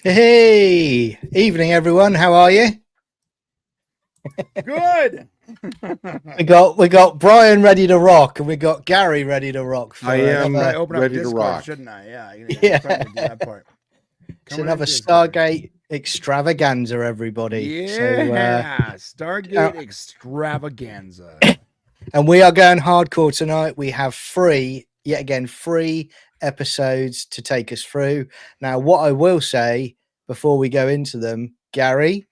Hey, evening everyone. How are you? Good. we got Brian ready to rock, and we got Gary ready to rock. I am open up ready Discord, to rock, shouldn't I? Yeah. Yeah. Try to do that part. It's another Stargate Extravaganza, everybody. Yeah, Stargate Extravaganza. And we are going hardcore tonight. We have three episodes to take us through. Now, what I will say before we go into them, Gary,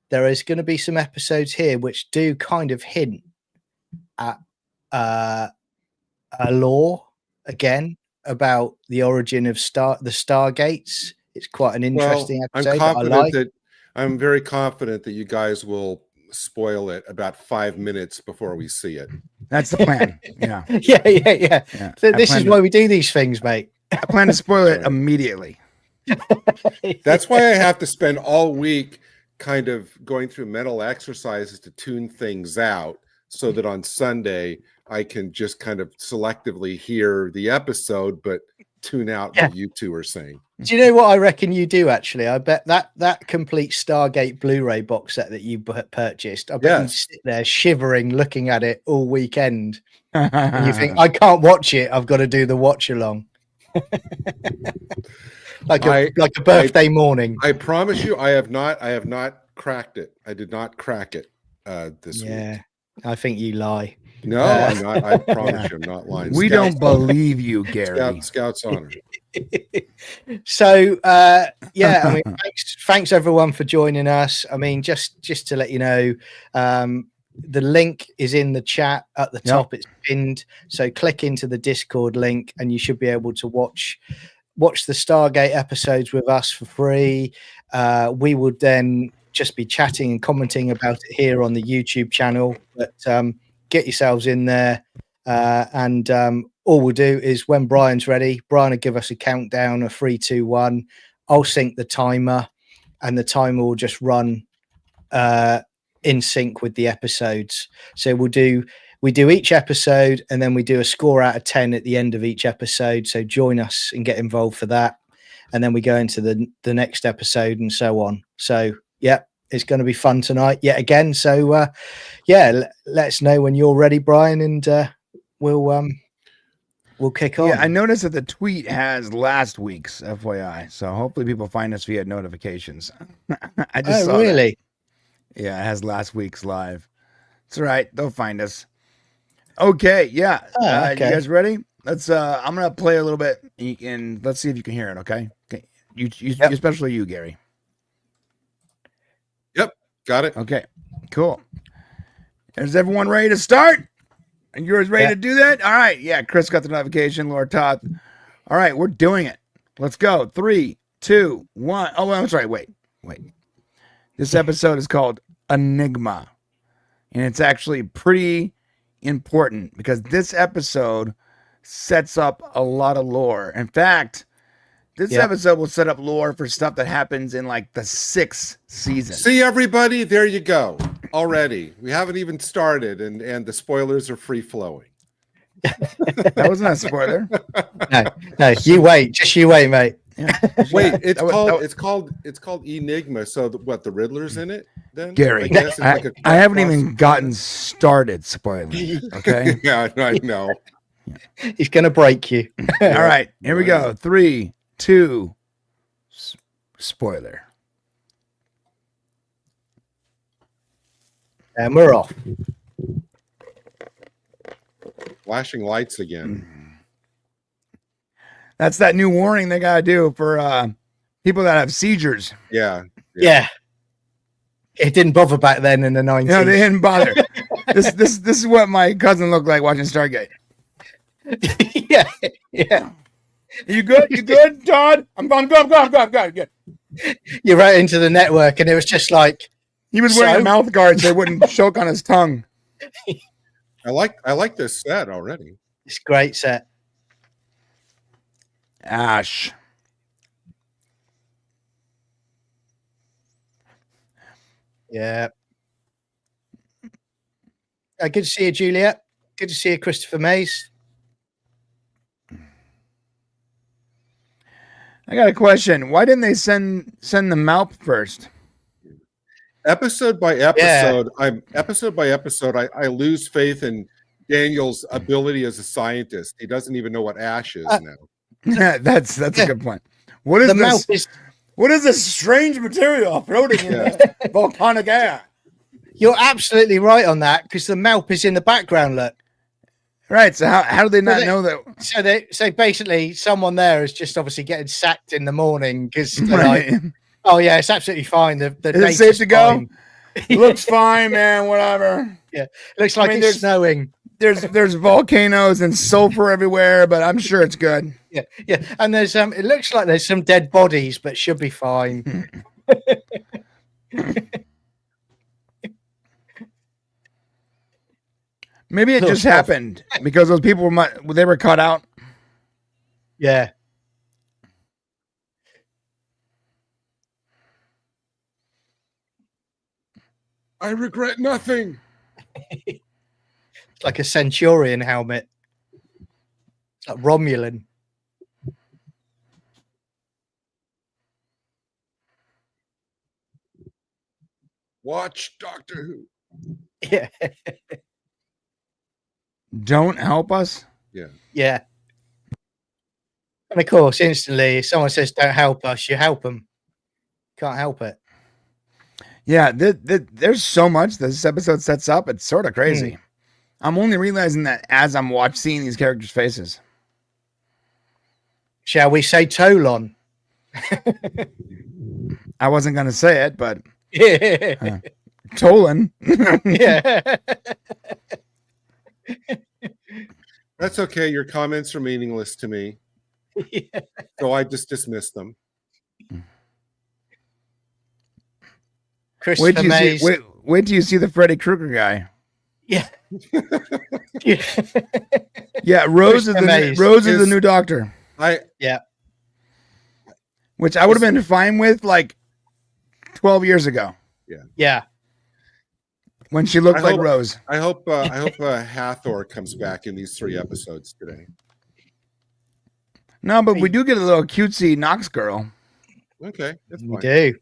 there is going to be some episodes here which do kind of hint at a lore again about the origin of the Stargates. It's quite an interesting episode. I'm very confident that you guys will spoil it about 5 minutes before we see it. That's the plan. Yeah. Yeah. So this is why we do these things, mate. I plan to spoil it immediately. That's why I have to spend all week kind of going through mental exercises to tune things out so that on Sunday I can just kind of selectively hear the episode, but tune out what you two are saying. Do you know what I reckon you do, actually? I bet that complete Stargate Blu-ray box set that you purchased, I bet you sit there shivering looking at it all weekend. And you think, I can't watch it, I've got to do the watch along. like a birthday morning. I promise you, I have not cracked it. I did not crack it this week. Yeah, I think you lie. No, I'm not. I promise you, I'm not lying. We don't believe you, Gary. Scouts honor. So, I mean, thanks everyone for joining us. I mean, just to let you know, the link is in the chat at the top. It's pinned. So click into the Discord link, and you should be able to watch the Stargate episodes with us for free. We will then just be chatting and commenting about it here on the YouTube channel. But get yourselves in there, and all we'll do is when Brian's ready, Brian will give us a countdown of 3, 2, 1. I'll sync the timer, and the timer will just run in sync with the episodes. So we do each episode, and then we do a score out of 10 at the end of each episode. So join us and get involved for that, and then we go into the next episode and so on. So it's going to be fun tonight yet again. So let us know when you're ready, Brian, and we'll kick on. Yeah, I noticed that the tweet has last week's, FYI. So hopefully people find us via notifications. I just saw really? That. Yeah, it has last week's live. It's all right. They'll find us. Okay, yeah. Okay. You guys ready? Let's I'm gonna play a little bit, and let's see if you can hear it, okay? You especially you, Gary. Yep, got it. Okay, cool. Is everyone ready to start? And yours ready to do that? All right. Yeah, Chris got the notification. Laura Toth. All right, we're doing it. Let's go. 3, 2, 1. Oh, I'm sorry. Wait. This episode is called Enigma. And it's actually pretty important because this episode sets up a lot of lore. In fact, this episode will set up lore for stuff that happens in like the 6th season. See, everybody, there you go. Already. We haven't even started, and the spoilers are free flowing. That wasn't a spoiler. No, you wait. Just you wait, mate. Yeah. Wait, it's called Enigma. So what, the Riddler's in it then? Gary, I haven't even gotten started spoiling. Okay. Yeah, I know. He's gonna break you. All right, here we go. 3, 2, spoiler. And we're off. Flashing lights again. That's that new warning they gotta do for people that have seizures. Yeah. It didn't bother back then in the 90s. No, they didn't bother. This is what my cousin looked like watching Stargate. Yeah. You good, Todd? I'm good. You're right into the network, and it was just like he was wearing a mouth guard so it wouldn't choke on his tongue. I like this set already. It's a great set. Ash. Yeah. Good to see you, Juliet. Good to see you, Christopher Mays. I got a question. Why didn't they send the Malp first? Episode by episode, I lose faith in Daniel's ability as a scientist. He doesn't even know what ash is now. That's a good point. What is this? What is this strange material floating in the volcanic air? You're absolutely right on that, because the Malp is in the background. Look. Right. So how do they not know that? So basically, someone there is just obviously getting sacked in the morning because Right. like, oh yeah, it's absolutely fine. The Is it safe to go? Fine. Looks fine, man. Whatever. Yeah, it looks like it's snowing. There's volcanoes and sulfur everywhere, but I'm sure it's good. Yeah, and there's it looks like there's some dead bodies, but should be fine. Maybe it just happened because those people were cut out. Yeah. I regret nothing. It's like a Centurion helmet. It's like Romulan. Watch Doctor Who. Yeah. Don't help us. Yeah. And of course, instantly, if someone says "Don't help us," you help them. Can't help it. Yeah, there's so much this episode sets up. It's sort of crazy. I'm only realizing that as I'm seeing these characters' faces. Shall we say Tollan? I wasn't going to say it, but Yeah. Tollan. Yeah. That's okay. Your comments are meaningless to me. Yeah. So I just dismiss them. Wait till you see the Freddy Krueger guy. Yeah. Yeah. Yeah, Rose is the new Doctor. Which I would have been fine with like 12 years ago. Yeah. When she looked like Rose. I hope Hathor comes back in these 3 episodes today. No, but we do get a little cutesy Nox girl. Okay, that's fine. We do.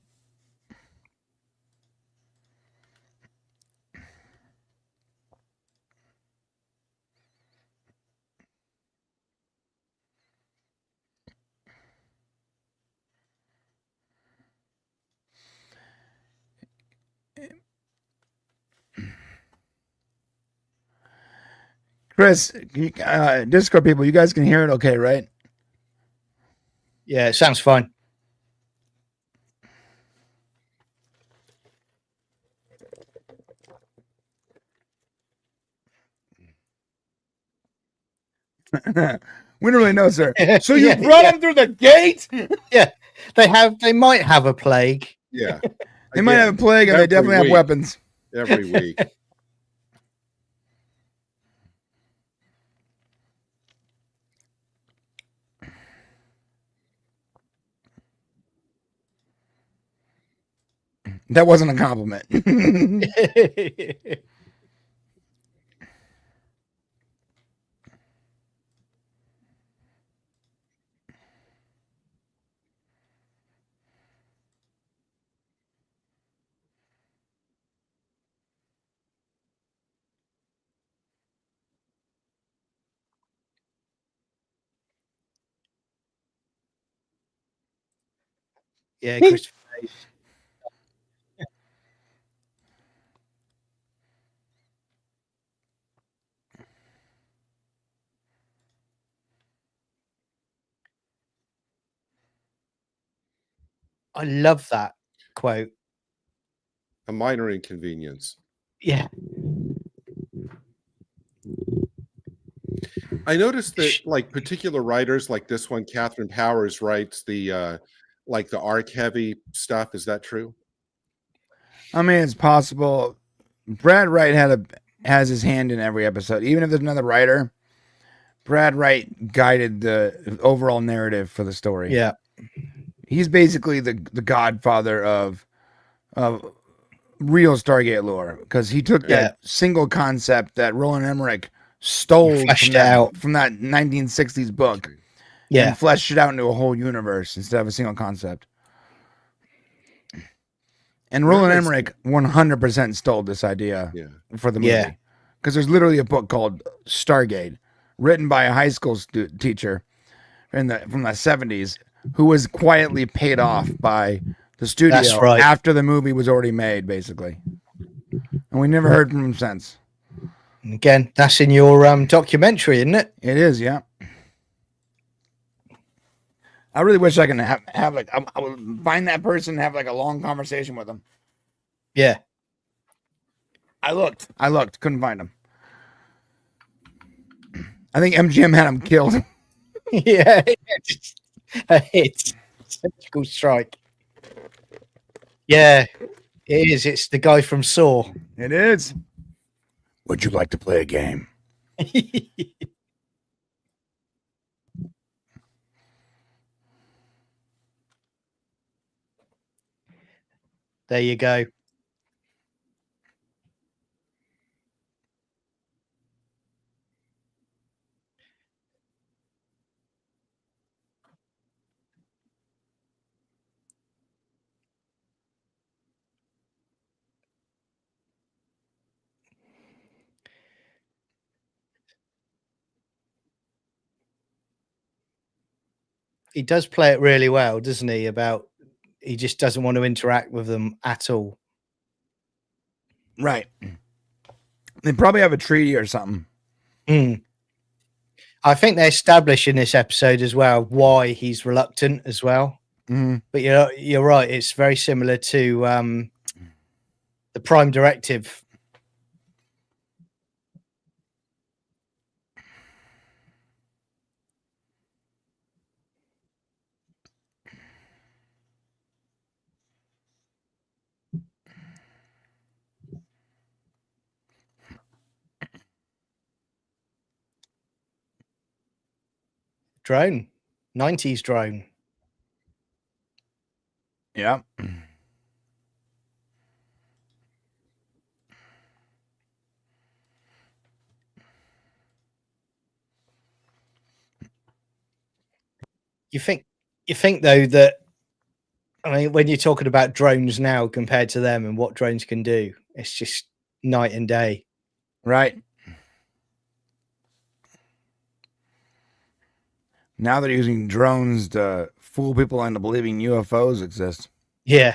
Chris, Discord people, you guys can hear it okay, right? Yeah, it sounds fine. We don't really know, sir. So you brought him through the gate? Yeah. They might have a plague. Yeah. They might have a plague, and they definitely have weapons. Every week. That wasn't a compliment. Yeah, Christopher. I love that quote. A minor inconvenience. Yeah. I noticed that like particular writers like this one, Catherine Powers, writes the like the arc heavy stuff. Is that true? I mean, it's possible. Brad Wright has his hand in every episode. Even if there's another writer, Brad Wright guided the overall narrative for the story. Yeah. He's basically the godfather of real Stargate lore, because he took that single concept that Roland Emmerich stole from that 1960s book and fleshed it out into a whole universe instead of a single concept. And Roland Emmerich 100% stole this idea for the movie. Because there's literally a book called Stargate, written by a high school teacher from the 70s, who was quietly paid off by the studio after the movie was already made, basically. And we never heard from him since. Again, that's in your documentary, isn't it? It is, yeah. I really wish I can have like I would find that person and have like a long conversation with them. Yeah. I looked, couldn't find him. I think MGM had him killed. Yeah. It's surgical strike. Yeah, it is. It's the guy from Saw. It is. Would you like to play a game? There you go. He does play it really well, doesn't he? He just doesn't want to interact with them at all. Right. They probably have a treaty or something. I think they establish in this episode as well why he's reluctant as well. But you're right. It's very similar to the Prime Directive. Drone, 90s drone. Yeah. You think though that, I mean, when you're talking about drones now compared to them and what drones can do, it's just night and day. Right. Now they're using drones to fool people into believing UFOs exist. Yeah.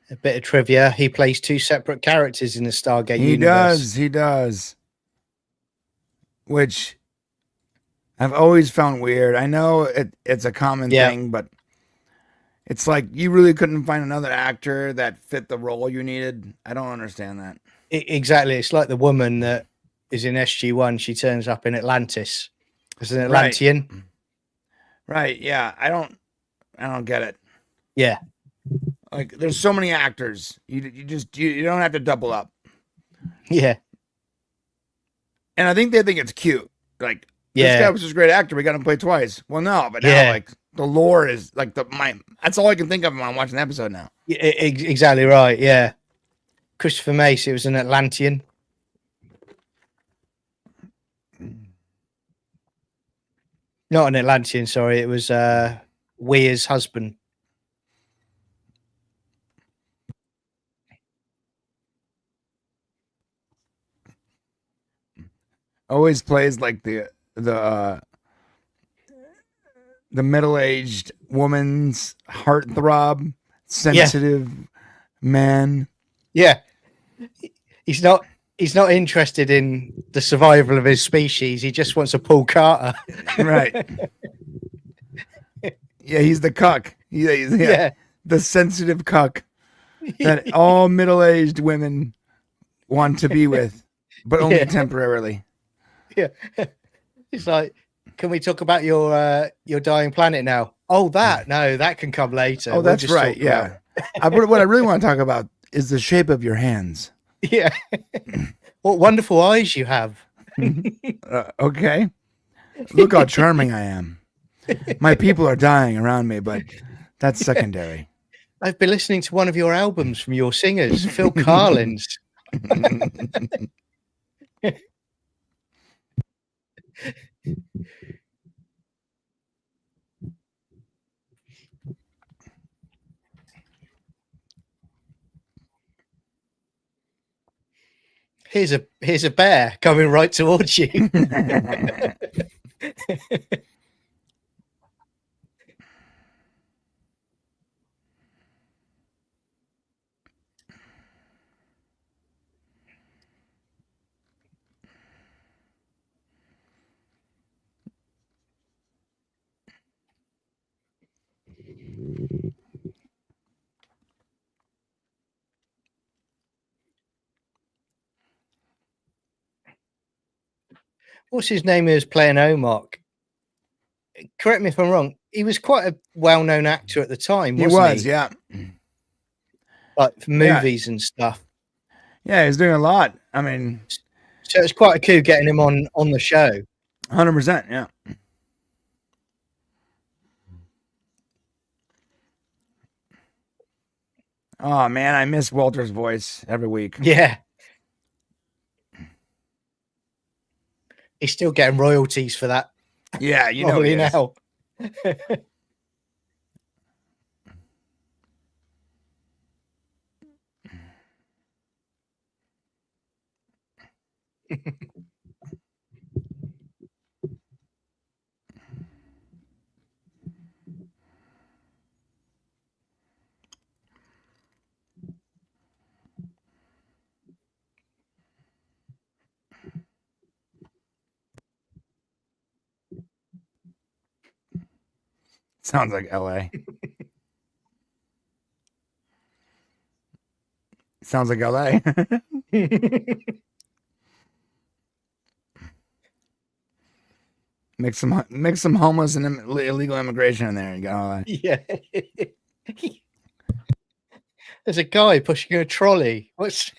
A bit of trivia. He plays two separate characters in the Stargate universe. He does. Which I've always found weird. I know it's a common thing, but it's like you really couldn't find another actor that fit the role you needed. I don't understand that. Exactly. It's like the woman that is in SG-1. She turns up in Atlantis as an Atlantean. Right. Yeah. I don't get it. Yeah. Like, there's so many actors. You don't have to double up. Yeah. And I think they think it's cute. Like, this guy was just a great actor. We got him play twice. Well, no, but now like the lore is like that's all I can think of when I'm watching the episode now. Exactly right. Yeah. Christopher Mace, it was an Atlantean. Not an Atlantean, sorry. It was Weir's husband. Always plays like the middle-aged woman's heartthrob, sensitive man. Yeah. He's not interested in the survival of his species. He just wants a Paul Carter. Right. Yeah, he's the cuck. Yeah. The sensitive cuck that all middle-aged women want to be with, but only temporarily. Yeah. It's like, can we talk about your dying planet now? Oh, that can come later. Oh, that's right. Yeah. What I really want to talk about is the shape of your hands. Yeah. What wonderful eyes you have. Okay. Look how charming I am. My people are dying around me, but that's secondary. I've been listening to one of your albums from your singers, Phil Collins. Here's a bear coming right towards you. What's his name? He was playing Omok. Correct me if I'm wrong. He was quite a well-known actor at the time, wasn't he? Yeah. Like for movies and stuff. Yeah, he's doing a lot. I mean, so it's quite a coup getting him on the show. 100%. Yeah. Oh man, I miss Walter's voice every week. Yeah. He's still getting royalties for that. Yeah, you know he is. Now. Sounds like LA. Sounds like LA. Mix some homeless and illegal immigration in there. You got all that. Yeah. There's a guy pushing a trolley. What's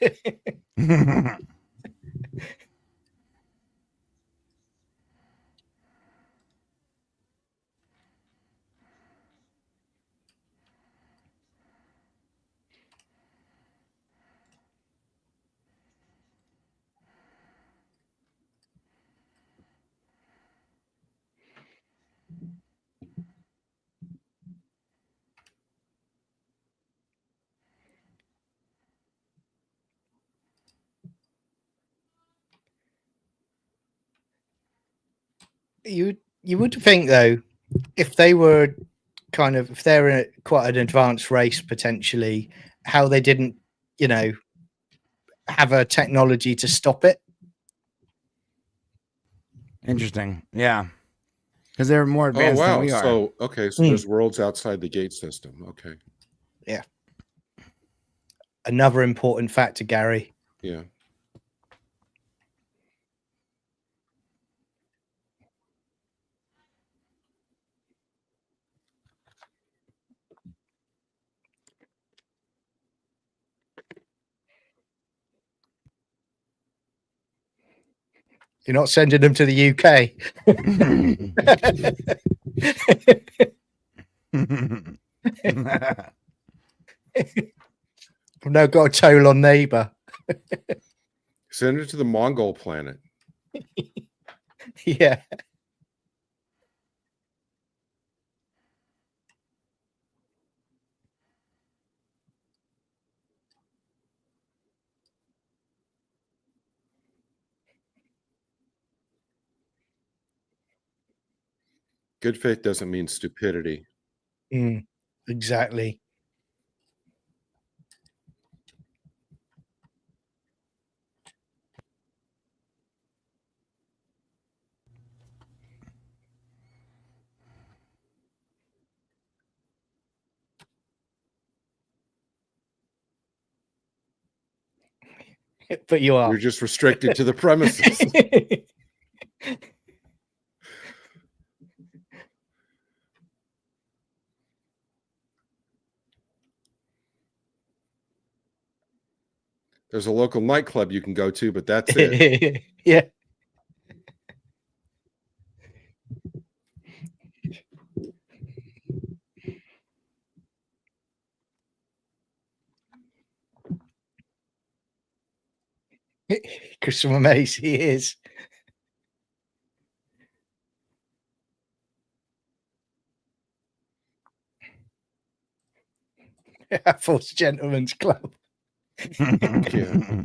you would think though, if they were if they're quite an advanced race potentially, how they didn't, have a technology to stop it. Interesting. Yeah. Because they're more advanced than we are. So there's worlds outside the gate system. Okay. Yeah. Another important factor, Gary. Yeah. You're not sending them to the UK. We've now got a Tollan neighbor. Send it to the Mongol planet. Yeah. Good faith doesn't mean stupidity. Exactly. But you are. You're just restricted to the premises. There's a local nightclub you can go to, but that's it. Yeah. Christopher Macy is. False Gentleman's Club. Yeah.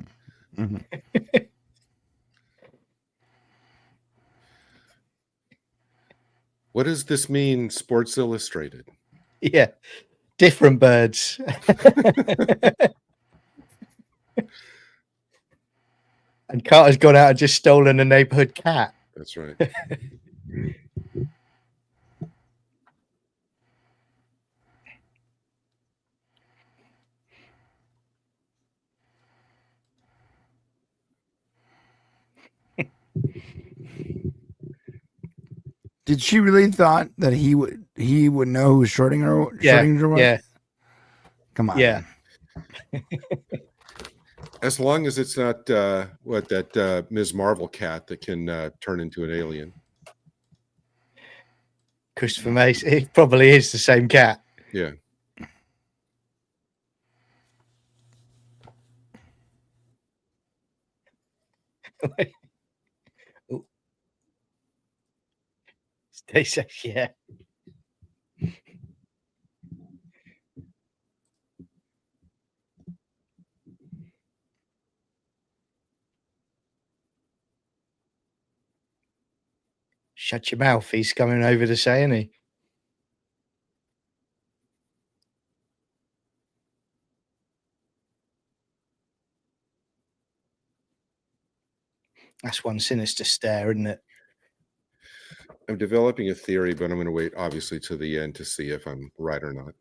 What does this mean, Sports Illustrated? Yeah. Different birds. And Carter's gone out and just stolen a neighborhood cat. That's right. Did she really thought that he would know who Schrodinger was? Yeah. Come on. Yeah. As long as it's not that Ms. Marvel cat that can turn into an alien. Christopher Macy. It probably is the same cat. Yeah. They say, yeah. Shut your mouth. He's coming over to say, isn't he? That's one sinister stare, isn't it? I'm developing a theory, but I'm going to wait, obviously, to the end to see if I'm right or not.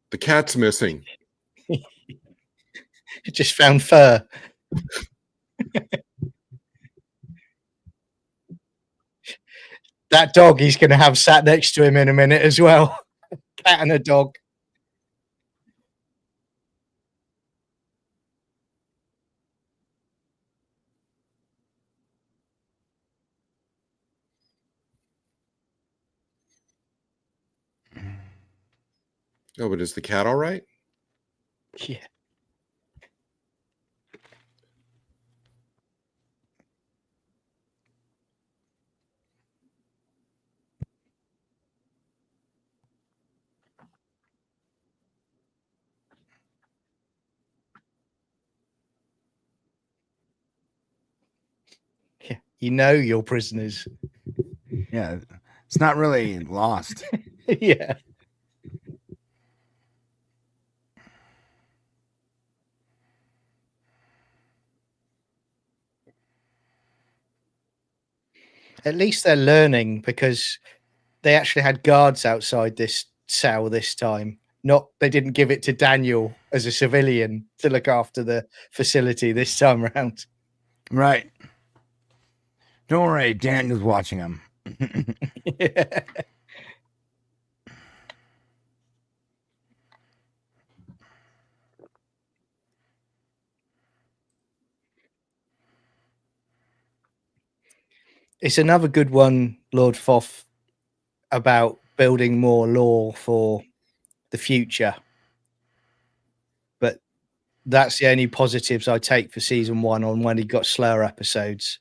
The cat's missing. He just found fur. That dog he's going to have sat next to him in a minute as well. Cat and a dog. Oh, but is the cat all right? Yeah. Yeah. You know you're prisoners. Yeah. It's not really lost. Yeah. At least they're learning, because they actually had guards outside this cell this time. They didn't give it to Daniel as a civilian to look after the facility this time around. Right. Don't worry, Daniel's watching him. Yeah. It's another good one, Lord Foth, about building more lore for the future. But that's the only positives I take for season 1 on when he got slower episodes.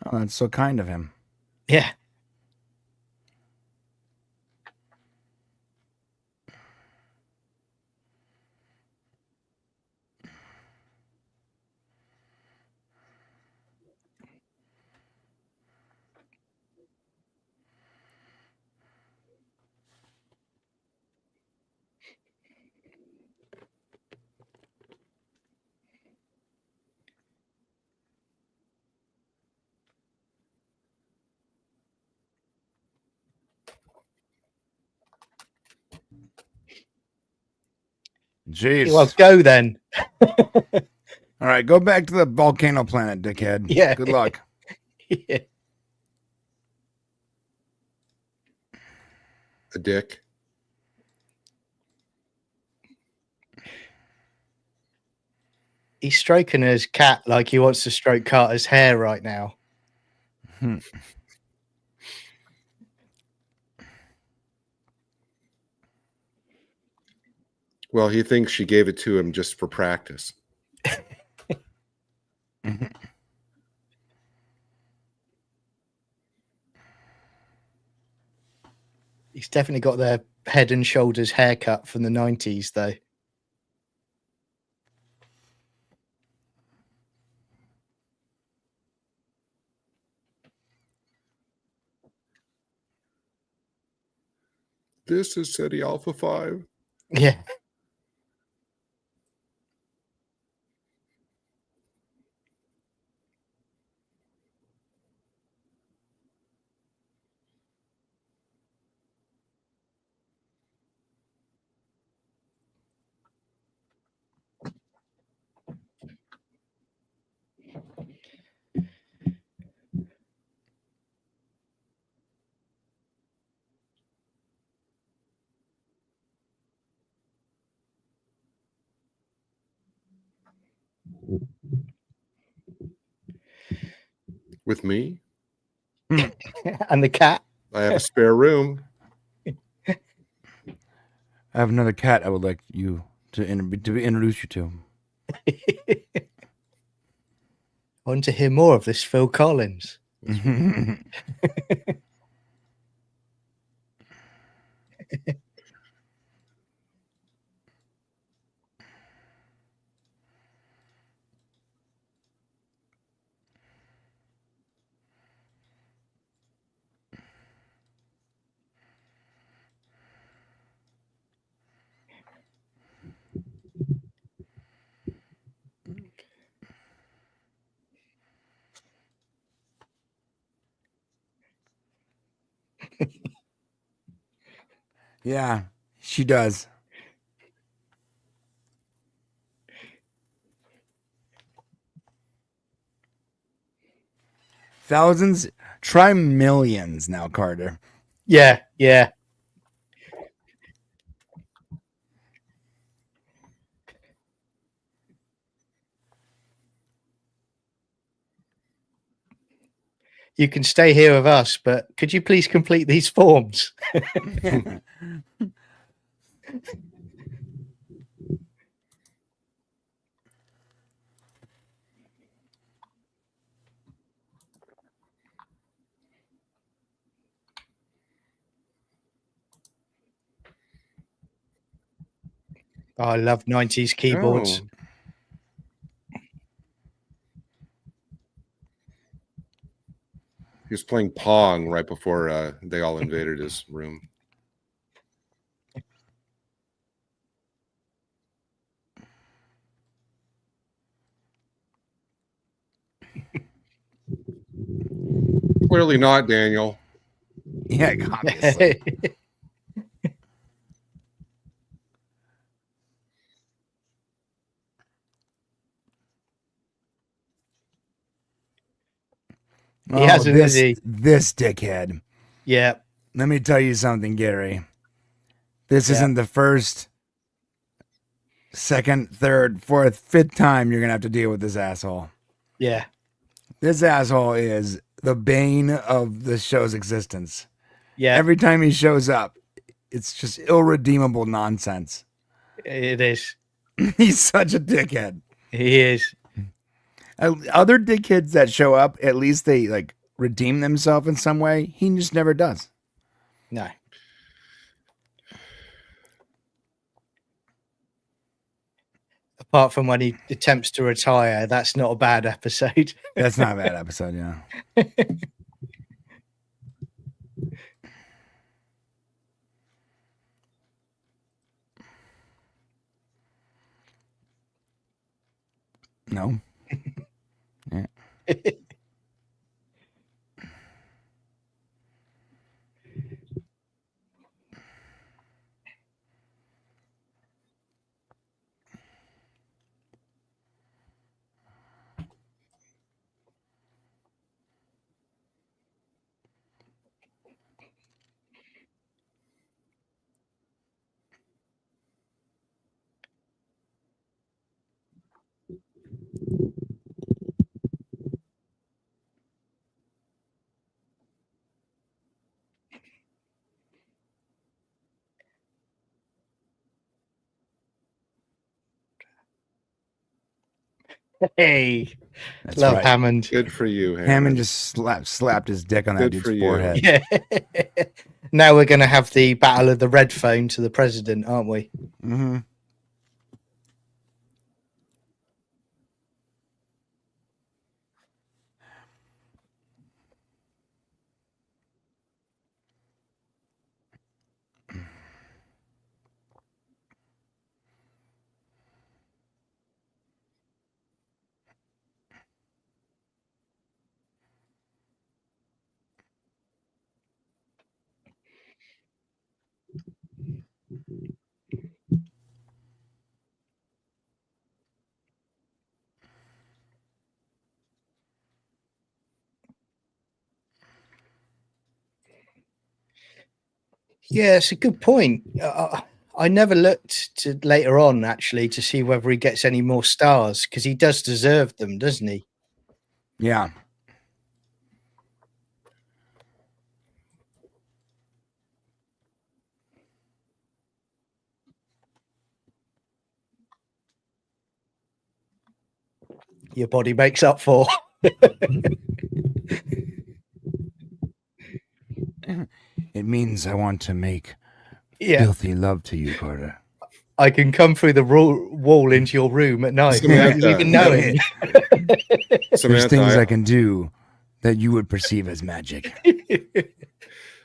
Oh, that's so kind of him. Yeah. Jeez. Well, go then. All right, go back to the volcano planet, dickhead. Yeah. Good luck. Yeah. A dick. He's stroking his cat like he wants to stroke Carter's hair right now. Well, he thinks she gave it to him just for practice. He's definitely got their head and shoulders haircut from the 90s, though. This is SETI Alpha 5. Yeah. With me, And the cat. I have a spare room. I have another cat I would like you to introduce you to. I want to hear more of this Phil Collins. Yeah, she does. Thousands, try millions now, Carter. Yeah, yeah. You can stay here with us, but could you please complete these forms? Oh, I love 90s keyboards. Oh. He was playing Pong right before they all invaded his room. Clearly not, Daniel. Yeah, obviously. He hasn't, this, has he? This dickhead. Yeah. Let me tell you something, Gary. This isn't the first, second, third, fourth, fifth time you're going to have to deal with this asshole. Yeah. This asshole is the bane of the show's existence. Yeah. Every time he shows up, it's just irredeemable nonsense. It is. He's such a dickhead. He is. Other dickheads that show up, at least they like redeem themselves in some way. He just never does. No. Apart from when he attempts to retire, that's not a bad episode. That's not a bad episode, yeah. No. Yeah. Hey, That's love right. Hammond. Good for you, Hammond just slapped his dick on that Good dude's for you. forehead. Yeah. Now we're going to have the battle of the red phone to the president, aren't we? Mm-hmm. Yeah, it's a good point. I never looked to later on actually to see whether he gets any more stars because he does deserve them, doesn't he? Yeah. Your body makes up for. It means I want to make Yeah, filthy love to you, Carter. I can come through the wall into your room at night without you Samantha. even knowing. There's Samantha, things I can do that you would perceive as magic. I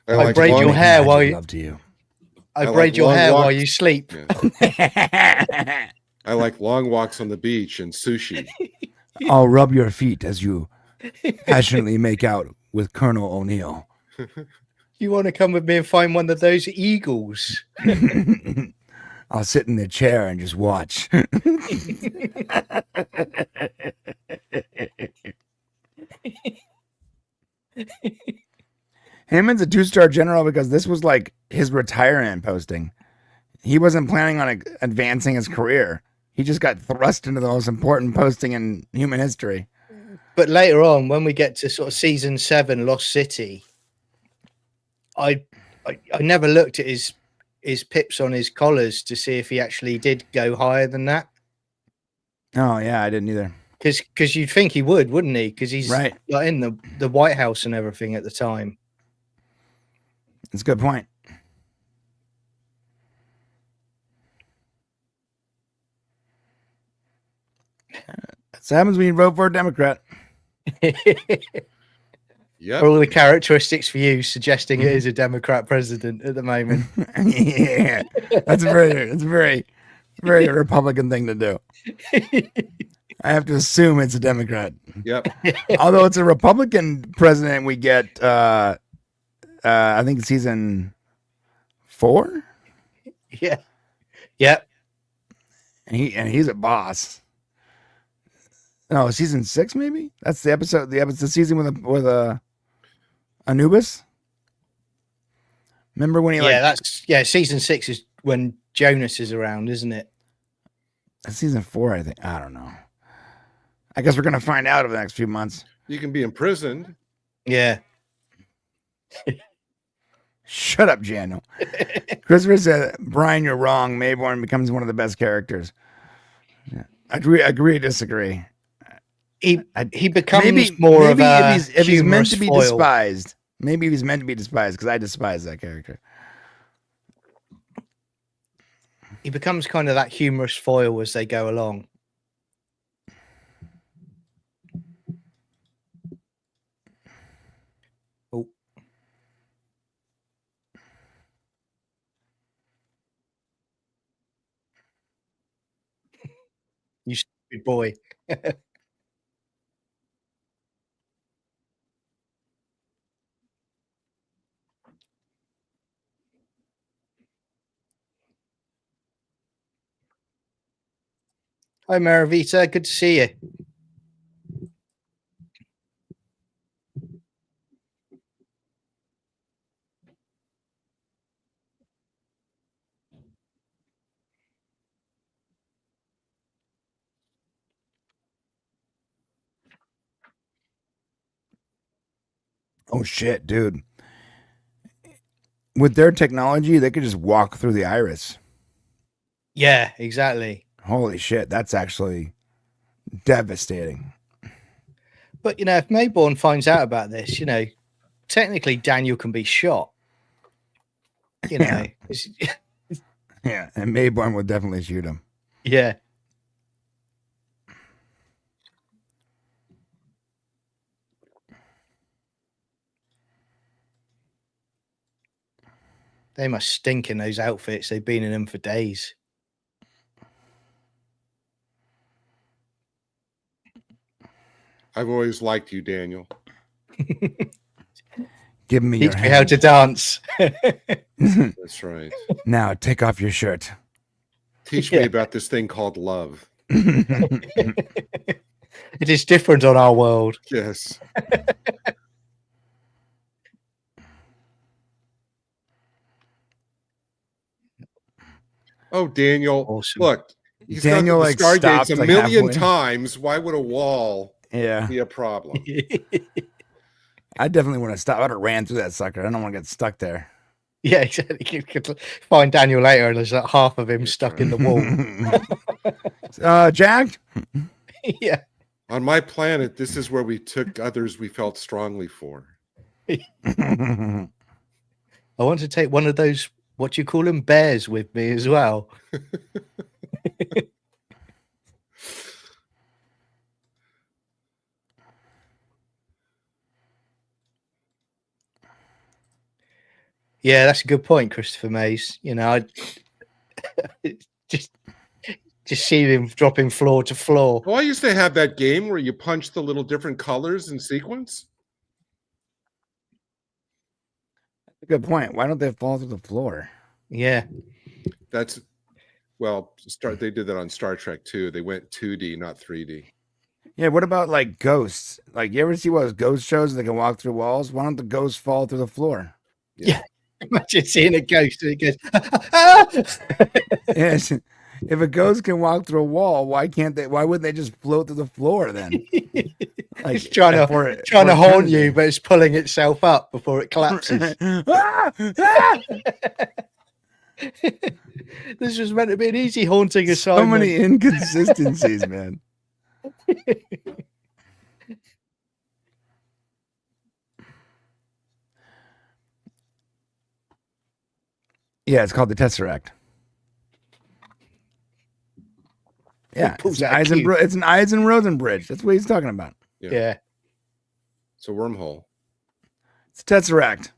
I like braid long, your hair while you, love to you. I I braid like your long hair while walks. you sleep. Yeah. I like long walks on the beach and sushi. I'll rub your feet as you passionately make out with Colonel O'Neill. You want to come with me and find one of those eagles? I'll sit in the chair and just watch. Hammond's a 2-star general because this was like his retirement posting. He wasn't planning on advancing his career. He just got thrust into the most important posting in human history. But later on, when we get to sort of season 7, Lost City, I never looked at his pips on his collars to see if he actually did go higher than that. Oh yeah, I didn't either. Because you'd think he would, wouldn't he? Because he's Right. like in the White House and everything at the time. That's a good point. That's what happens when you vote for a Democrat. Yep. All the characteristics for you suggesting it is a Democrat president at the moment. Yeah, that's a very Republican thing to do. I have to assume it's a Democrat. Yep. Although it's a Republican president, we get I think season 4. Yeah. Yep. And he's a boss. No, season 6 maybe. That's the episode. The season with Anubis. Remember when he season 6 is when Jonas is around, isn't it? That's season 4, I think. I don't know. I guess we're gonna find out over the next few months. You can be imprisoned. Yeah. Shut up, Jano. Christopher said, Brian, you're wrong. Maybourne becomes one of the best characters. Yeah. Agree, disagree. He becomes more of a if he's meant to be foil. despised. Maybe he's meant to be despised because I despise that character. He becomes kind of that humorous foil as they go along. Oh. You stupid boy. Hi, Maravita. Good to see you. Oh shit, dude. With their technology, they could just walk through the iris. Yeah, exactly. Holy shit, that's actually Devastating. But, if Maybourne finds out about this, technically Daniel can be shot. Yeah, and Maybourne will definitely shoot him. Yeah. They must stink in those outfits. They've been in them for days. I've always liked you, Daniel. Give me your Teach me how to dance. That's right. Now take off your shirt. Teach me about this thing called love. It is different on our world. Yes. Oh, Daniel. Awesome. Look, he's Daniel, got the Stargates a million halfway. times. Why would a wall Yeah, be a problem? I definitely want to stop. I'd have ran through that sucker. I don't want to get stuck there. Yeah, exactly. You could find Daniel later and there's like half of him stuck in the wall. Jack? Yeah. On my planet, this is where we took others we felt strongly for. I want to take one of those, what you call them, bears with me as well. Yeah, that's a good point, Christopher Mays. I just see him dropping floor to floor. Well, I used to have that game where you punch the little different colors in sequence. Good point. Why don't they fall through the floor? Yeah. That's they did that on Star Trek too. They went 2D, not 3D. Yeah, what about like ghosts? Like, you ever see one of those ghost shows that can walk through walls? Why don't the ghosts fall through the floor? Yeah. Imagine seeing a ghost and it goes, ah! Yes. If a ghost can walk through a wall, why wouldn't they just float through the floor then? Like, it's trying to haunt you, but it's pulling itself up before it collapses. This was meant to be an easy haunting assignment. So many inconsistencies, man. Yeah, it's called the Tesseract. Yeah, it's an Eisen bridge. That's what he's talking about. Yeah. It's a wormhole. It's a Tesseract.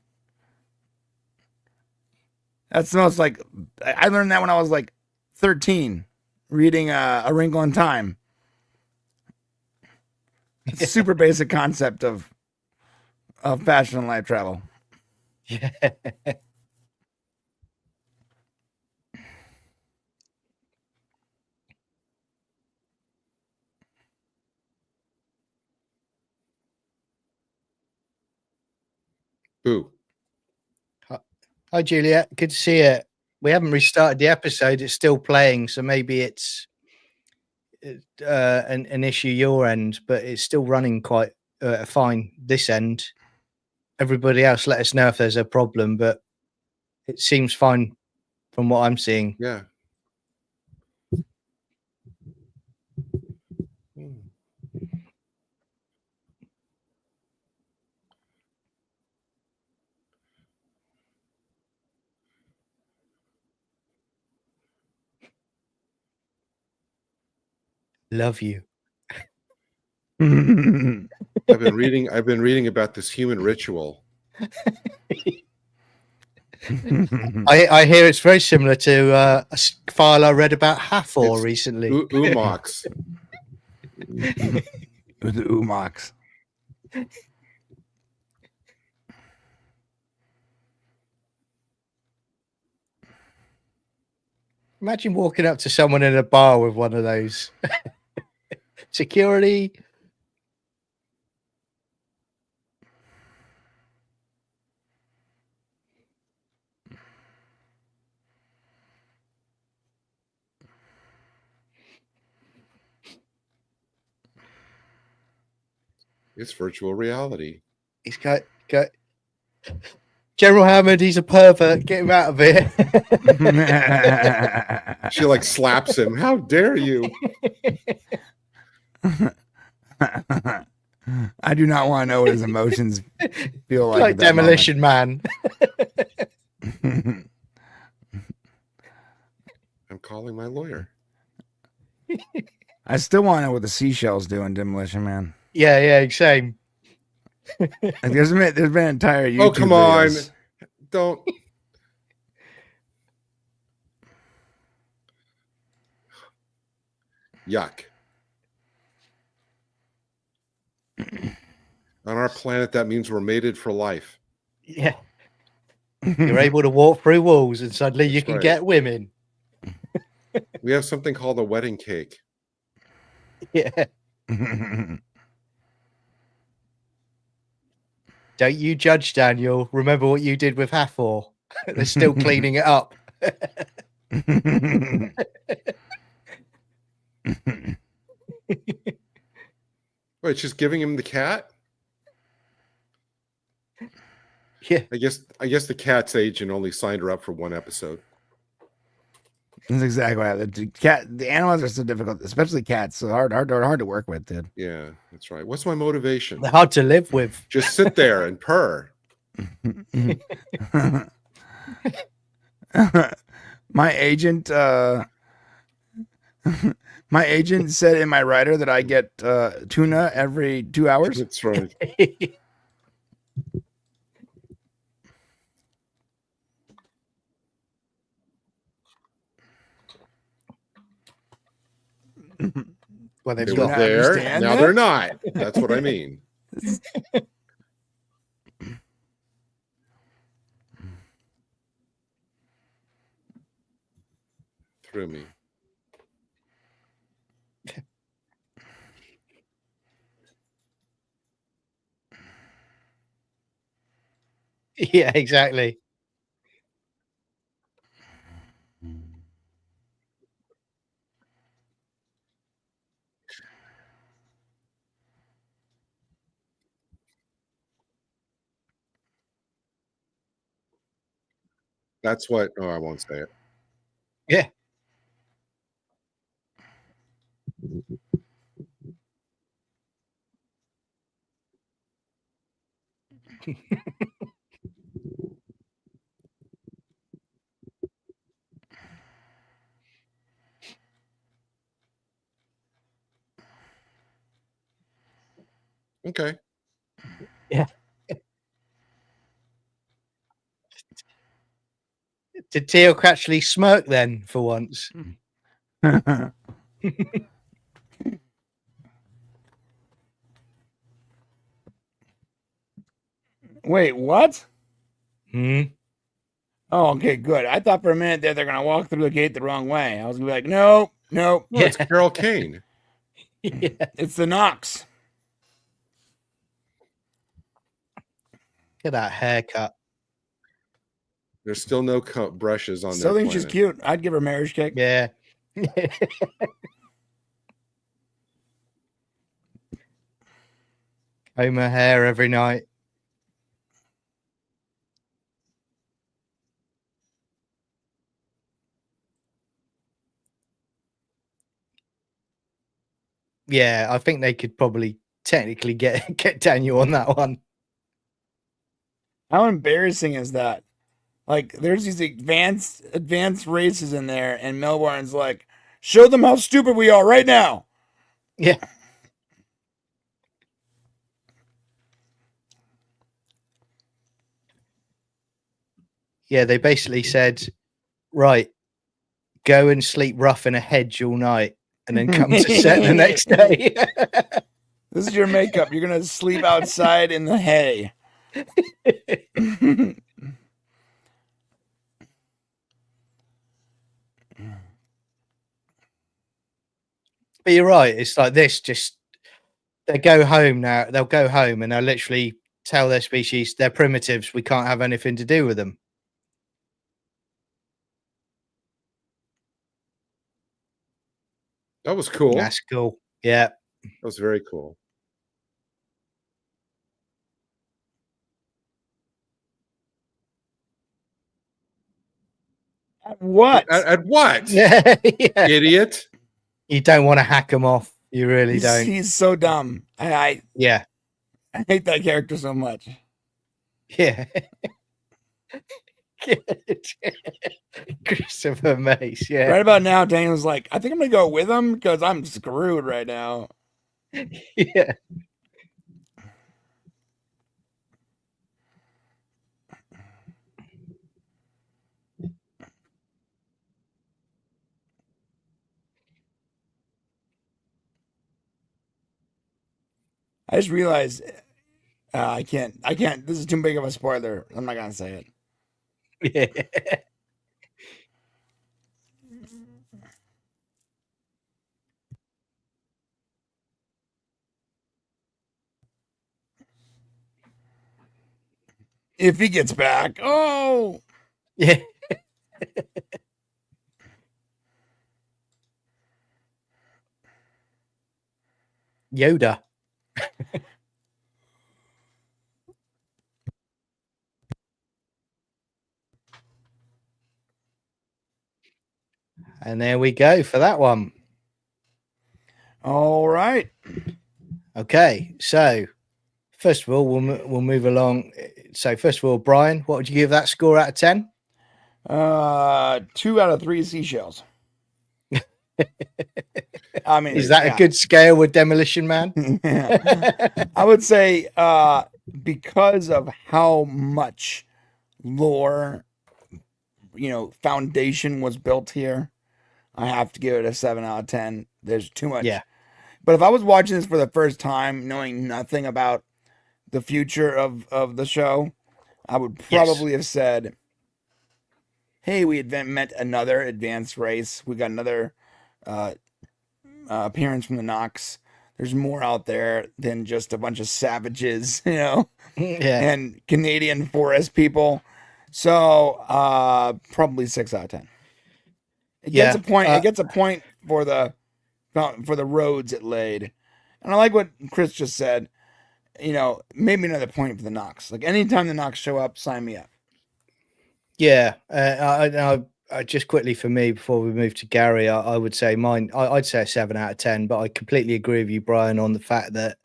That smells like... I learned that when I was like 13, reading A Wrinkle in Time. It's a super basic concept of fashion and life travel. Yeah. Boo. Hi, Juliet. Good to see you. We haven't restarted the episode. It's still playing, so maybe it's an issue your end, but it's still running quite fine this end. Everybody else, let us know if there's a problem, but it seems fine from what I'm seeing. Yeah. Love you. I've been reading about this human ritual. I hear it's very similar to a file I read about Hathor recently. Umox. The Umox. Imagine walking up to someone in a bar with one of those. Security. It's virtual reality. He's got General Hammond. He's a pervert. Get him out of here. She like slaps him. How dare you? I do not want to know what his emotions feel like. Like Demolition Man. I'm calling my lawyer. I still want to know what the seashells do in Demolition Man. Yeah, same. Like there's been entire YouTube Oh, come on. videos. Don't. Yuck. On our planet, that means we're mated for life. Yeah. You're able to walk through walls and suddenly you That's can right. get women. We have something called a wedding cake. Yeah. Don't you judge, Daniel. Remember what you did with Hathor. They're still cleaning it up. Wait, she's giving him the cat? Yeah. I guess the cat's agent only signed her up for one episode. That's exactly what happened. The animals are so difficult, especially cats. So hard to work with, dude. Yeah, that's right. What's my motivation? They're hard to live with. Just sit there and purr. My agent said in my writer that I get tuna every 2 hours. That's right. Well, they've They got were there, understand now that? they're not. That's what I mean. Through me. Yeah, exactly. That's what. Oh, I won't say it. Yeah. Okay. Yeah. Did Teal'c actually smirk then for once? Wait, what? Hmm. Oh, okay, good. I thought for a minute there they're gonna walk through the gate the wrong way. I was gonna be like, no. No, it's Carol Kane. Yeah. It's the Nox. Look at that haircut. There's still no brushes on Still their think she's planet. cute. I'd give her a marriage cake. Yeah. Comb her hair every night. Yeah, I think they could probably technically get Daniel on that one. How embarrassing is that? Like, there's these advanced races in there, and Maybourne's like, show them how stupid we are right now. Yeah. Yeah, they basically said, right, go and sleep rough in a hedge all night and then come to set the next day. This is your makeup. You're gonna sleep outside in the hay. But you're right. It's like this. Just they go home now. They'll go home and they'll literally tell their species they're primitives. We can't have anything to do with them. That was cool. That's cool. Yeah. That was very cool. What? At what? Yeah. Idiot. You don't want to hack them off. You really don't. He's so dumb. I Yeah. hate that character so much. Yeah. Christopher Mace. Yeah. Right about now, Daniel's like, I think I'm gonna go with him because I'm screwed right now. Yeah. I just realized I can't. This is too big of a spoiler. I'm not gonna say it. Yeah. If he gets back, oh Yeah. Yoda. And there we go for that one. all right. Okay, so first of all, we'll move along. So first of all, Brian, what would you give that score out of 10? 2 out of 3 seashells. I mean, Is that a good scale with Demolition Man? I would say because of how much lore, foundation was built here, I have to give it a 7 out of 10. There's too much. Yeah. But if I was watching this for the first time, knowing nothing about the future of the show, I would probably have said, hey, we met another advanced race. We got another appearance from the Nox. There's more out there than just a bunch of savages, Yeah. and Canadian forest people. So probably 6 out of 10. It gets a point. It gets a point for the roads it laid, and I like what Chris just said. Maybe another point for the Nox. Like anytime the Nox show up, sign me up. Yeah, I just quickly for me before we move to Gary, I would say mine. I'd say a 7 out of 10, but I completely agree with you, Brian, on the fact that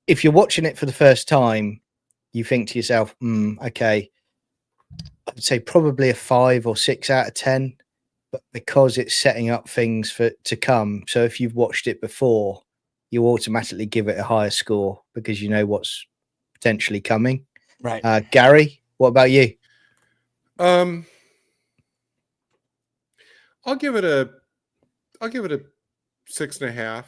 if you're watching it for the first time, you think to yourself, okay, I'd say probably a 5 or 6 out of 10, but because it's setting up things to come. So if you've watched it before, you automatically give it a higher score because you know what's potentially coming. Right. Gary, what about you? I'll give it a 6.5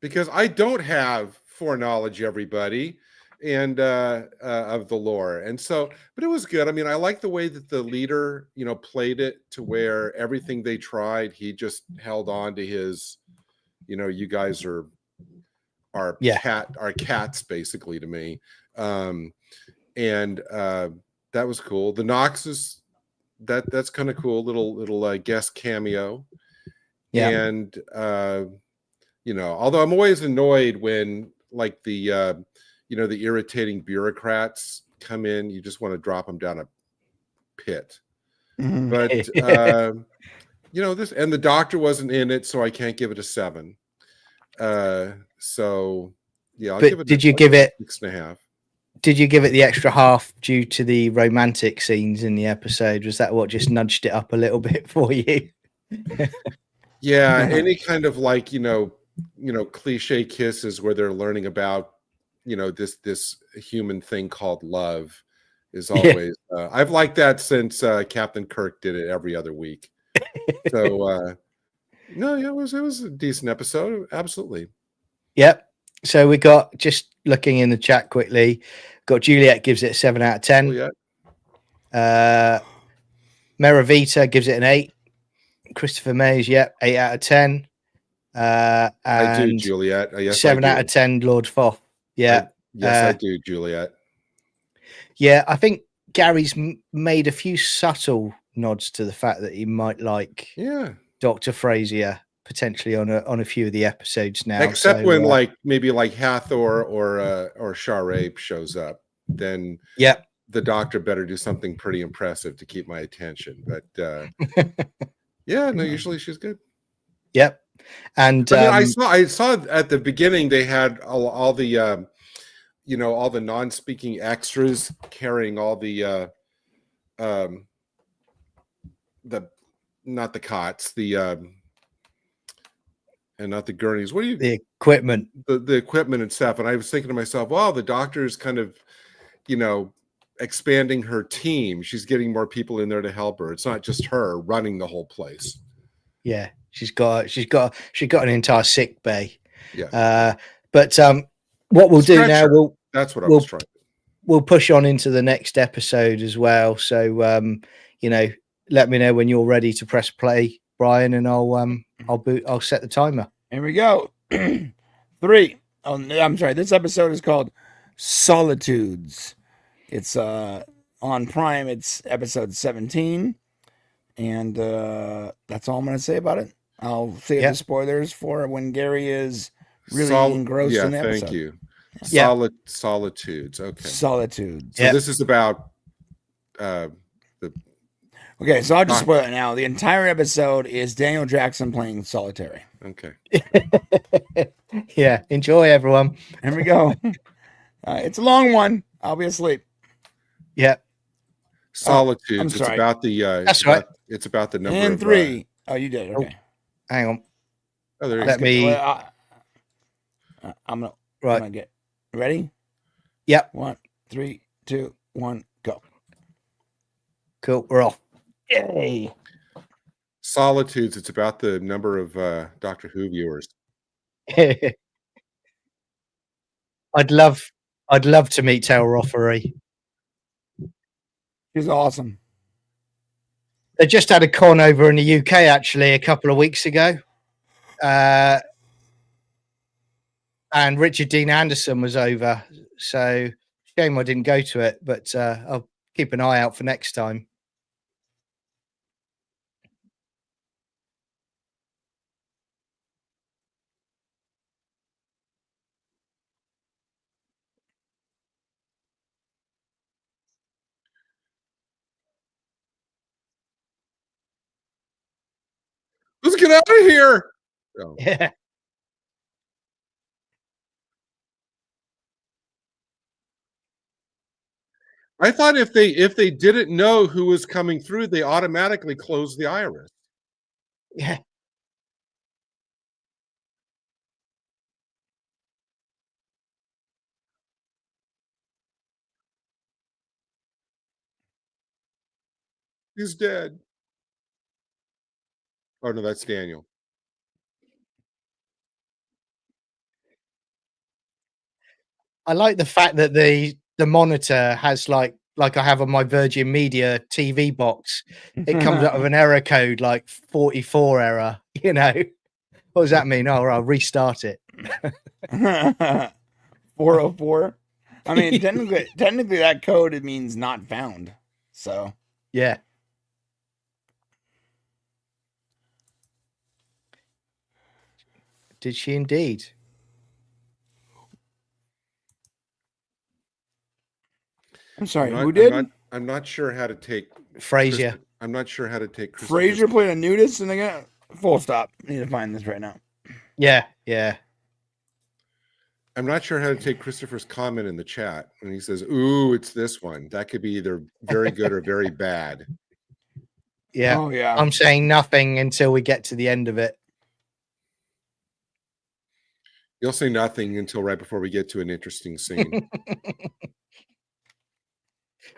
because I don't have foreknowledge, everybody, and of the lore, and so, but it was good. I mean, I like the way that the leader, played it to where everything they tried, he just held on to his, you guys are cats basically to me, and that was cool. The Noxes, that's kind of cool, little guest cameo. Yeah. And although I'm always annoyed when like the the irritating bureaucrats come in, you just want to drop them down a pit. Mm-hmm. But this, and the doctor wasn't in it, so I can't give it a 7. So yeah, I'll give it. Did you give it 6.5? Did you give it the extra half due to the romantic scenes in the episode? Was that what just nudged it up a little bit for you? Yeah, any kind of like cliche kisses where they're learning about this human thing called love is always. I've liked that since Captain Kirk did it every other week. So no, yeah, it was a decent episode, absolutely. Yep. So we got, just looking in the chat quickly, got Juliet gives it a 7 out of 10. Juliet. Meravita gives it an 8. Christopher Mays, 8 out of 10. I do, And Juliet. Yes, 7 I out do. of 10, Lord Foth. Yeah. I do, Juliet. Yeah, I think Gary's made a few subtle nods to the fact that he might like Dr. Frasier potentially on a few of the episodes now. Except when maybe Hathor or Sharape shows up, then the doctor better do something pretty impressive to keep my attention. But yeah, no, usually she's good. Yep. And I saw at the beginning they had all the all the non-speaking extras carrying all the not the cots, and not the gurneys. What do you the equipment? The equipment and stuff. And I was thinking to myself, well, the doctor is kind of, expanding her team. She's getting more people in there to help her. It's not just her running the whole place. Yeah, she's got an entire sick bay. Yeah. But what we'll do now, that's what I was trying. We'll push on into the next episode as well. So let me know when you're ready to press play, Brian, and I'll set the timer. Here we go. 3. Oh, I'm sorry. This episode is called Solitudes. It's on Prime. It's episode 17, and that's all I'm going to say about it. I'll save the spoilers for when Gary is really engrossed in the episode. Thank you. Yeah. Solitudes. Okay. Solitudes. So this is about Okay, so I'll just spoil it now. The entire episode is Daniel Jackson playing solitary. Okay. Yeah, enjoy, everyone. Here we go. It's a long one. I'll be asleep. Yeah. Solitudes. I'm sorry. It's about the. That's right. It's about the number. And 3. Oh, you did. Okay. Hang on. Oh, there. Let me. I'm gonna get ready. Yep. 1, 3, 2, 1, go. Cool. We're off. Yay. Solitudes. It's about the number of Doctor Who viewers. I'd love to meet Teal'c. She's awesome. They just had a con over in the UK actually a couple of weeks ago. And Richard Dean Anderson was over. So shame I didn't go to it, but I'll keep an eye out for next time. Let's get out of here. Oh. Yeah. I thought if they didn't know who was coming through, they automatically closed the iris. Yeah. He's dead. Oh no, that's Daniel. I like the fact that the monitor has like I have on my Virgin Media TV box. It comes up with an error code like 44 error. What does that mean? Oh, I'll restart it. 404. I mean, technically that code, it means not found. So yeah. Did she indeed? I'm sorry, who did? I'm not sure how to take Frasier. I'm not sure how to take Frasier played a nudist and again. Full stop. I need to find this right now. Yeah. I'm not sure how to take Christopher's comment in the chat when he says, "Ooh, it's this one." That could be either very good or very bad. Yeah. Oh yeah. I'm saying nothing until we get to the end of it. You'll say nothing until right before we get to an interesting scene.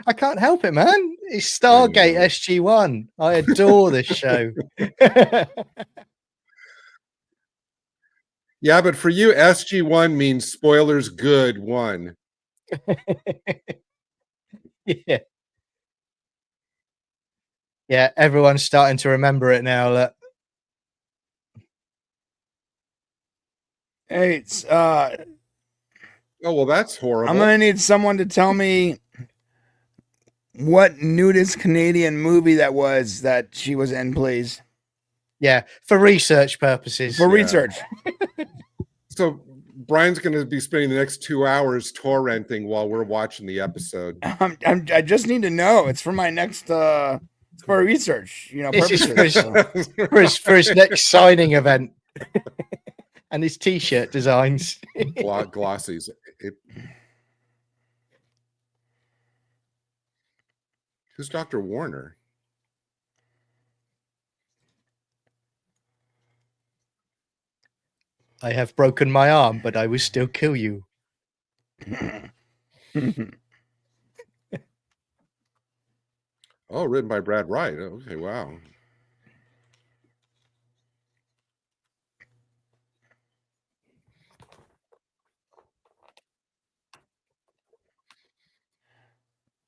I can't help it, man. It's Stargate SG-1. I adore this show. Yeah, but for you, SG-1 means spoilers good 1. Yeah. Yeah, everyone's starting to remember it now. Look. Hey, it's oh well, that's horrible. I'm gonna need someone to tell me what nudist Canadian movie that was that she was in, please. Yeah, for research purposes. For research. So Brian's going to be spending the next 2 hours torrenting while we're watching the episode. I just need to know. It's for my next for research, This is for his next signing event. And his T-shirt designs. Glossies. Who's Dr. Warner? I have broken my arm, but I will still kill you. Oh, written by Brad Wright. Okay, wow.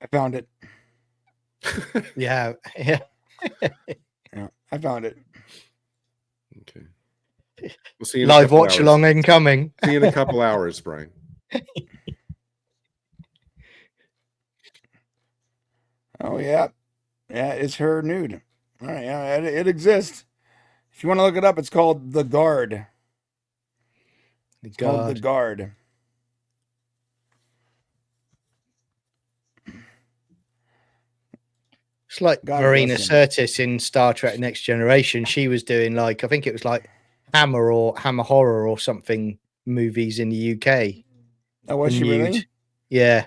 I found it. Yeah. Yeah, I found it. Okay. We'll see you in a Live couple watch along hours. incoming. See you in a couple hours, Brian. Oh yeah, yeah, it's her nude. All right, yeah, it exists. If you want to look it up, it's called The Guard. It's called The Guard. It's like God Marina bless him. Sirtis in Star Trek Next Generation. She was doing like, I think it was like Hammer Horror or something movies in the UK. Oh, was she really? Yeah.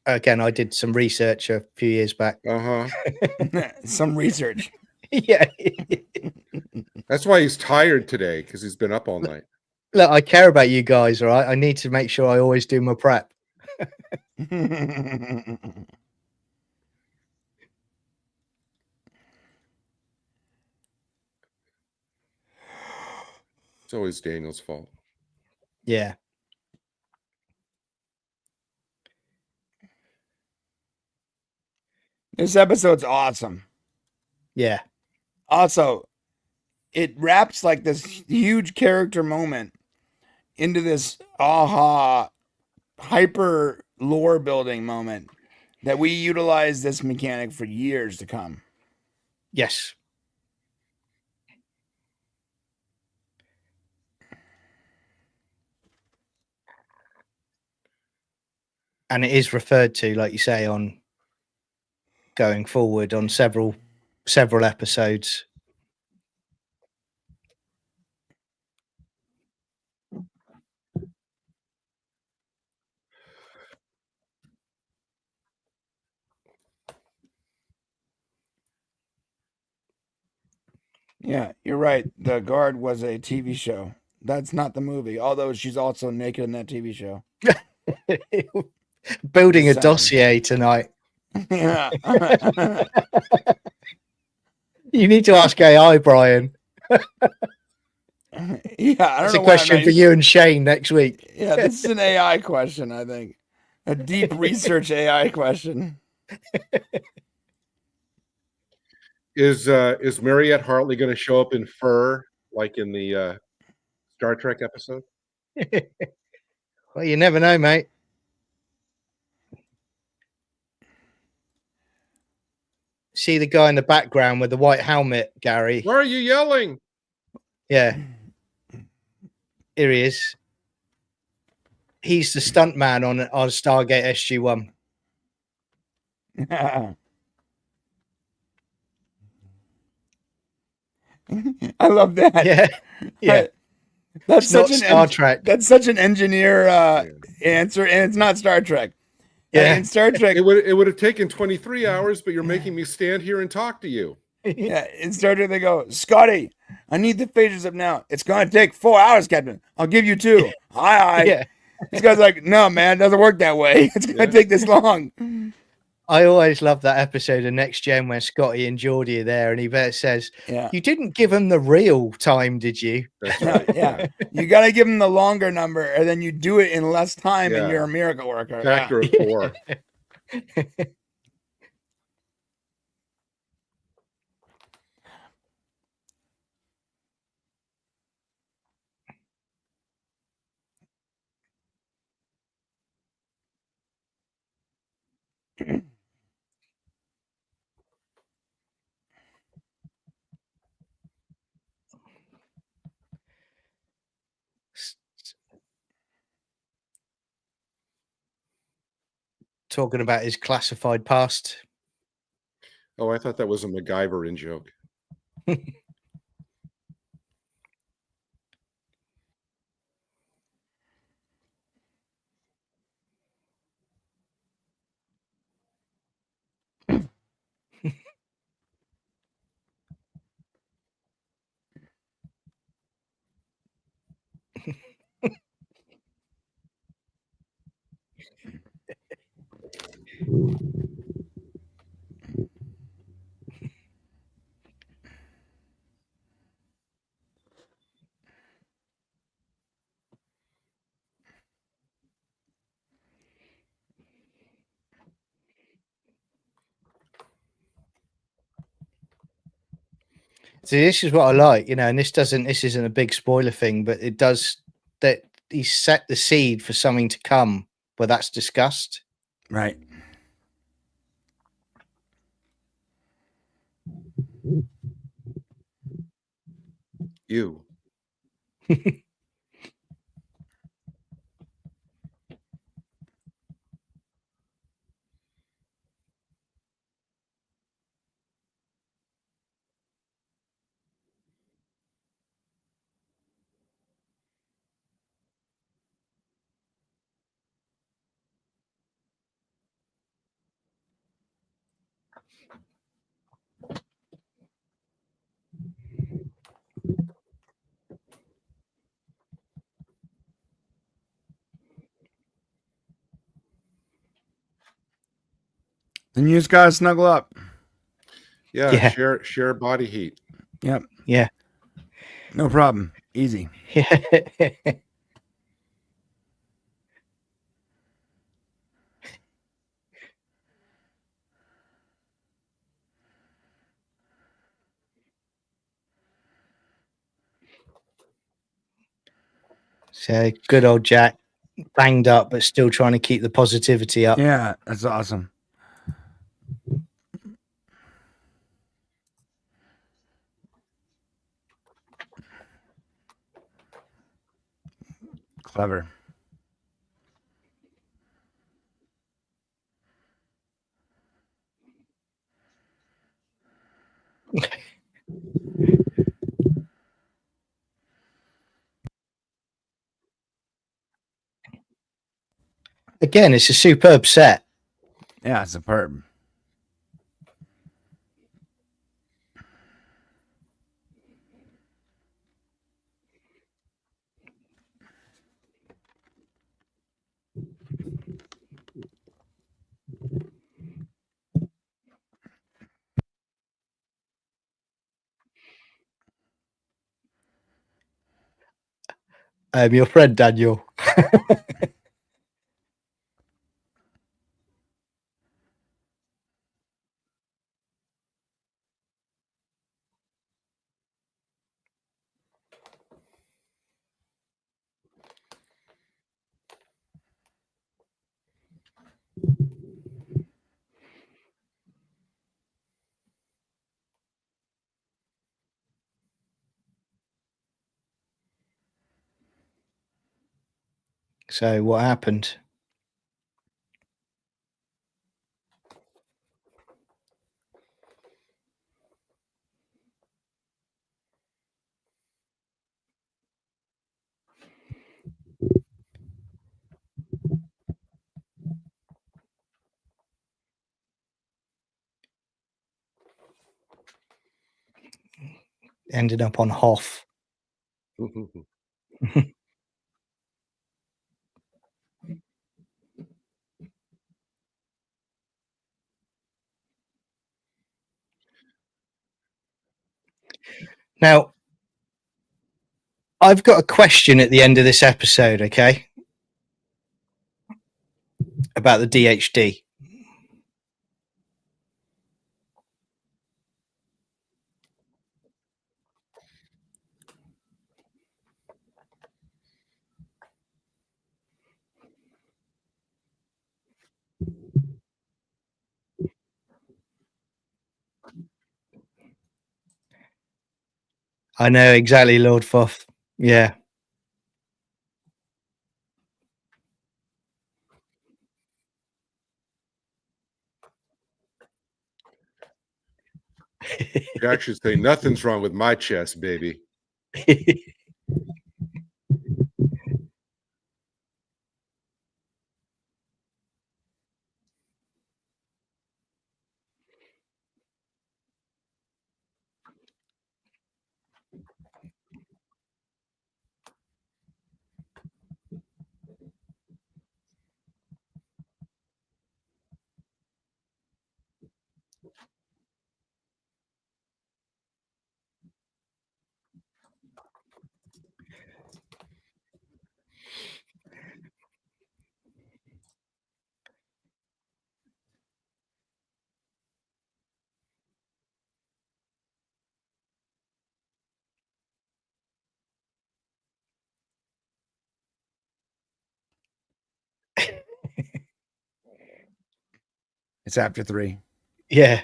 Again, I did some research a few years back. Some research. Yeah. That's why he's tired today, because he's been up all night. Look, I care about you guys, all right? I need to make sure I always do my prep. It's always Daniel's fault. Yeah. This episode's awesome. Yeah. Also, it wraps like this huge character moment into this hyper lore building moment that we utilize this mechanic for years to come. Yes. And it is referred to, like you say, on going forward on several episodes. Yeah, you're right. The Guard was a TV show. That's not the movie, although she's also naked in that TV show. Building a Just saying. dossier tonight. Yeah. You need to ask AI, Brian. Yeah, I don't That's know a question for you and Shane next week. Yeah, this is an AI question, I think. A deep research AI question. Is Mariette Hartley going to show up in fur like in the Star Trek episode? Well, you never know, mate. See the guy in the background with the white helmet, Gary? Why are you yelling? Yeah. Here he is. He's the stuntman on Stargate SG-1. I love that. Yeah. Yeah. That's such an Star Trek. That's such an engineer answer, and it's not Star Trek. Yeah. In Star Trek, it would have taken 23 hours, but you're making me stand here and talk to you. Yeah, in Star Trek they go, Scotty, I need the phasers up now. It's gonna take 4 hours, Captain. I'll give you 2. Aye. Yeah. This guy's like, no, man, it doesn't work that way. It's gonna take this long. I always love that episode of Next Gen where Scotty and Geordie are there, and he says, "You didn't give him the real time, did you?" Yeah. You got to give him the longer number, and then you do it in less time, and you're a miracle worker. Factor of 4. Talking about his classified past. Oh, I thought that was a MacGyver in joke. See, this is what I like, and this isn't a big spoiler thing, but it does that he set the seed for something to come where that's discussed. Right. You. Then you just gotta snuggle up. Yeah. Share body heat. Yep. Yeah. No problem. Easy. Yeah. So good old Jack, banged up, but still trying to keep the positivity up. Yeah, that's awesome. Clever. Again, it's a superb set. Yeah, superb. Your friend Daniel. So what happened? Ended up on Hoth. Now, I've got a question at the end of this episode, okay? About the DHD. I know exactly, Lord Foth. Yeah. Jack should say nothing's wrong with my chest, baby. It's after 3. Yeah.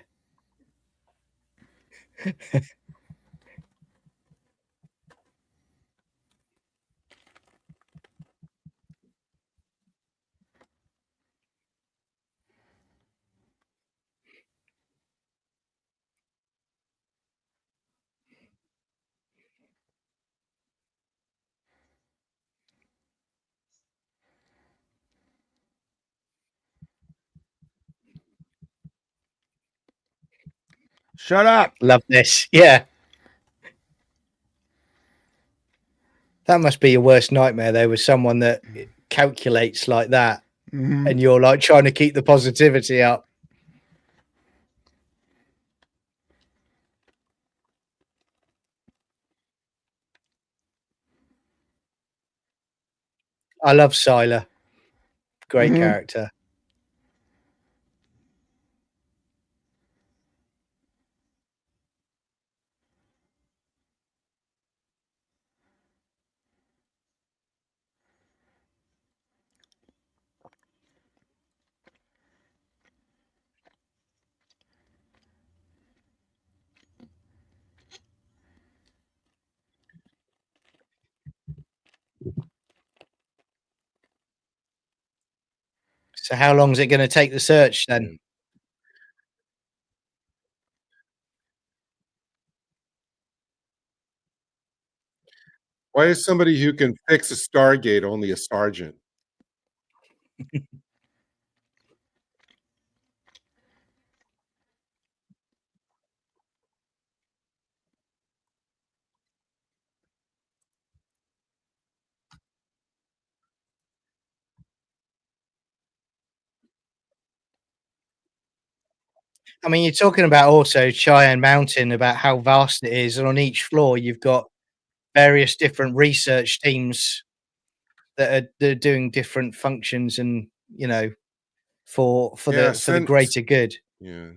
Shut up. Love this. Yeah. That must be your worst nightmare, though, with someone that calculates like that, and you're like trying to keep the positivity up. I love Sylar. Great character. So how long is it going to take the search then? Why is somebody who can fix a Stargate only a sergeant? I mean, you're talking about also Cheyenne Mountain, about how vast it is, and on each floor you've got various different research teams that are doing different functions, and you know, for the greater good. Yeah.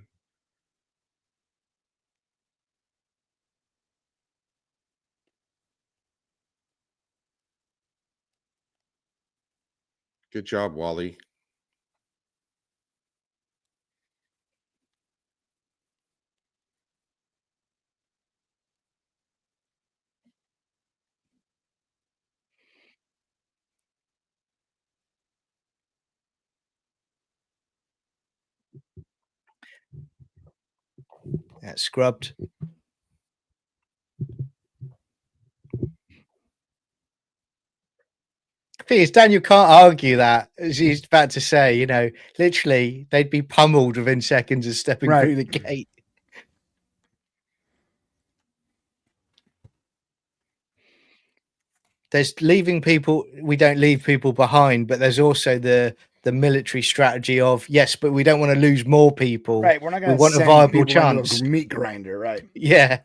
Good job, Wally. Yeah, scrubbed. Thing is, Daniel can't argue that, as he's about to say. You know, literally, they'd be pummeled within seconds of stepping through the gate. There's leaving people. We don't leave people behind, but there's also the military strategy of yes, but we don't want to lose more people. Right. We're not going We to want a send viable people into chance. a meat grinder, right? Yeah.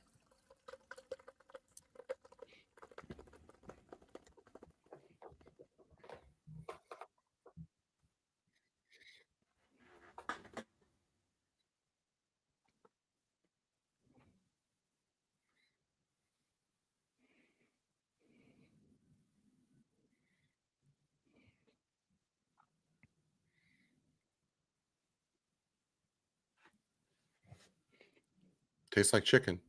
Tastes like chicken.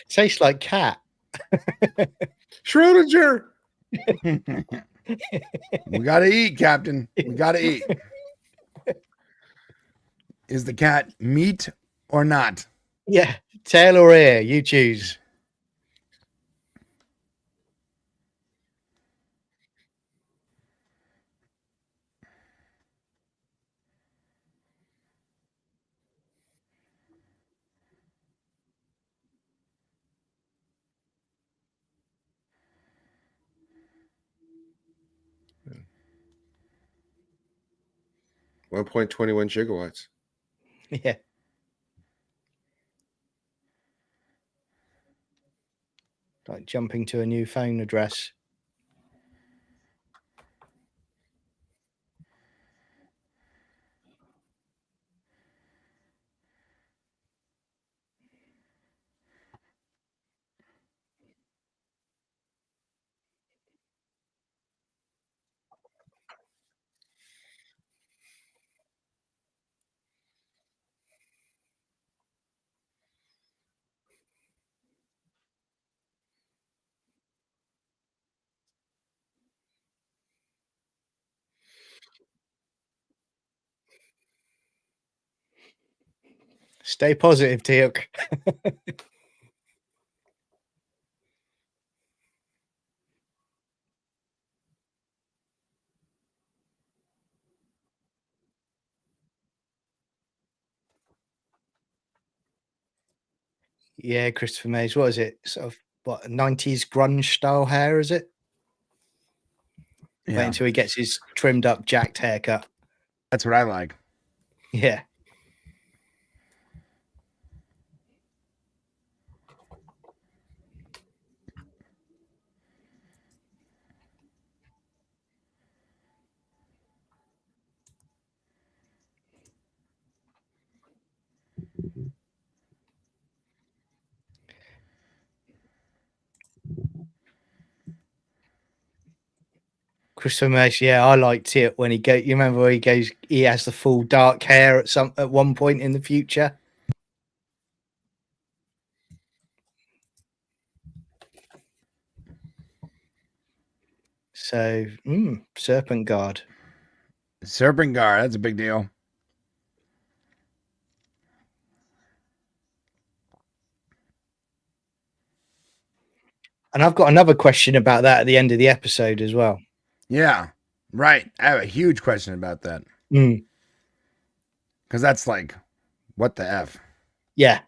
Tastes like cat. Schrodinger. We got to eat, Captain. We got to eat. Is the cat meat or not? Yeah. Tail or ear, you choose. Yeah. 1.21 gigawatts. Yeah. Like jumping to a new phone address. Stay positive, Teal'c. Yeah, Christopher Mays. What is it? Sort of what 90s grunge style hair, is it? Yeah. Wait until he gets his trimmed up, jacked haircut. That's what I like. Yeah. Christopher Mays, yeah, I liked it when he go. You remember where he goes? He has the full dark hair at one point in the future. So, Serpent Guard. Serpent Guard, that's a big deal. And I've got another question about that at the end of the episode as well. Yeah, right. I have a huge question about that. Mm. Because that's like, what the F? Yeah.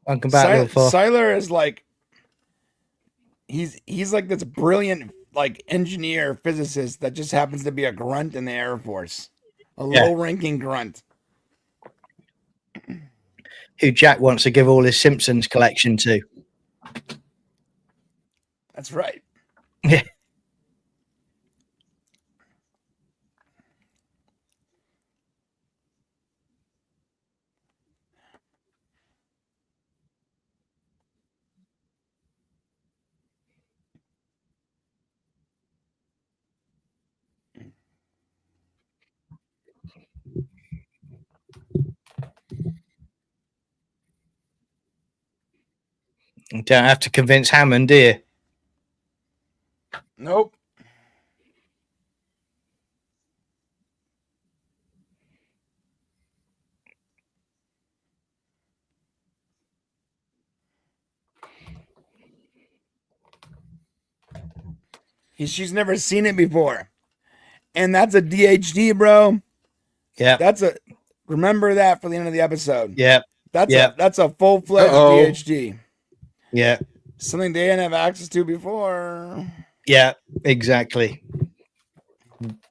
Uncompatible for Siler is like, he's like this brilliant like engineer physicist that just happens to be a grunt in the Air Force, a low-ranking grunt who Jack wants to give all his Simpsons collection to. That's right. Yeah. You don't have to convince Hammond, do you? Nope. She's never seen it before. And that's a DHD, bro. Yeah. Remember that for the end of the episode. Yeah. That's a full-fledged DHD. Yeah. Something they didn't have access to before. Yeah, exactly.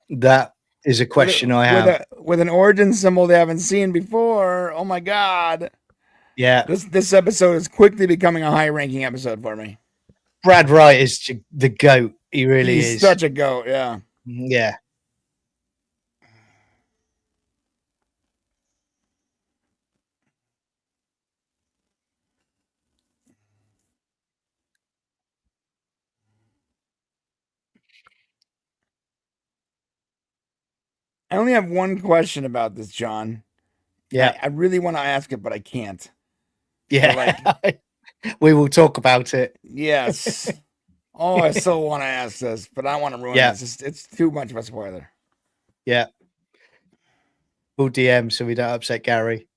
That is a question I have. With an origin symbol they haven't seen before. Oh my god. Yeah. This episode is quickly becoming a high-ranking episode for me. Brad Wright is the GOAT. He really is. He's such a GOAT, yeah. Yeah. I only have one question about this, John. Yeah. I really want to ask it, but I can't. Yeah. We will talk about it. Yes. Oh, I so want to ask this, but I don't want to ruin this. It's too much of a spoiler. Yeah. We'll DM so we don't upset Gary.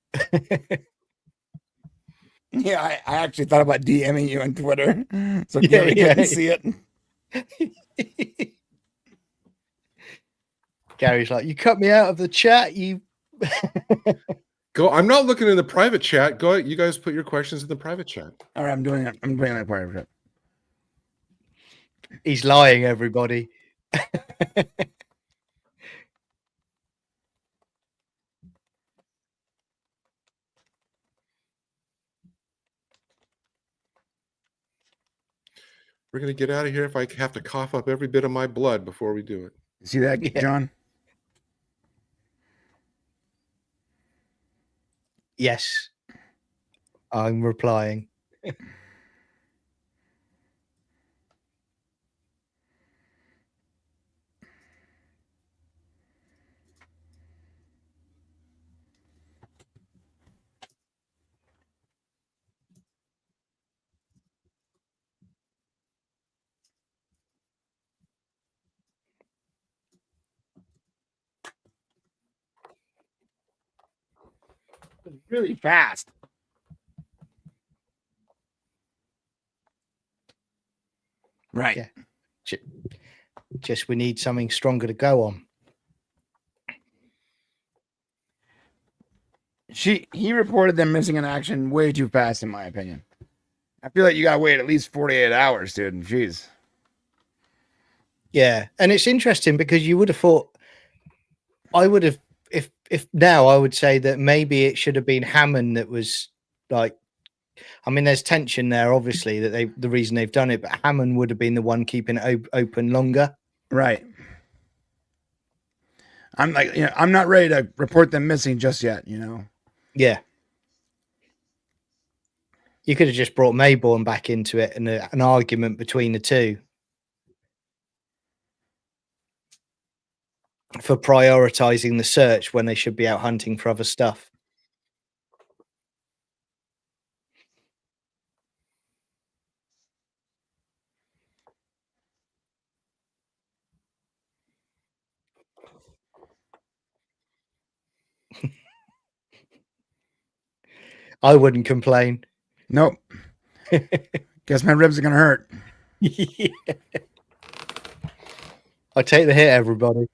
Yeah, I actually thought about DMing you on Twitter, so Gary couldn't see it. Gary's like, you cut me out of the chat, you. Go. I'm not looking in the private chat. Go. You guys put your questions in the private chat. All right, I'm doing it. I'm putting that private chat. He's lying, everybody. We're going to get out of here if I have to cough up every bit of my blood before we do it. See that, John? Yes. I'm replying. really fast. Right. Yeah. Just we need something stronger to go on. He reported them missing in action way too fast, in my opinion. I feel like you gotta wait at least 48 hours, dude. Jeez. Yeah, and it's interesting because you would have thought I would have if now I would say that maybe it should have been Hammond that was like. I mean, there's tension there, obviously, that the reason they've done it, but Hammond would have been the one keeping it open longer. Right. I'm like, I'm not ready to report them missing just yet, Yeah. You could have just brought Maybourne back into it and an argument between the two for prioritizing the search when they should be out hunting for other stuff. I wouldn't complain. Nope. Guess my ribs are gonna hurt. Yeah. I take the hit, everybody.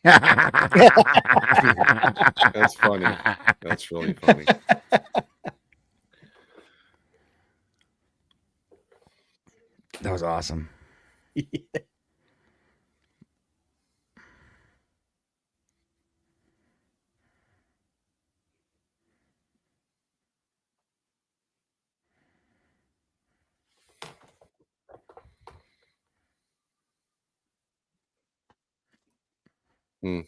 That's funny. That's really funny. That was awesome. Yeah. Hmm.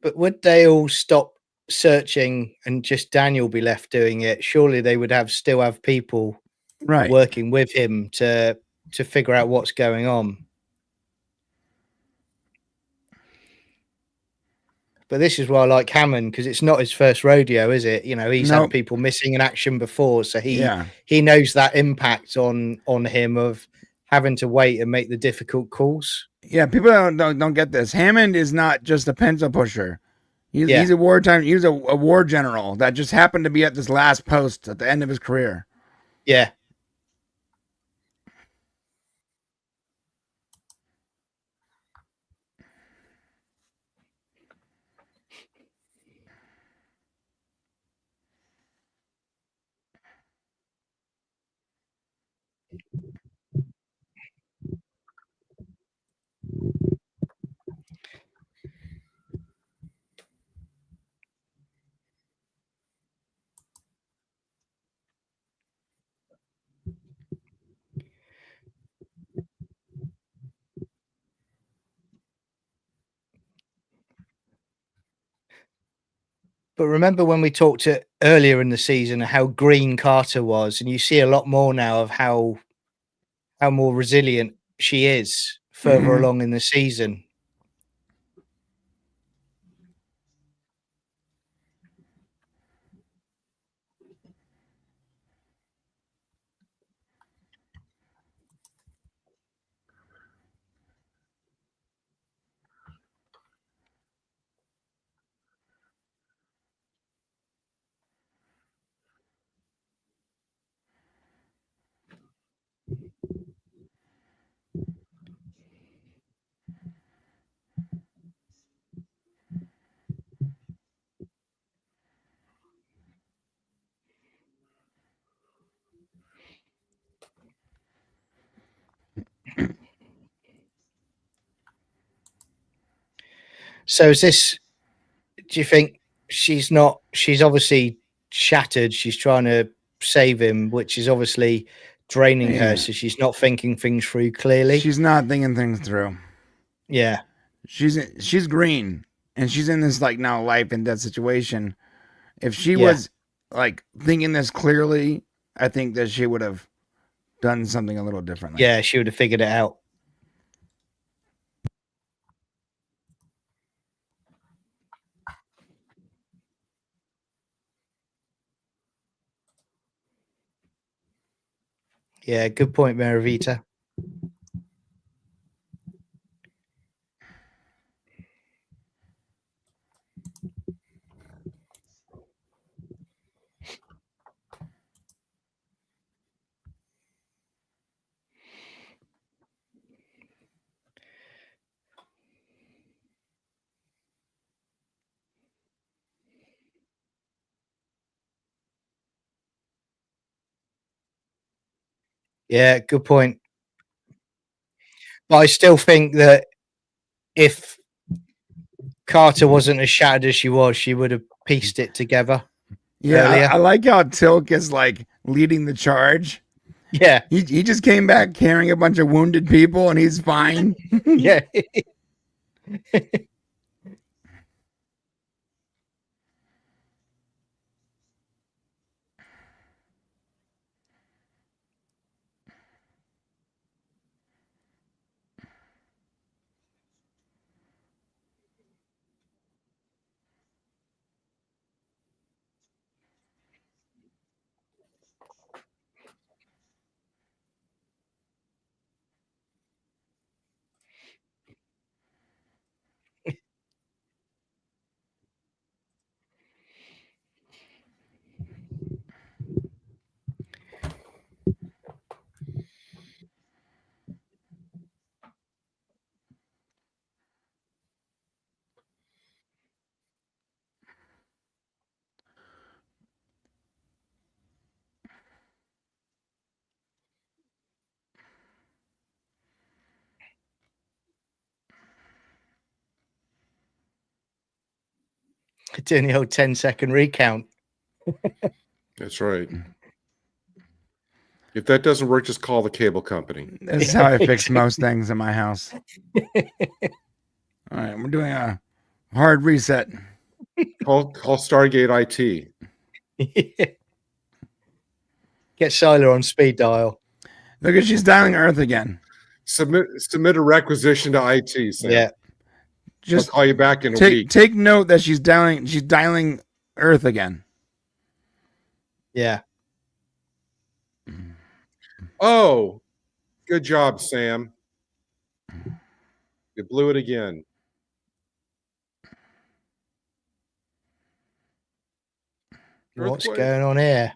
But would they all stop searching and just Daniel be left doing it? Surely they would still have people Right. working with him to figure out what's going on. But this is why I like Hammond, because it's not his first rodeo, is it? He's had people missing in action before, so he knows that impact on him of having to wait and make the difficult calls. Yeah, people don't get this. Hammond is not just a pencil pusher. He's a wartime. He's a war general that just happened to be at this last post at the end of his career. Yeah. But remember when we talked earlier in the season how green Carter was, and you see a lot more now of how more resilient she is further along in the season. So do you think she's obviously shattered, she's trying to save him, which is obviously draining her, so she's not thinking things through clearly. She's not thinking things through. Yeah. She's green. and she's in this like now life and death situation. If she Yeah. was like thinking this clearly, I think that she would have done something a little differently. Yeah, she would have figured it out. Yeah, good point, Maravita. Yeah, good point. But I still think that if Carter wasn't as shattered as she was, she would have pieced it together. Yeah, earlier. I like how Teal'c is like leading the charge. Yeah, He just came back carrying a bunch of wounded people, and he's fine. yeah. Doing the old 10-second recount. That's right. If that doesn't work, just call the cable company. This is how I fix most things in my house. All right, we're doing a hard reset. Call Stargate IT. Get Siler on speed dial. Look at she's dialing Earth again. Submit a requisition to IT, Sam. Yeah. Just I'll call you back in a week. take note that she's dialing Earth again. Yeah. Oh, good job, Sam. You blew it again. What's Earthquake. going on here?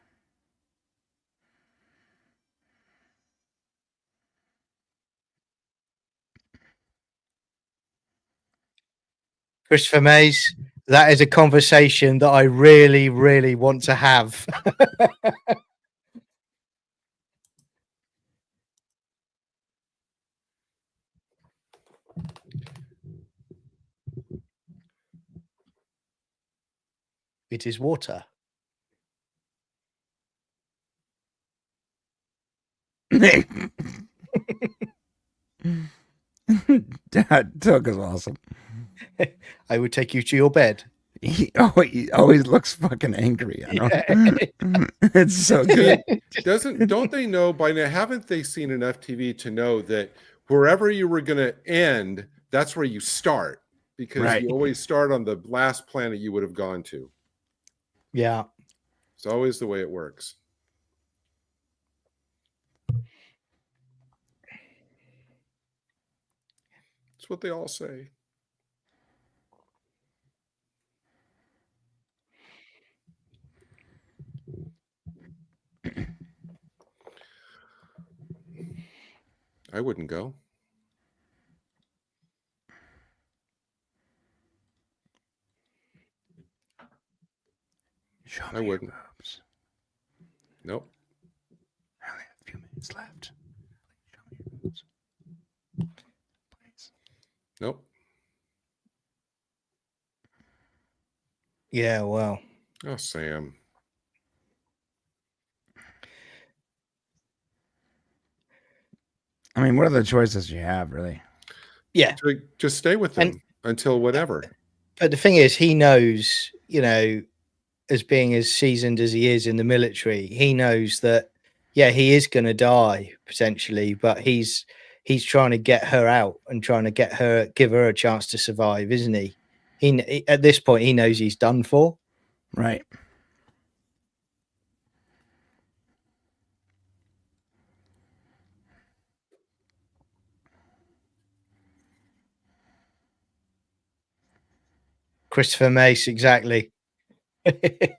Christopher Mays, that is a conversation that I really, really want to have. It is water. Teal'c is awesome. I would take you to your bed. He always looks fucking angry. I don't. It's so good. Don't they know by now? Haven't they seen enough TV to know that wherever you were going to end, that's where you start, because Right. you always start on the last planet you would have gone to. Yeah. It's always the way it works. That's what they all say. I wouldn't go. Show I me wouldn't. your boobs. Nope. I only have a few minutes left. Show me your boobs. Please. Nope. Yeah, well. Oh, Sam. I mean, what are the choices you have, really? Yeah. Just stay with them until whatever. But the thing is, he knows, as being as seasoned as he is in the military, he knows that, yeah, he is going to die potentially, but he's trying to get her out and trying to give her a chance to survive, isn't he? He at this point, he knows he's done for. Right. Christopher Mace, exactly. I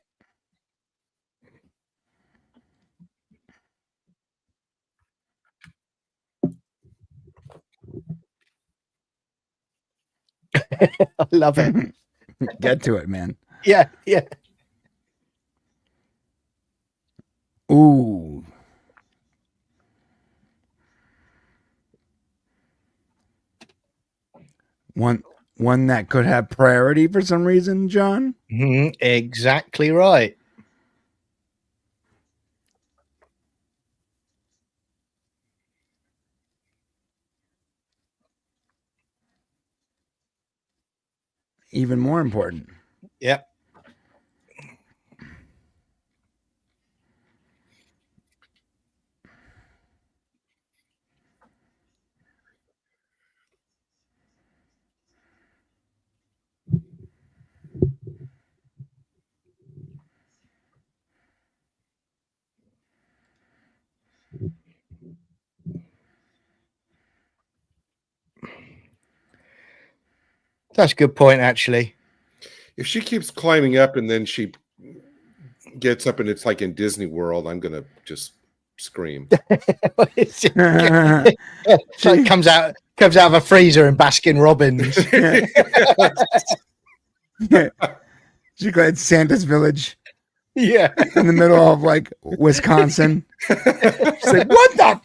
love it. Get to it, man. Yeah. Ooh. One that could have priority for some reason, John. Exactly right. Even more important. Yep. That's a good point, actually. If she keeps climbing up and then she gets up and it's like in Disney World, I'm gonna just scream. It's like comes out of a freezer in Baskin Robbins. She got Santa's village. Yeah. In the middle of like Wisconsin. She's like, what the?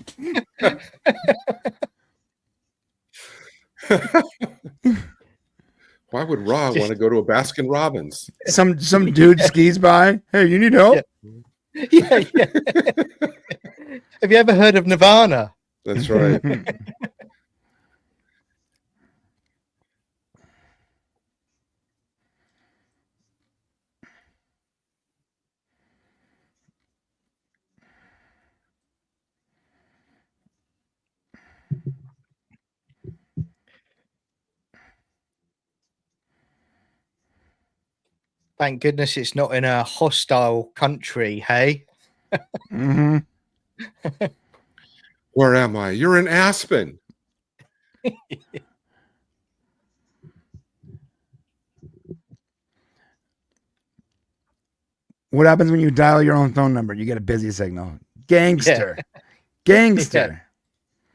Why would Ra want to go to a Baskin Robbins? Some dude skis by. Hey, you need help? Yeah. Have you ever heard of Nirvana? That's right. Thank goodness it's not in a hostile country, hey? Mm-hmm. Where am I? You're in Aspen. What happens when you dial your own phone number? You get a busy signal. Gangster. Gangster.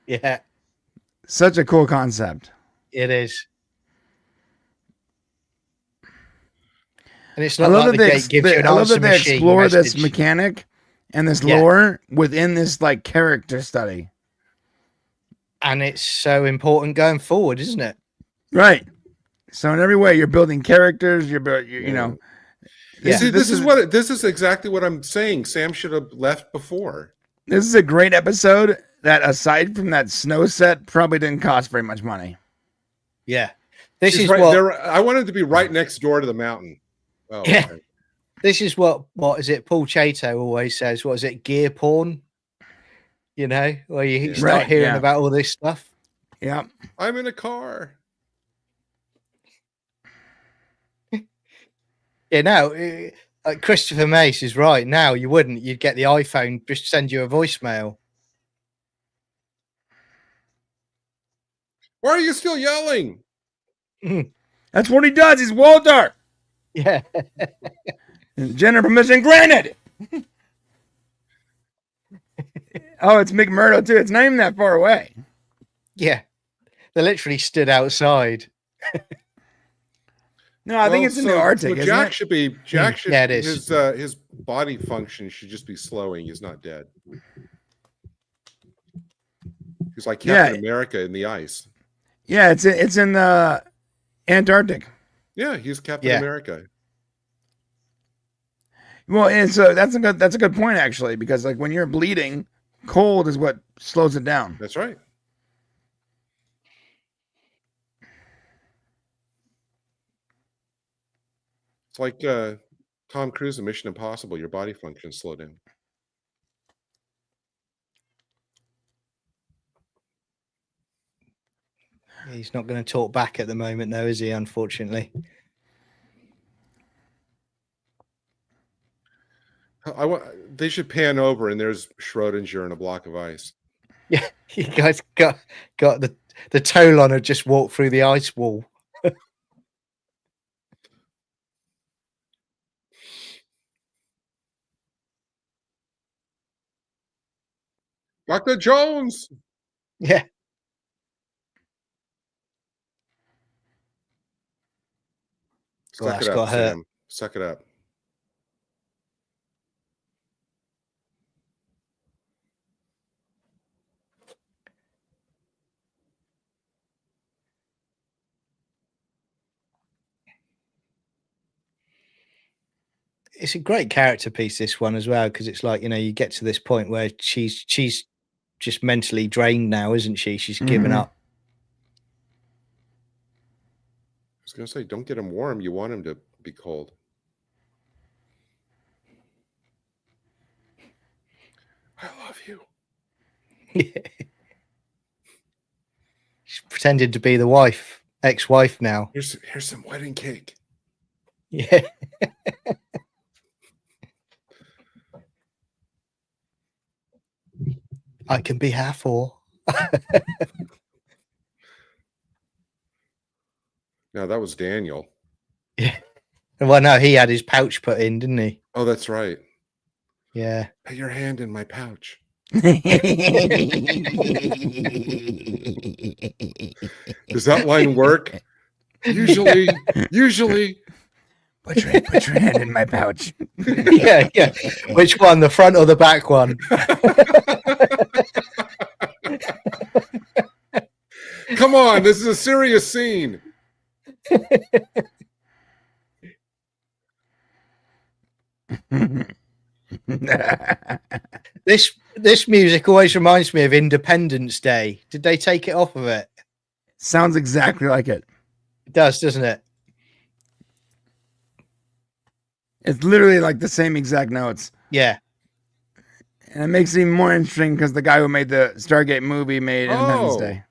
Yeah. Such a cool concept. It is. And it's not like the gate gives you an answer machine. They explore this mechanic and this lore within this like character study. And it's so important going forward, isn't it? Right. So in every way, you're building characters. You know. This is exactly what I'm saying. Sam should have left before. This is a great episode that, aside from that snow set, probably didn't cost very much money. Yeah. I wanted to be right next door to the mountain. Oh, yeah. Okay. This is what is it? Paul Chato always says, what is it? Gear porn? Where you start hearing about all this stuff. Yeah. I'm in a car. Yeah, no, Christopher Mace is right. Now you wouldn't. You'd get the iPhone, just send you a voicemail. Why are you still yelling? That's what he does. He's Walter. Yeah. Gender permission granted. Oh, it's McMurdo too. It's not even that far away. Yeah. They literally stood outside. No, I think it's in the Arctic. So Jack should be. Yeah, it is. His body function should just be slowing. He's not dead. He's like Captain America in the ice. Yeah, it's in the Antarctic. Yeah, he's Captain America. Well, and so that's a good point actually, because like when you're bleeding, cold is what slows it down. That's right. like Tom Cruise in Mission Impossible. Your body functions slow down. He's not going to talk back at the moment, though, is he? Unfortunately. They should pan over, and there's Schrodinger in a block of ice. Yeah, you guys got the Tollan had just walked through the ice wall. Dr. Jones. Yeah. Suck it up, Sam. Suck it up. It's a great character piece, this one as well, because it's like, you get to this point where she's just mentally drained now, isn't she? She's given up. I was gonna say, don't get him warm. You want him to be cold. I love you. She's pretended to be the ex-wife now. Here's some wedding cake. Yeah. I can be half or. No, that was Daniel. Yeah. Well, no, he had his pouch put in, didn't he? Oh, that's right. Yeah. Put your hand in my pouch. Does that line work? Usually. Put your hand in my pouch. Yeah. Which one, the front or the back one? Come on, this is a serious scene. This music always reminds me of Independence Day. Did they take it off of it? Sounds exactly like it. It does, doesn't it? It's literally like the same exact notes. Yeah. And it makes it even more interesting because the guy who made the Stargate movie made Independence Day.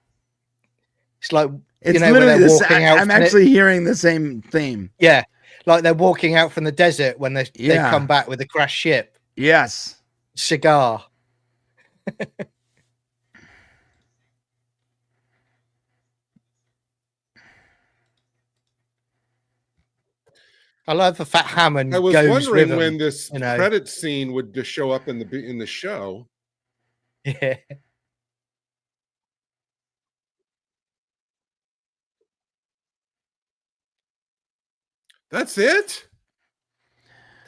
It's like, it's literally the same. I'm actually hearing the same theme. Yeah. Like they're walking out from the desert when they come back with a crashed ship. Yes. Cigar. I love the fact Hammond. I was goes wondering with when him, this credit scene would just show up in the show. Yeah. That's it?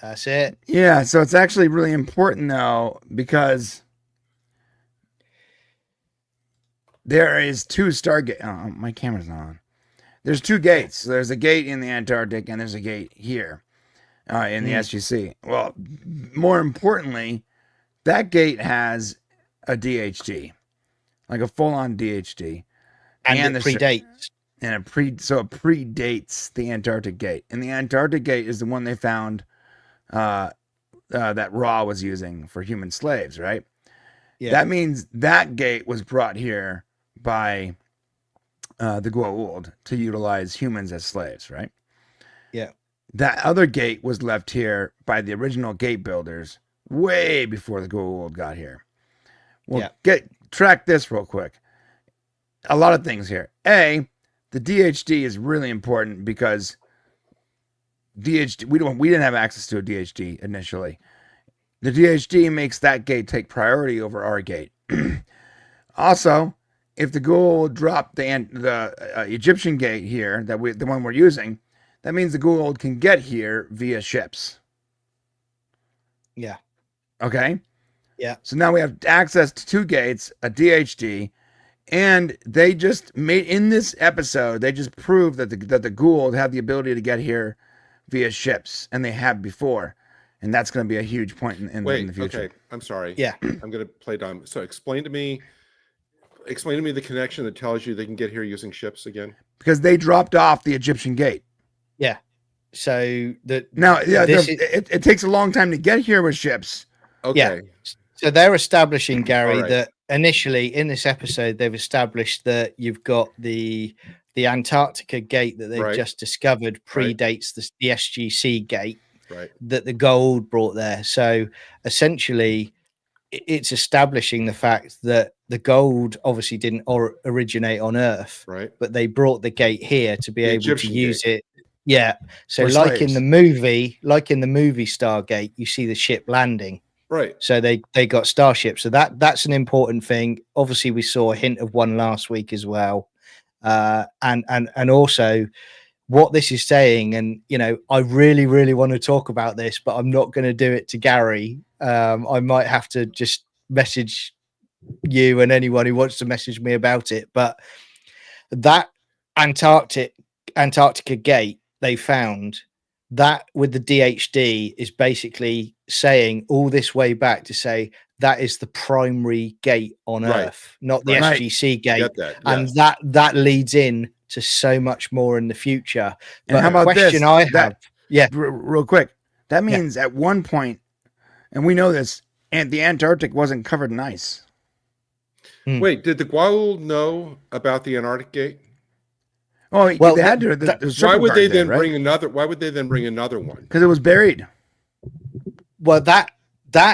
That's it. Yeah, so it's actually really important though, because there is two Stargate. Oh, my camera's not on. There's two gates. There's a gate in the Antarctic and there's a gate here in the SGC. Well, more importantly, that gate has a DHD, like a full-on DHD. And it predates. And it predates the Antarctic gate. And the Antarctic gate is the one they found that Ra was using for human slaves, right? Yeah. That means that gate was brought here by the Goa'uld to utilize humans as slaves, right? Yeah. That other gate was left here by the original gate builders way before the Goa'uld got here. Well, track this real quick. A lot of things here. A, the DHD is really important because DHD we didn't have access to a DHD initially. The DHD makes that gate take priority over our gate. Also, if the Goa'uld dropped the Egyptian gate here, the one we're using, that means the Goa'uld can get here via ships. Yeah. Okay. Yeah. So now we have access to two gates, a DHD, and they just made in this episode. They just proved that the Goa'uld have the ability to get here via ships, and they have before, and that's going to be a huge point in the future. Okay, I'm sorry. Yeah, I'm going to play dumb. So explain to me the connection that tells you they can get here using ships again. Because they dropped off the Egyptian gate. Yeah. So that Now, yeah, this it takes a long time to get here with ships. Okay. Yeah. So they're establishing, Gary, All right. that initially in this episode they've established that you've got the Antarctica gate that they've Right. just discovered Right. predates the SGC gate Right. that the Goa'uld brought there. So essentially, it's establishing the fact that the Goa'uld obviously didn't originate on Earth, Right. but they brought the gate here to be The able Egyptian to use gate. it. Yeah. So For like in slaves. the movie Stargate, you see the ship landing. Right. So they got starships. So that's an important thing. Obviously, we saw a hint of one last week as well. And also what this is saying, and I really, really want to talk about this, but I'm not going to do it to Gary. I might have to just message you and anyone who wants to message me about it. But that Antarctica gate they found, that with the DHD is basically saying all this way back to say that is the primary gate on Right. Earth, not the Right. SGC gate. Get that. And yes. that leads in to so much more in the future. And how the about question this? I have, yeah, Real quick. That means at one point, and we know this, and the Antarctic wasn't covered in ice. Wait, did the Goa'uld know about the Antarctic gate? Oh, Well, they had to. Why would they then bring another? Why would they then bring another one? Because it was buried. well that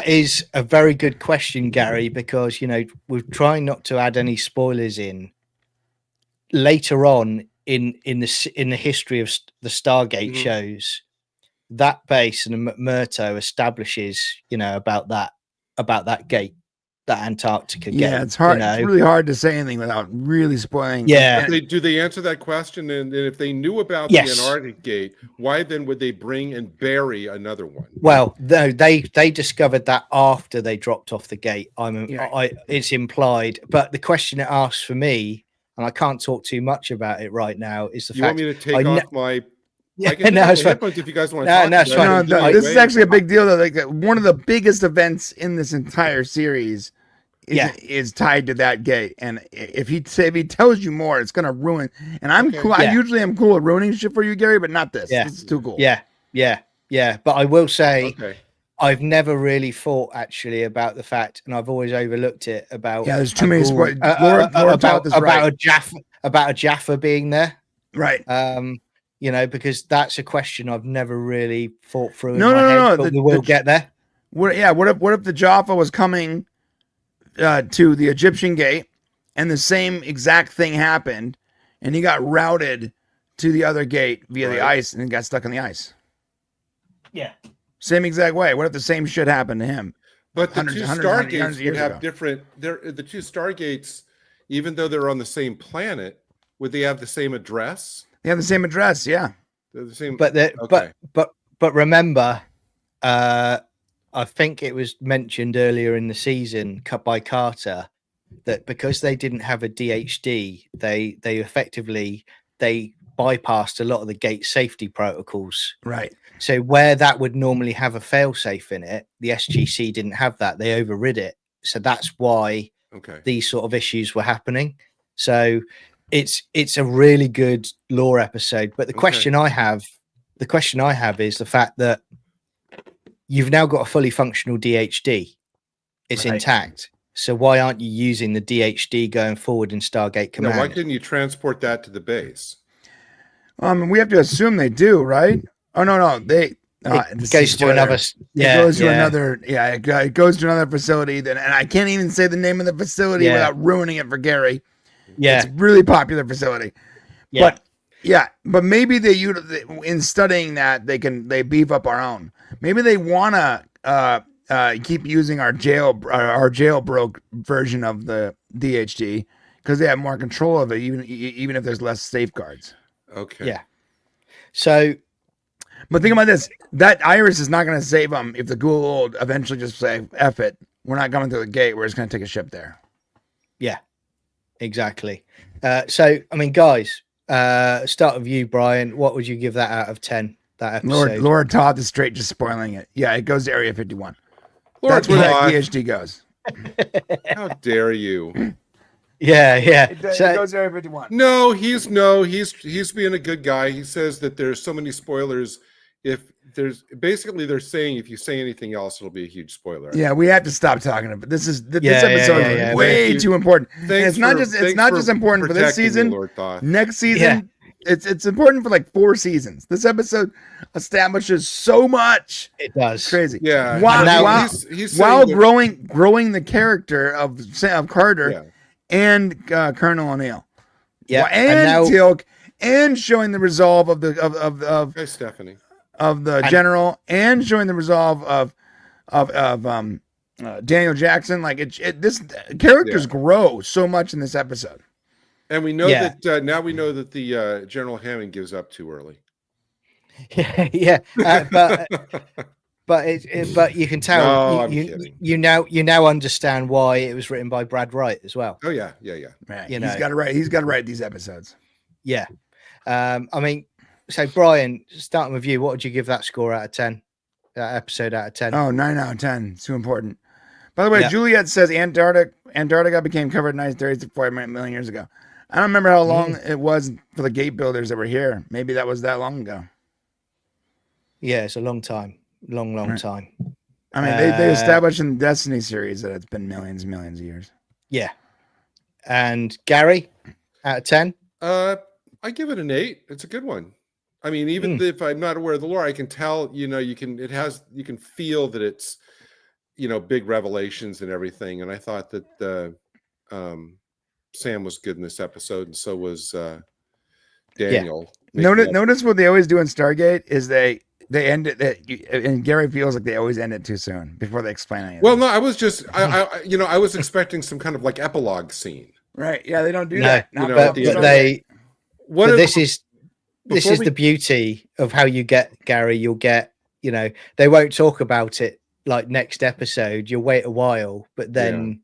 is a very good question, Gary, because we're trying not to add any spoilers in. Later on in the history of the Stargate shows, that base and McMurdo establishes about that gate, that Antarctica gate. Yeah, it's hard. It's really hard to say anything without really spoiling. Yeah. Do they answer that question? And if they knew about Yes. the Antarctic gate, why then would they bring and bury another one? Well, no, they discovered that after they dropped off the gate. It's implied, but the question it asks for me, and I can't talk too much about it right now, is the You fact. want me to take off my? Yeah, I can no, take it's off fine. my headphones if you guys want to No, talk no, it's about fine. it. No, this is actually a big deal. Though, like one of the biggest events in this entire series is tied to that gate. And if he tells you more, it's gonna ruin. And I'm cool. I usually am cool at ruining shit for you, Gary, but not this. Yeah. This is too cool. Yeah. But I will say, Okay. I've never really thought actually about the fact, and I've always overlooked it about. Yeah, there's too many spoilers. About a Jaffa being there, right? Because that's a question I've never really thought through. No. But we will get there. What if the Jaffa was coming to the Egyptian gate, and the same exact thing happened, and he got routed to the other gate via the ice, and got stuck in the ice? Yeah. Same exact way. What if the same shit happened to him? But the two Stargates would have ago. different. The two Stargates, even though they're on the same planet, would they have the same address? They have the same address. Yeah. They're the same. But remember, I think it was mentioned earlier in the season by Carter that because they didn't have a DHD, they effectively bypassed a lot of the gate safety protocols. Right. So where that would normally have a failsafe in it, the SGC didn't have that. They overrid it. So that's why these sort of issues were happening. So it's a really good lore episode. But the question I have is the fact that you've now got a fully functional DHD. It's intact. So why aren't you using the DHD going forward in Stargate Command? No, why couldn't you transport that to the base? We have to assume they do, right? Oh no, they it goes to another. It goes to another. Yeah, it goes to another facility. Then, and I can't even say the name of the facility without ruining it for Gary. Yeah, it's a really popular facility. Yeah. But maybe they in studying that they beef up our own. Maybe they want to keep using our jailbroke version of the DHD because they have more control of it, even if there's less safeguards. Okay. Yeah. So, but think about this: that Iris is not going to save them if the Goa'uld eventually just say, "F it, we're not coming through the gate. We're just going to take a ship there." Yeah, exactly. So, I mean, guys, start with you, Brian. What would you give that out of 10? That episode. Laura Todd is straight just spoiling it. Yeah, it goes to Area 51. Laura That's where that DHD goes. How dare you? Yeah. It So, goes to Area 51. No, he's being a good guy. He says that there's so many spoilers. If there's basically they're saying if you say anything else, it'll be a huge spoiler. Yeah, we have to stop talking about this. This Yeah, episode yeah, is way Thank too you. important. And Thanks it's not for- just it's thanks not for just important for this protecting me, season. Lord Thoth. Next season, Yeah. it's important for like 4 seasons. This episode establishes so much. it does. It's crazy. Yeah. While, And now while, he's while saying that- growing the character of Carter Yeah. and Colonel O'Neill. Yeah. And now, Teal'c, and showing the resolve of the Hey, Stephanie. of the general, and showing the resolve of Daniel Jackson. Like this characters grow so much in this episode. And we know Yeah. that now we know that the General Hammond gives up too early. yeah. But you can tell No, I'm you kidding. you now understand why it was written by Brad Wright as well. Oh yeah. Right. You He's know. got to write. He's got to write these episodes. Yeah. I mean, so Brian, starting with you, what would you give that score out of 10? That episode out of 10? Oh, 9 out of 10. It's too important. By the way, Yeah. Juliet says Antarctica became covered in ice 34 million years ago. I don't remember how long it was for the gate builders that were here. Maybe that was that long ago. Yeah, it's a long time. Long Right. time. I mean, they established in the Destiny series that it's been millions and millions of years. Yeah. And Gary, out of 10? I give it an 8. It's a good one. I mean, even if I'm not aware of the lore, I can tell, you can feel that it's, big revelations and everything. And I thought that Sam was good in this episode, and so was Daniel. Notice what they always do in Stargate is they end it, and Gary feels like they always end it too soon before they explain anything. Well, no, I was just, I was expecting some kind of like epilogue scene. Right? Yeah, they don't do No, that. you know, But, at the but end. they, What but if- this is before we- the beauty of how you get Gary. You'll get, they won't talk about it like next episode. You'll wait a while, but then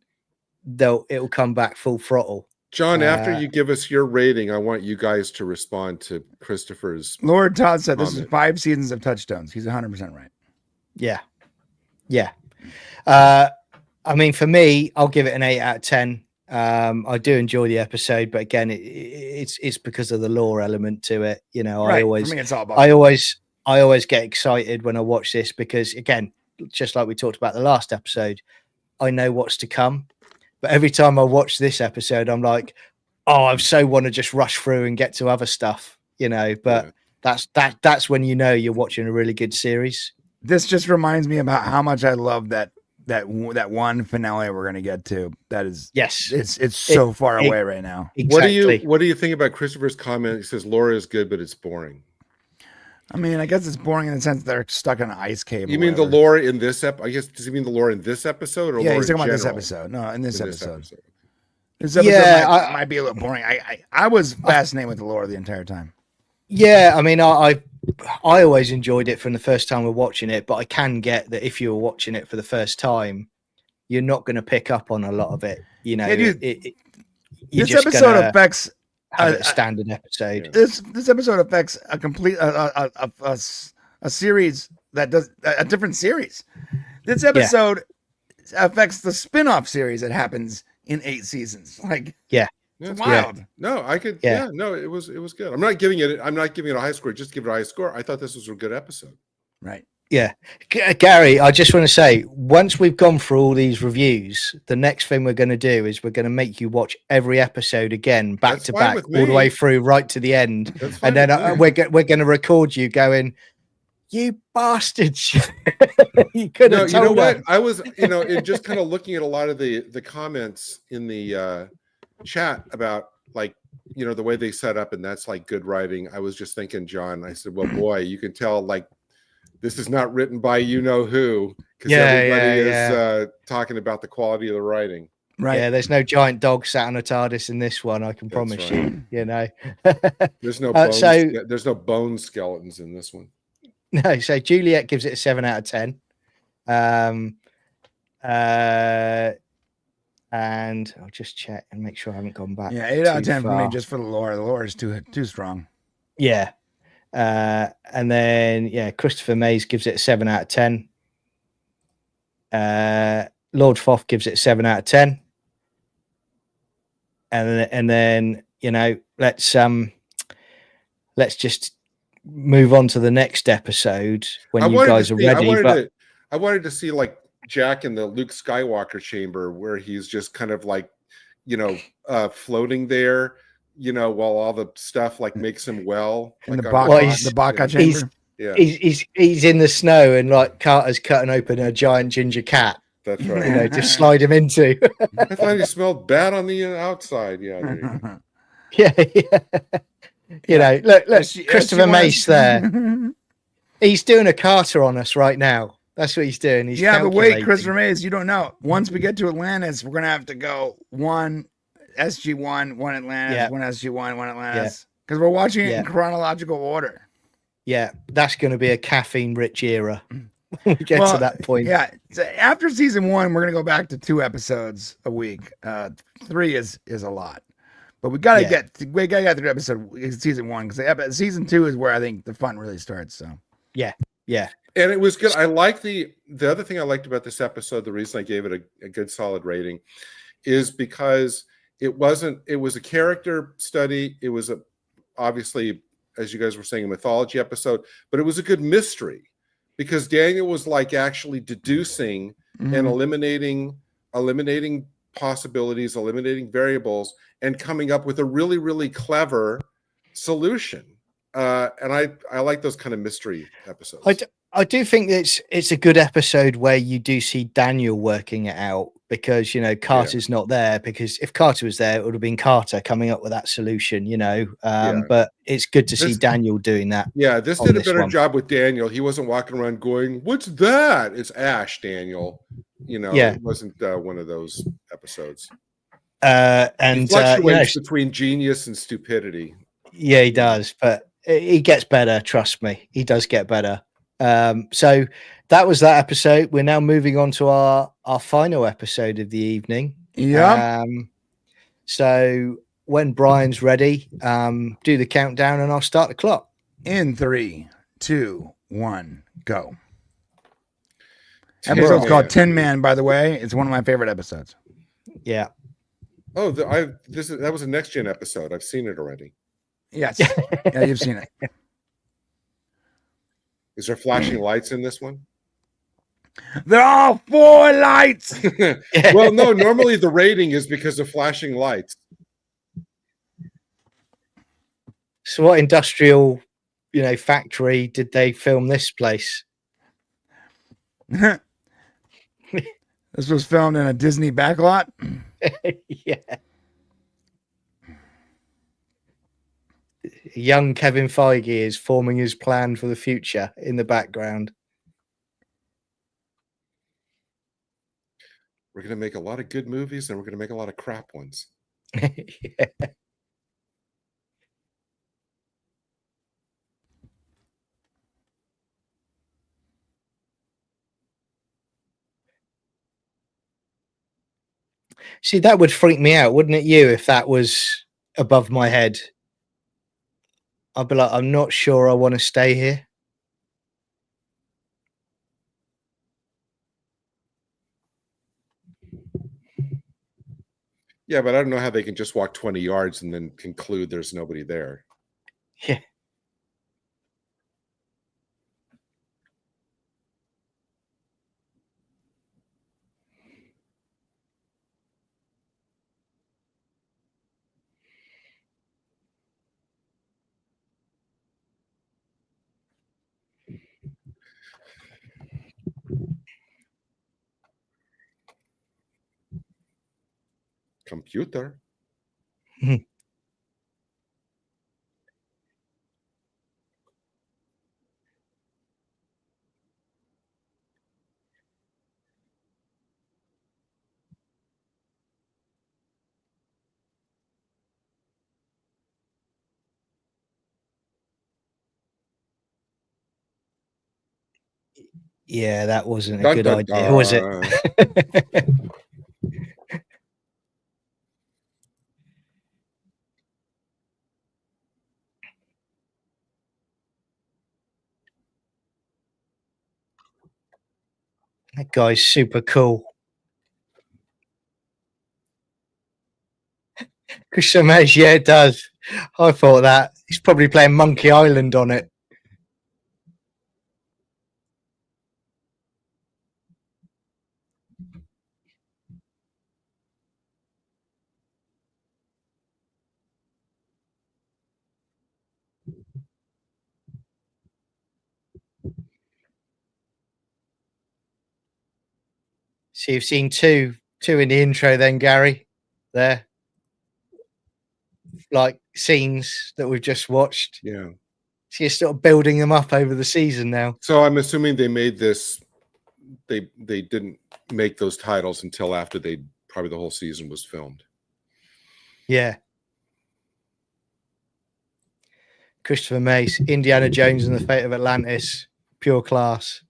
it'll come back full throttle. John, after you give us your rating, I want you guys to respond to Christopher's. Lord Todd said this is Comment. 5 seasons of Touchstones. He's 100% right. Yeah. I mean, for me, I'll give it an 8 out of 10. I do enjoy the episode, but again, it's because of the lore element to it. Right. I always, For me, it's all about. I always get excited when I watch this because, again, just like we talked about the last episode, I know what's to come. But every time I watch this episode, I'm like, oh, I so want to just rush through and get to other stuff, But that's when you're watching a really good series. This just reminds me about how much I love that one finale we're gonna get to. That is, Yes, it's so far away right now. exactly. What do you think about Christopher's comment? He says Laura is good, but it's boring. I mean, I guess it's boring in the sense they're stuck in an ice cave. You mean the lore in this I guess, does he mean the lore in this episode or Yeah, lore he's talking in about this general? episode. No, in this In episode. This episode Yeah, might be a little boring. I was fascinated with the lore the entire time. Yeah, I mean, I always enjoyed it from the first time we're watching it, but I can get that if you were watching it for the first time, you're not going to pick up on a lot of it. You're This just episode gonna affects have a standard episode. this episode affects a complete a series that does a different series. This episode affects the spin-off series that happens in 8 seasons. Like, Yeah, it's wild. No, I could. Yeah. Yeah, no, it was good. I'm not giving it a high score. Just give it a high score. I thought this was a good episode. Right. Yeah. Gary, I just want to say, once we've gone through all these reviews, the next thing we're going to do is we're going to make you watch every episode again, back That's to fine back, with all the me. way through, right to the end. That's fine And then with me. we're going to record you going, you bastards. You could No, have you know told what? us. I was, in just kind of looking at a lot of the comments in the chat about like, the way they set up, and that's like good writing. I was just thinking, John, I said, well, boy, you can tell like this is not written by who, because everybody is talking about the quality of the writing. Right. Yeah, there's no giant dog sat on a TARDIS in this one, I can That's promise right. you, There's no there's no bone skeletons in this one. No, so Juliet gives it a 7 out of 10. And I'll just check and make sure I haven't gone back. Yeah, 8 out of too 10 for me far. just for the lore. The lore is too strong. Yeah. And then Christopher Mays gives it a 7 out of 10. Lord Foff gives it a 7 out of 10. and then let's just move on to the next episode when you guys are ready. I wanted to see like Jack in the Luke Skywalker chamber where he's just kind of like, floating there, while all the stuff like makes him well. In like the Baka chamber. He's in the snow and like Carter's cutting open a giant ginger cat. That's right. Just slide him into. I thought he smelled bad on the outside. Yeah. There you go. Look, Christopher Mace there. He's doing a Carter on us right now. That's what he's doing. He's but wait, Christopher Mace, you don't know. Once we get to Atlantis, we're gonna have to go one SG-1, one Atlantis, one SG-1, one Atlantis, because we're watching it in chronological order. Yeah, that's going to be a caffeine-rich era when we get to that point. Yeah, so after season 1, we're going to go back to 2 episodes a week. 3 is a lot, but we got to get through season 1 because season 2 is where I think the fun really starts. So yeah, and it was good. I like the other thing I liked about this episode. The reason I gave it a good solid rating is because it was a character study. It was obviously, as you guys were saying, a mythology episode, but it was a good mystery because Daniel was like actually deducing and eliminating possibilities, eliminating variables, and coming up with a really, really clever solution. And I like those kind of mystery episodes. I do think it's a good episode where you do see Daniel working it out because, Carter's not there, because if Carter was there, it would have been Carter coming up with that solution, but it's good to see Daniel doing that. Yeah, this did a better job with Daniel. He wasn't walking around going, "What's that?" It's Ash, Daniel. It wasn't one of those episodes. And he fluctuates between genius and stupidity. Yeah, he does, but he gets better. Trust me, he does get better. So that was that episode. We're now moving on to our final episode of the evening. So when Brian's ready, do the countdown and I'll start the clock. In 3, 2, 1, go. Episode's called Tin Man, by the way. It's one of my favorite episodes. Yeah. Oh, that was a Next Gen episode. I've seen it already. Yes. Yeah, you've seen it. Is there flashing lights in this one? There are 4 lights. Well, no, normally the rating is because of flashing lights. So what industrial, factory did they film this place? This was filmed in a Disney backlot. Yeah. Young Kevin Feige is forming his plan for the future in the background. We're going to make a lot of good movies and we're going to make a lot of crap ones. Yeah. See, that would freak me out, wouldn't it, you, if that was above my head? I'd be like, I'm not sure I want to stay here. Yeah, but I don't know how they can just walk 20 yards and then conclude there's nobody there. Yeah. Computer. Yeah, that wasn't a good idea, was it? That guy's super cool. Christian Mays, yeah, it does. I thought that. He's probably playing Monkey Island on it. So you've seen two in the intro then, Gary, there. Like scenes that we've just watched. Yeah. So you're sort of building them up over the season now. So I'm assuming they made this, they didn't make those titles until after probably the whole season was filmed. Yeah. Christopher Mace, Indiana Jones and the Fate of Atlantis, pure class.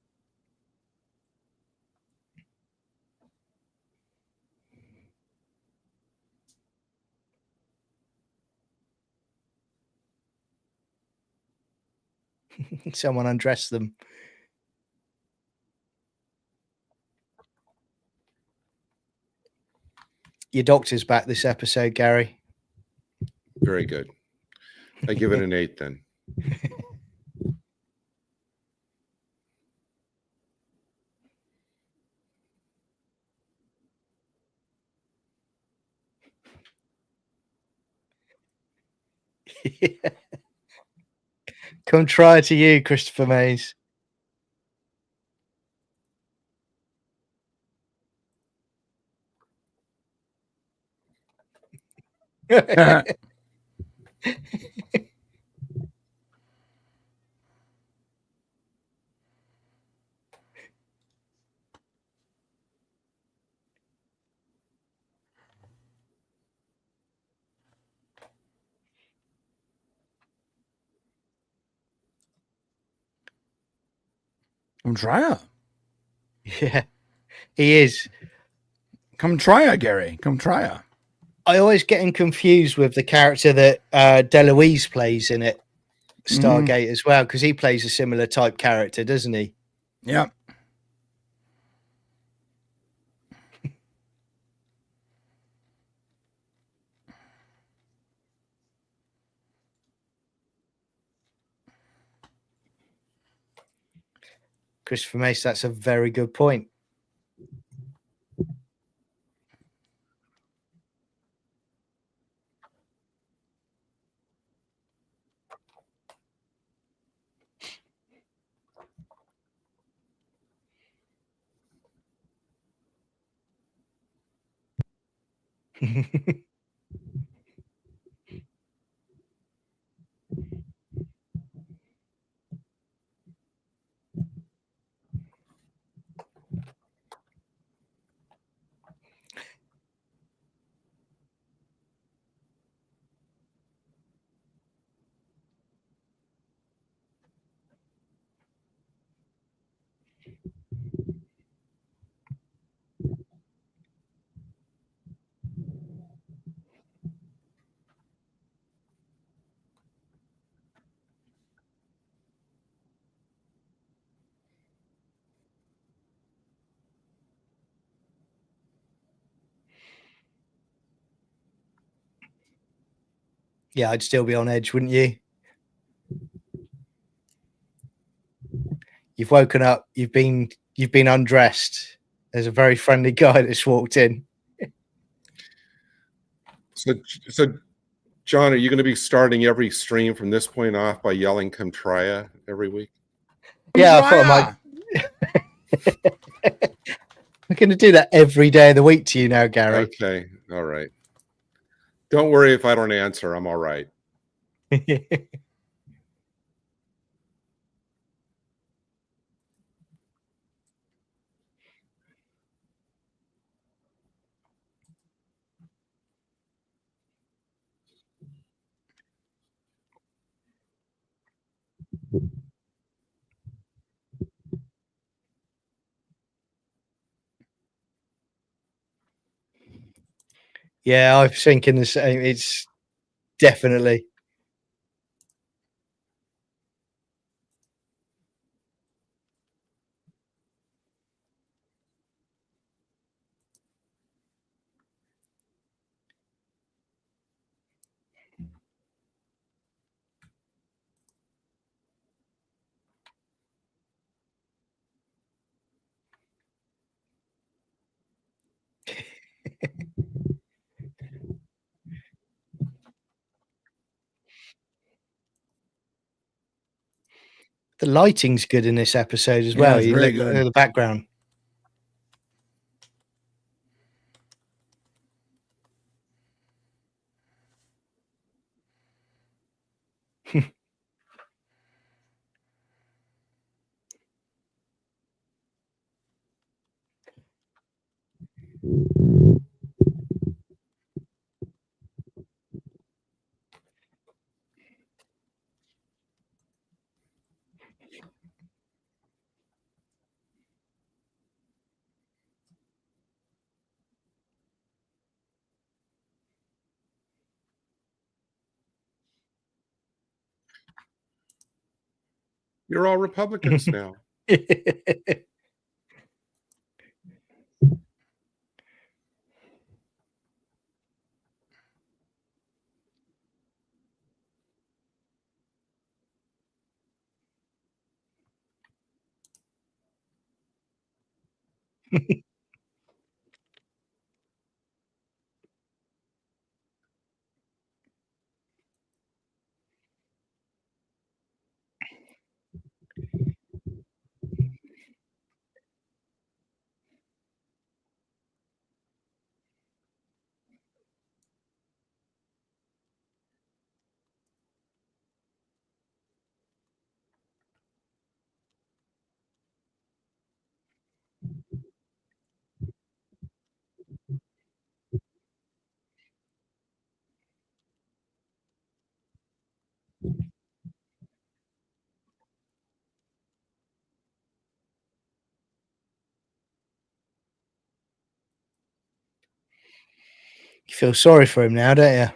Someone undressed them. Your doctor's back this episode, Gary. Very good. I give it an 8 then. Yeah. Come try to you, Christopher Mays. Come try her. Yeah, he is. Come try her, Gary. Come try her. I always get him confused with the character that DeLuise plays in it, Stargate as well, because he plays a similar type character, doesn't he? Yep. Christopher Mace, that's a very good point. Yeah, I'd still be on edge, wouldn't you? You've woken up, you've been undressed. There's a very friendly guy that's walked in. So John, are you going to be starting every stream from this point off by yelling "Contraya" every week? Yeah, I thought I might. I'm going to do that every day of the week to you now, Gary. Okay, all right. Don't worry if I don't answer. I'm all right. Yeah, I'm thinking the same. It's definitely. The lighting's good in this episode as Yeah, well. it's You very look good. at the background. You're all Republicans now. You feel sorry for him now, don't you?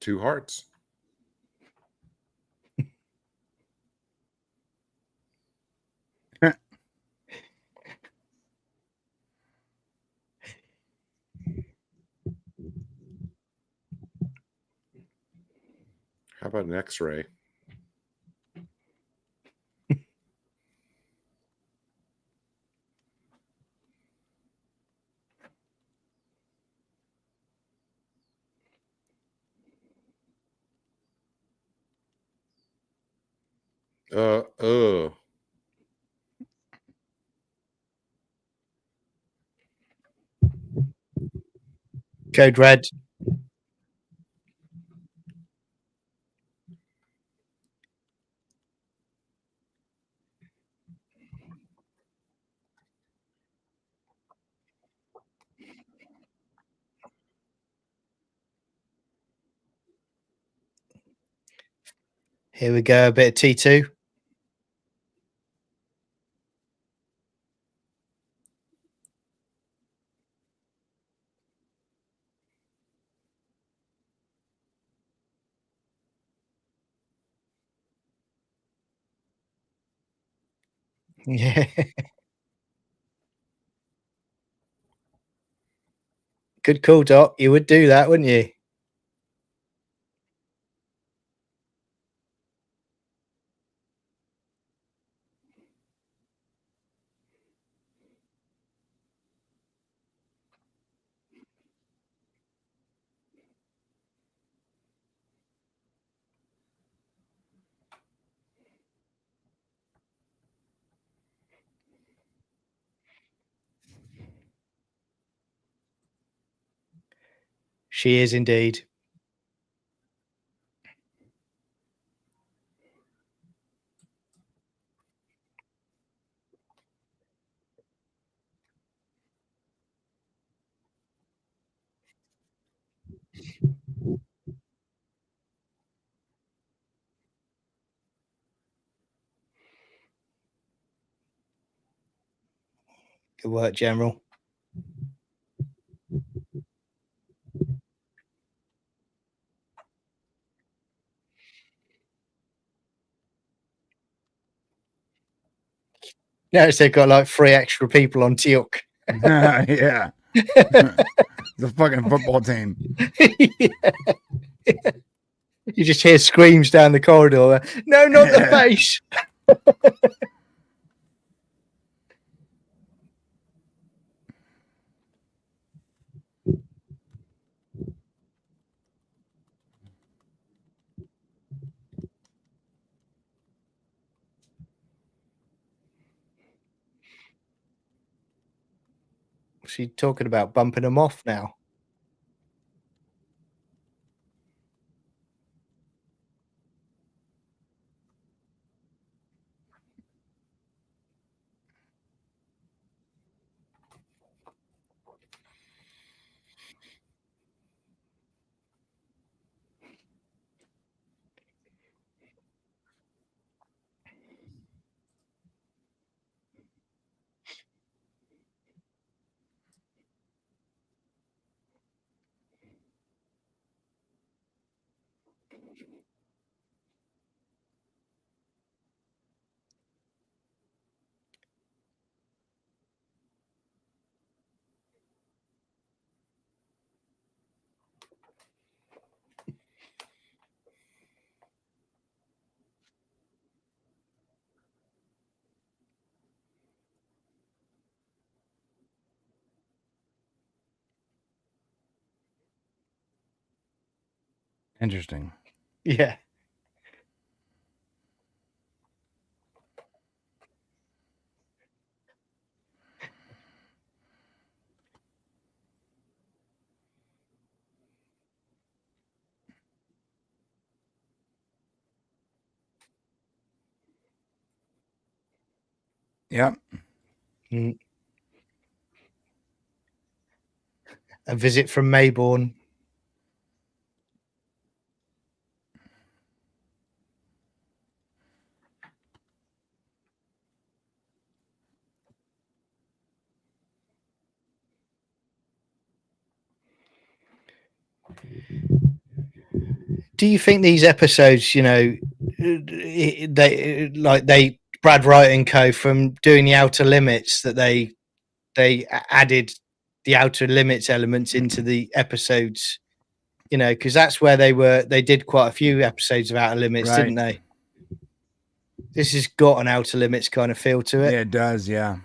Two hearts. How about an X-ray? Uh. Code Red. Here we go. A bit of T2. Yeah. Good call, Doc. You would do that, wouldn't you? She is indeed. Good work, General. Notice they've got like 3 extra people on Teal'c. Yeah. The fucking football team. You just hear screams down the corridor. No, not the face. What's she talking about? Bumping them off now? Interesting. Yeah. Yep. Mm. A visit from Maybourne. Do you think these episodes, you know, they Brad Wright and co from doing the Outer Limits, that they added the Outer Limits elements into the episodes, you know, because that's where they did quite a few episodes of Outer Limits, Right. didn't they? This has got an Outer Limits kind of feel to it. Yeah, it does. Yeah.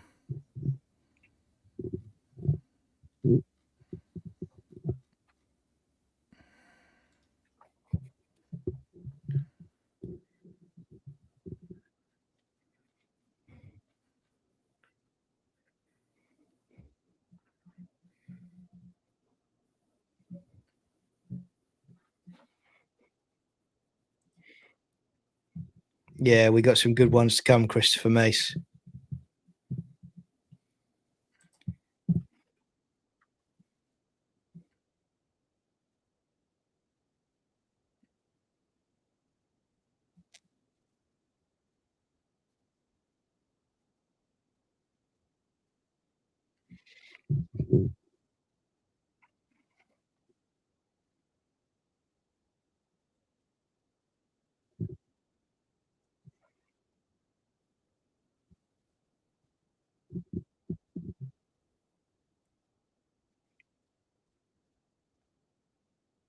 Yeah, we got some good ones to come, Christopher Mace.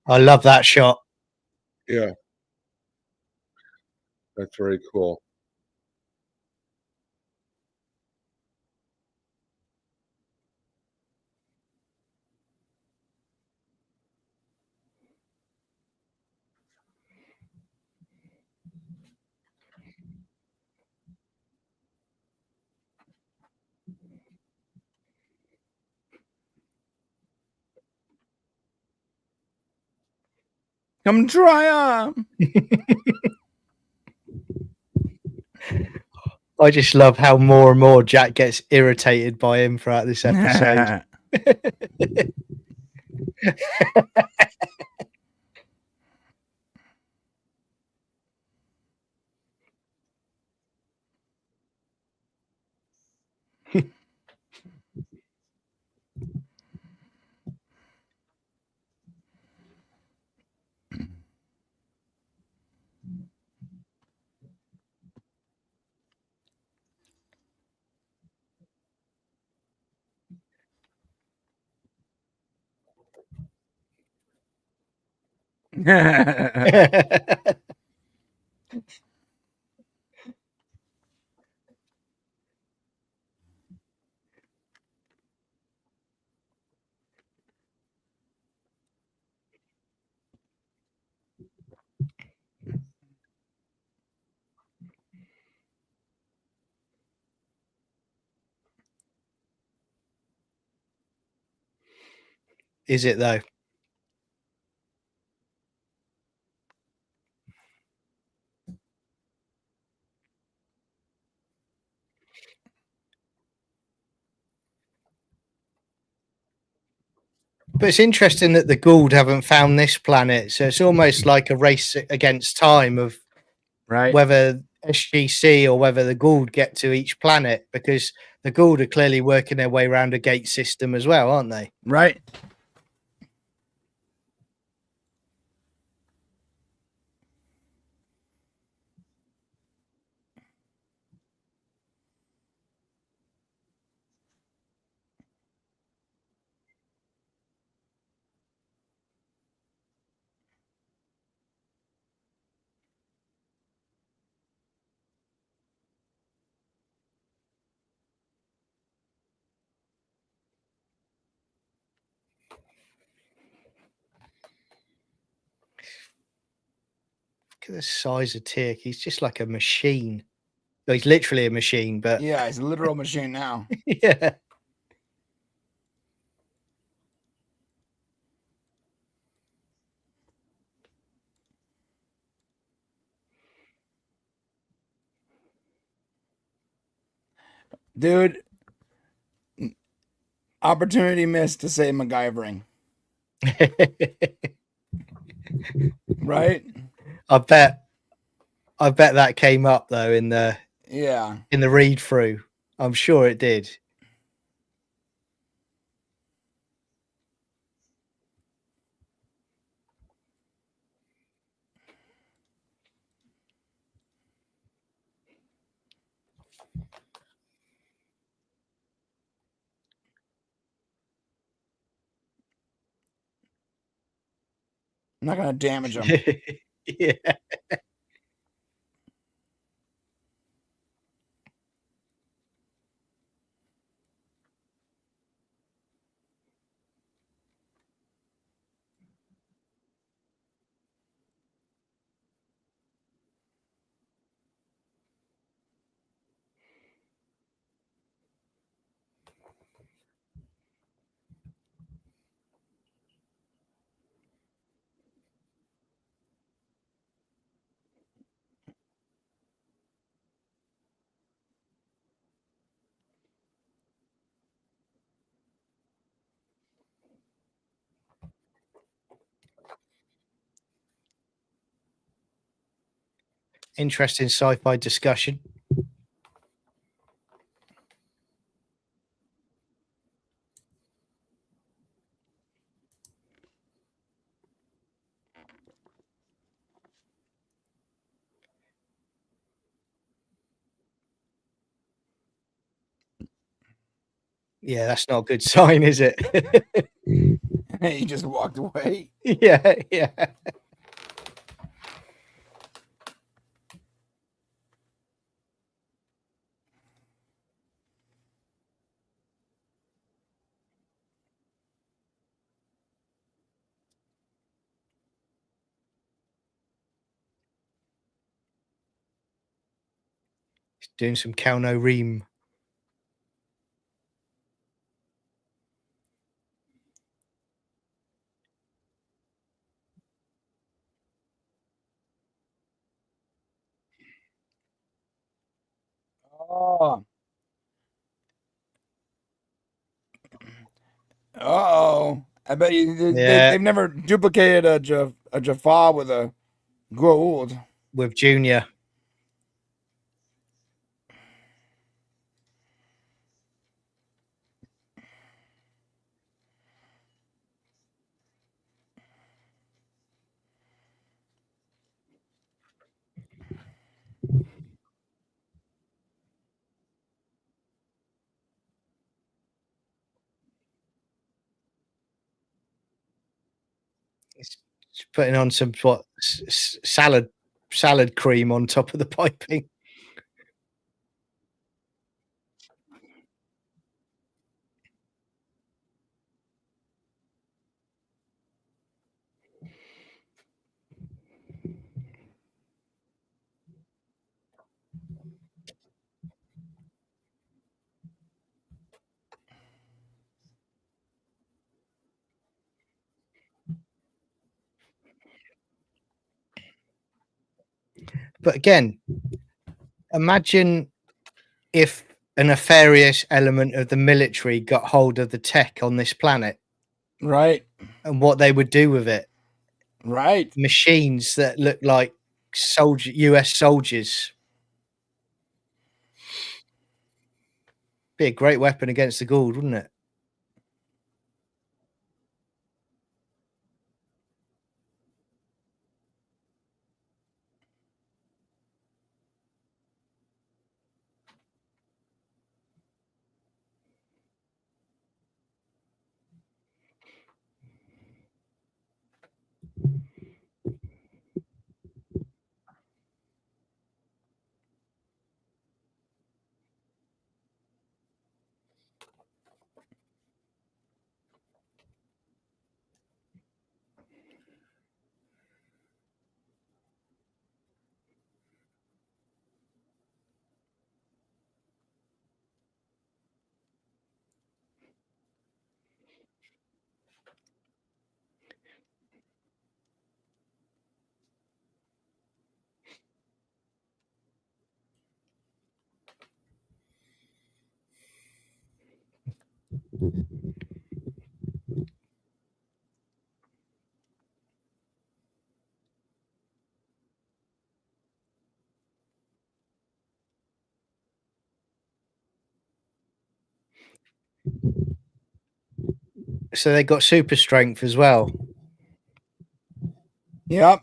I love that shot. Yeah, that's very cool. Come try I just love how more and more Jack gets irritated by him throughout this episode. Is it though? But it's interesting that the Goa'uld haven't found this planet, so it's almost like a race against time of Right. whether SGC or whether the Goa'uld get to each planet, because the Goa'uld are clearly working their way around a gate system as well, aren't they? Right. Look at the size of Teal'c. He's just like a machine. Well, he's literally a machine, but Yeah, it's a literal machine now. yeah. Dude, opportunity missed to say MacGyvering. Right? I bet that came up though in the read through. I'm sure it did. I'm not gonna damage them. Yeah. Interesting sci-fi discussion. Yeah, that's not a good sign, is it? He just walked away. Yeah, yeah. He's doing some Kauno Ream. Oh. Uh-oh. I bet you Yeah. they've never duplicated a Jaffa with a Goa'uld. With Junior. Just putting on some salad cream on top of the piping. But again, imagine if a nefarious element of the military got hold of the tech on this planet, Right. and what they would do with it. Right. Machines that look like US soldiers. Be a great weapon against the Goa'uld, wouldn't it? So they got super strength as well. Yep.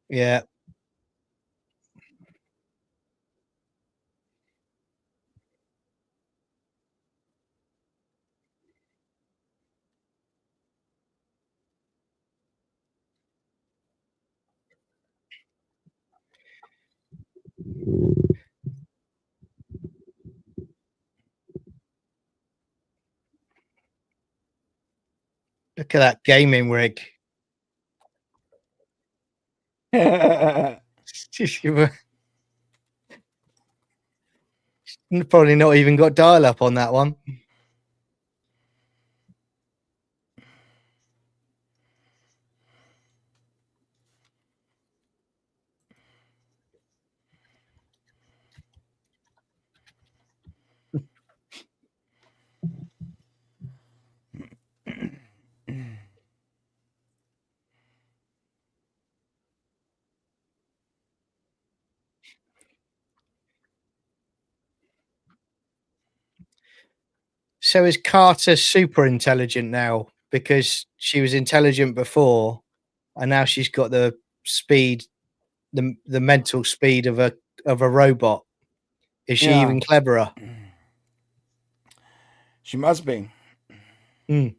Yeah. Look at that gaming rig. Probably not even got dial up on that one. So is Carter super intelligent now because she was intelligent before, and now she's got the speed, the mental speed of a robot? Is she even cleverer? She must be. Mm.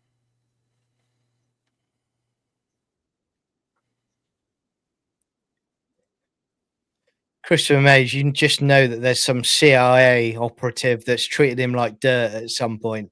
Christopher Mays, you just know that there's some CIA operative that's treated him like dirt at some point.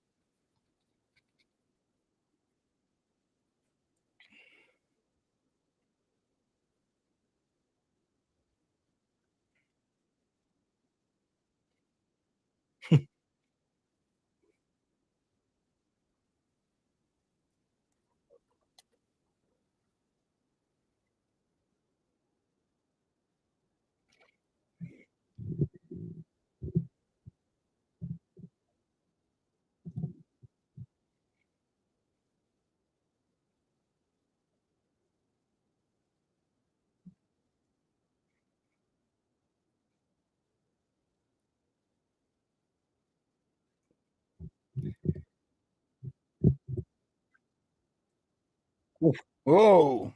Whoa.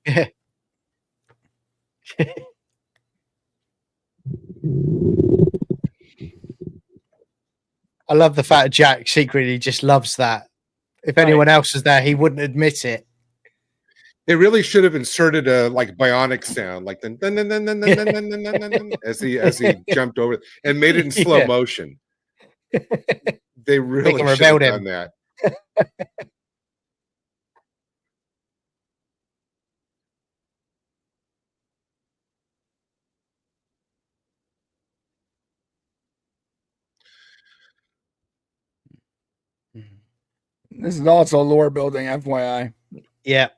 Yeah. I love the fact that Jack secretly just loves that. If anyone else was there, he wouldn't admit it. They really should have inserted a like bionic sound, like the as he jumped over and made it in slow motion. They really should have done that. This is also lore building, FYI. Yeah.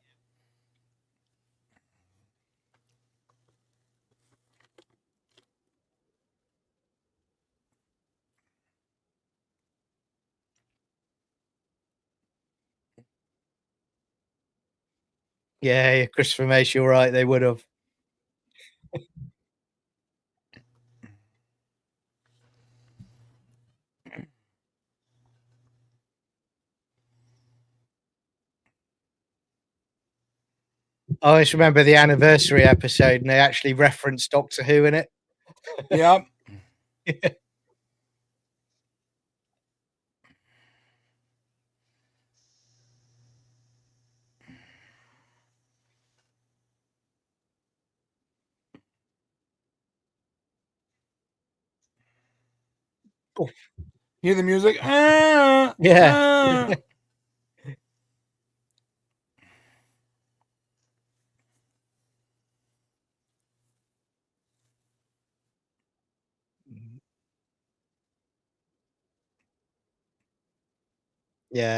Yeah, Christopher Mace, you're right. They would have. I always remember the anniversary episode, and they actually referenced Doctor Who in it. Yep. Hear the music? Yeah. Yeah,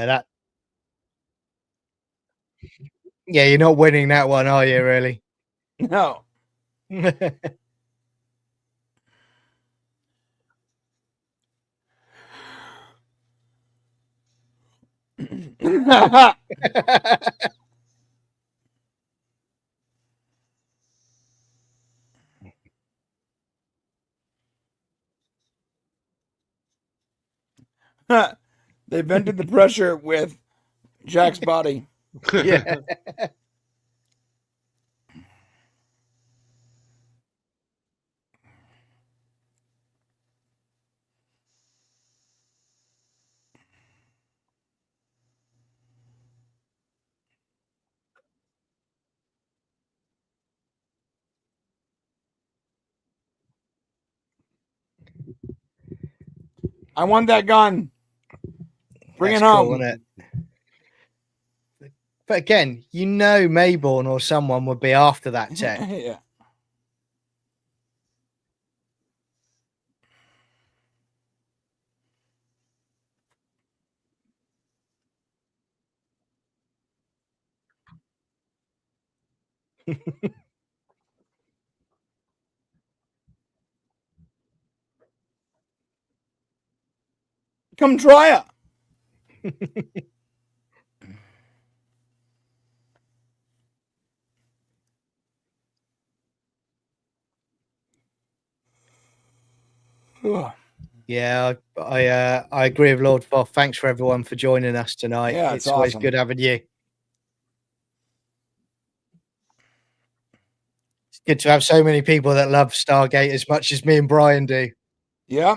that. Yeah, you're not winning that one, are you? Really? No. They vented the pressure with Jack's body. Yeah. I want that gun. Bring That's it home. cool, isn't it? But again, you know, Maybourne or someone would be after that tech. Yeah. Come try it. Yeah, I agree with Lord Foth. Thanks for everyone for joining us tonight. Yeah, it's always awesome. good having you. It's good to have so many people that love Stargate as much as me and Brian do. Yeah.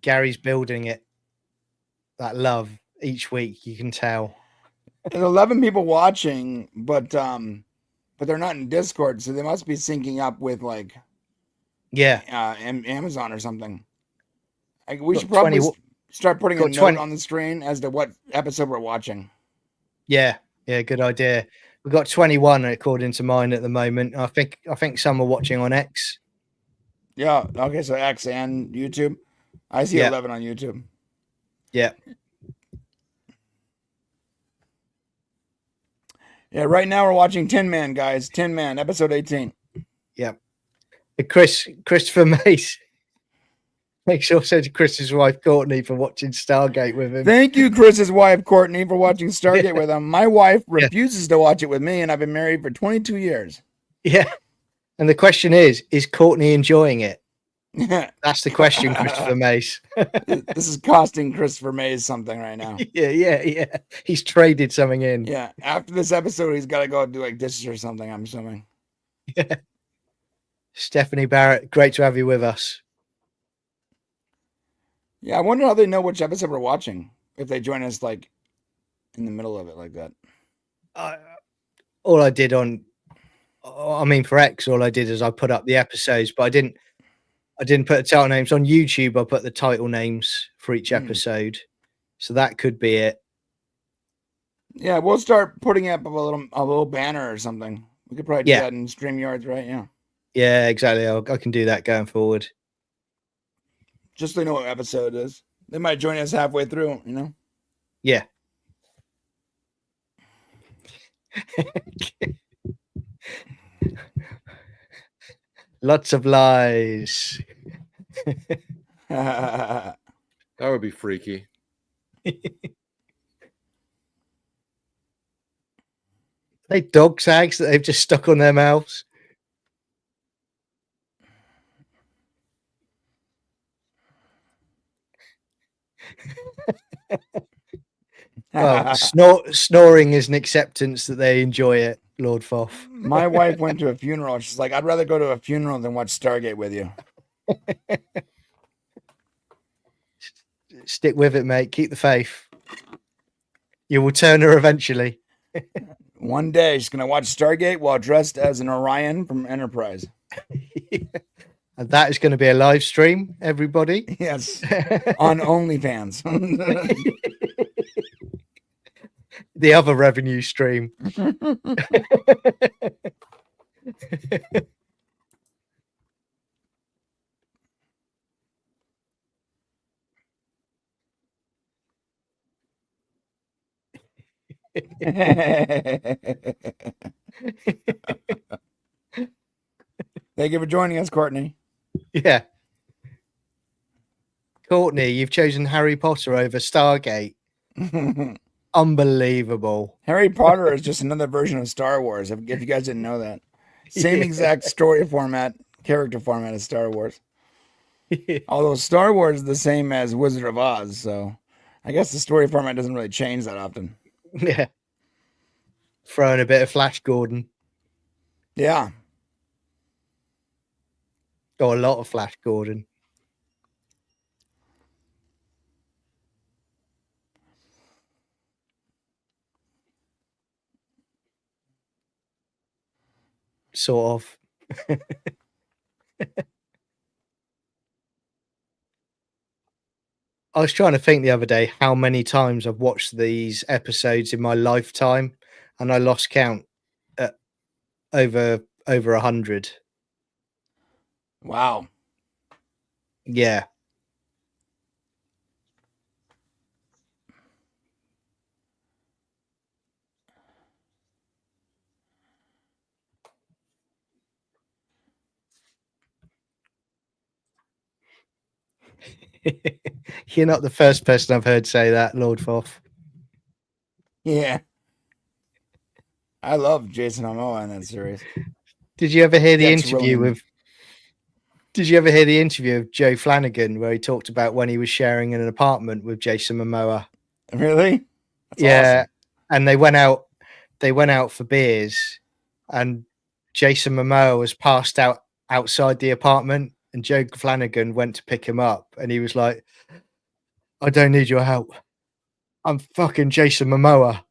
Gary's building it. That love each week, you can tell. There's 11 people watching, but they're not in Discord, so they must be syncing up with like Amazon or something. We should probably start putting a note on the screen as to what episode we're watching. Yeah, good idea. We've got 21 according to mine at the moment. I think some are watching on X. Yeah. Okay. So X and YouTube. I see 11 on YouTube. Yeah. Yeah. Right now we're watching Tin Man, guys. Tin Man, episode 18. Yeah. Christopher Mace. Make sure to say to Chris's wife Courtney for watching Stargate with him. Thank you, Chris's wife Courtney, for watching Stargate with him. My wife refuses to watch it with me, and I've been married for 22 years. Yeah. And the question is Courtney enjoying it? That's the question, Christopher Mace. This is costing Christopher Mace something right now. Yeah. He's traded something in. Yeah. After this episode, he's got to go do like dishes or something, I'm assuming. Yeah. Stephanie Barrett, great to have you with us. Yeah, I wonder how they know which episode we're watching if they join us like in the middle of it like that. All I did for X, all I did is I put up the episodes, but I didn't put the title names on YouTube. I put the title names for each episode, so that could be it. Yeah, we'll start putting up a little banner or something. We could probably do that in StreamYards, right? Yeah, exactly. I can do that going forward. Just so they know what episode it is. They might join us halfway through, Yeah. Lots of lies. That would be freaky. They dog tags that they've just stuck on their mouths. Well, snoring is an acceptance that they enjoy it, Lord Foff. My wife went to a funeral. She's like, I'd rather go to a funeral than watch Stargate with you. Stick with it, mate. Keep the faith. You will turn her eventually. One day she's going to watch Stargate while dressed as an Orion from Enterprise. And that is going to be a live stream, everybody. Yes. On OnlyFans. The other revenue stream. Thank you for joining us, Courtney. Yeah. Courtney, you've chosen Harry Potter over Stargate. Unbelievable. Harry Potter is just another version of Star Wars, if you guys didn't know that. Same exact story format, character format as Star Wars. Although Star Wars is the same as Wizard of Oz, so I guess the story format doesn't really change that often. Yeah. Throwing a bit of Flash Gordon. Yeah. Got a lot of Flash Gordon. Sort of. I was trying to think the other day how many times I've watched these episodes in my lifetime, and I lost count at over 100. Wow. Yeah. You're not the first person I've heard say that, Lord Foff. Yeah. I love Jason Momoa in that series. Did you ever hear the interview with Joe Flanagan where he talked about when he was sharing an apartment with Jason Momoa? Really? That's awesome. And they went out for beers, and Jason Momoa was passed out outside the apartment, and Joe Flanagan went to pick him up, and he was like, I don't need your help. I'm fucking Jason Momoa.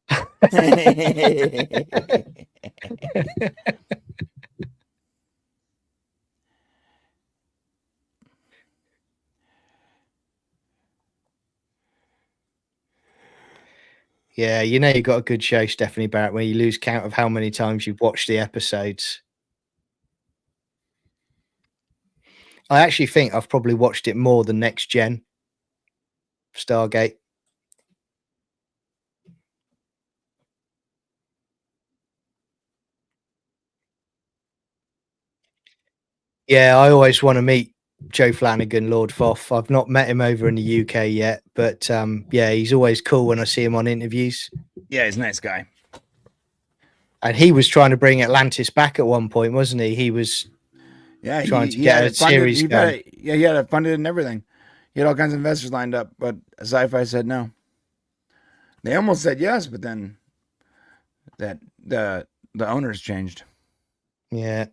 Yeah, you know you got a good show, Stephanie Barrett, where you lose count of how many times you've watched the episodes. I actually think I've probably watched it more than Next Gen Stargate. Yeah, I always want to meet Joe Flanagan, Lord Foff. I've not met him over in the UK yet, but yeah, he's always cool when I see him on interviews. Yeah, he's a nice guy. And he was trying to bring Atlantis back at one point, wasn't he? He was trying to get a series going. He had it funded and everything. He had all kinds of investors lined up, but Sci-Fi said no. They almost said yes, but then the owners changed. Yeah,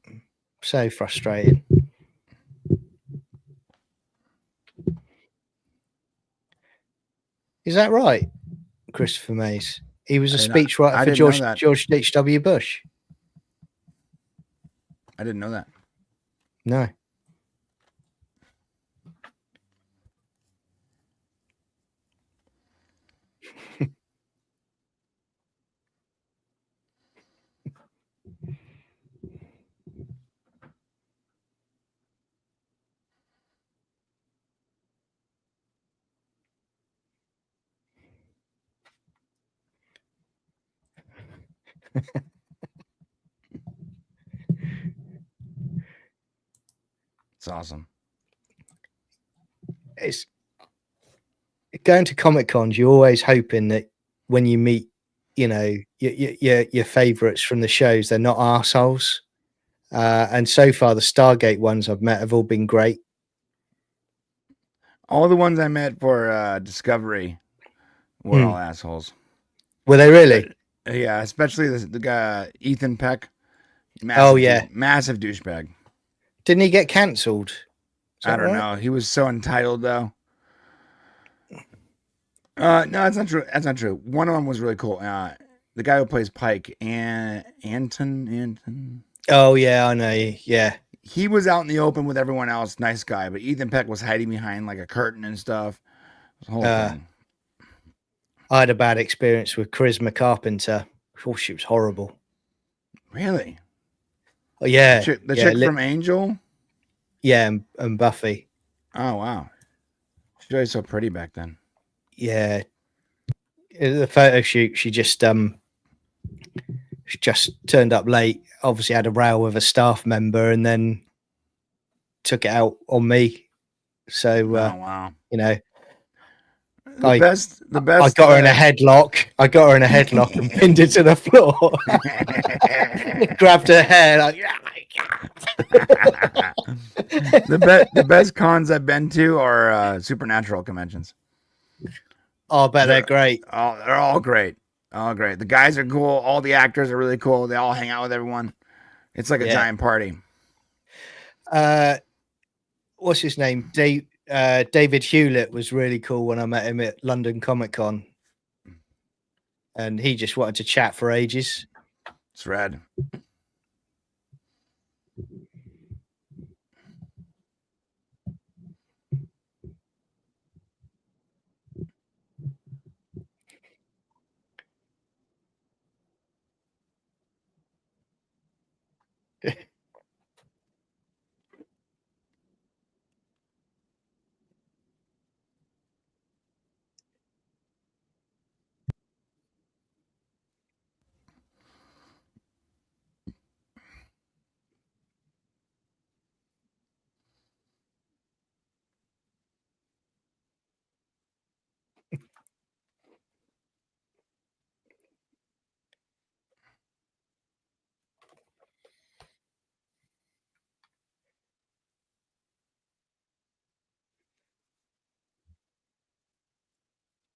so frustrating. Is that right, Christopher Mays? He was a speechwriter for George H.W. Bush. I didn't know that. No. It's awesome. It's going to Comic Cons. You're always hoping that when you meet, you know, your favorites from the shows, they're not arseholes. And so far, the Stargate ones I've met have all been great. All the ones I met for Discovery were all assholes. Were they really? Yeah, especially the guy Ethan Peck. Massive douchebag. Didn't he get cancelled? I don't know. He was so entitled, though. No, that's not true. That's not true. One of them was really cool. The guy who plays Pike, Anton. Oh yeah, I know. Yeah, he was out in the open with everyone else. Nice guy, but Ethan Peck was hiding behind like a curtain and stuff. The whole thing. I had a bad experience with Charisma Carpenter. Oh, she was horrible. Really? Oh yeah, the chick from Angel. Yeah, and Buffy. Oh wow, she was so pretty back then. Yeah, the photo shoot, she just turned up late. Obviously, had a row with a staff member, and then took it out on me. So, wow, you know, the best. I got her in a headlock. And pinned her to the floor. Grabbed her hair like. The best cons I've been to are supernatural conventions. Oh, I bet they're great. Oh, they're all great. All great. The guys are cool. All the actors are really cool. They all hang out with everyone. It's like a giant party. What's his name? David Hewlett was really cool when I met him at London Comic Con. And he just wanted to chat for ages. It's rad.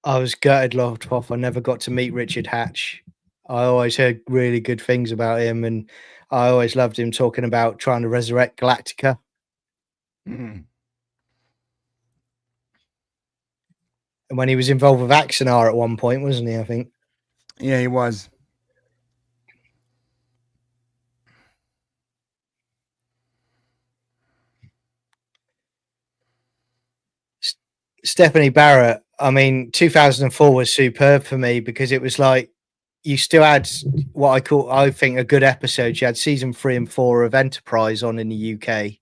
I was gutted, Lord Hoff. I never got to meet Richard Hatch. I always heard really good things about him, and I always loved him talking about trying to resurrect Galactica. Mm-hmm. And when he was involved with Axanar at one point, wasn't he? I think. Yeah, he was. Stephanie Barrett. I mean, 2004 was superb for me because it was like you still had what I think, a good episode. You had season 3 and 4 of Enterprise on in the UK,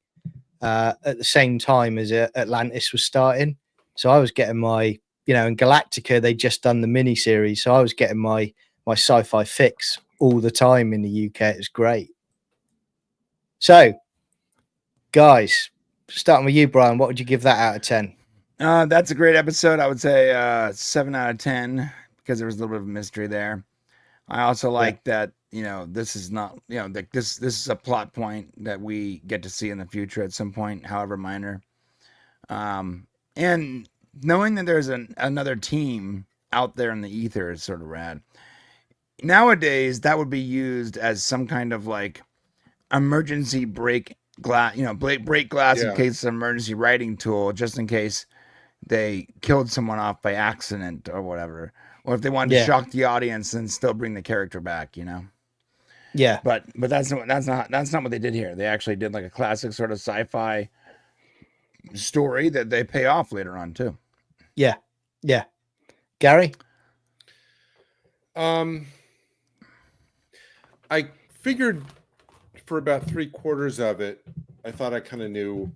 at the same time as Atlantis was starting. So I was getting my, in Galactica, they'd just done the mini series. So I was getting my sci-fi fix all the time in the UK. It was great. So, guys, starting with you, Brian, what would you give that out of 10? That's a great episode. I would say 7 out of 10 because there was a little bit of mystery there. I also like that, this is not, this is a plot point that we get to see in the future at some point, however minor. And knowing that there's another team out there in the ether is sort of rad. Nowadays, that would be used as some kind of like emergency break glass, break glass in case of emergency writing tool, just in case they killed someone off by accident or whatever, or if they wanted to shock the audience and still bring the character back, Yeah, but that's not what they did here. They actually did like a classic sort of sci-fi story that they pay off later on too. Yeah. Gary? I figured for about 3/4 of it, I thought I kind of knew,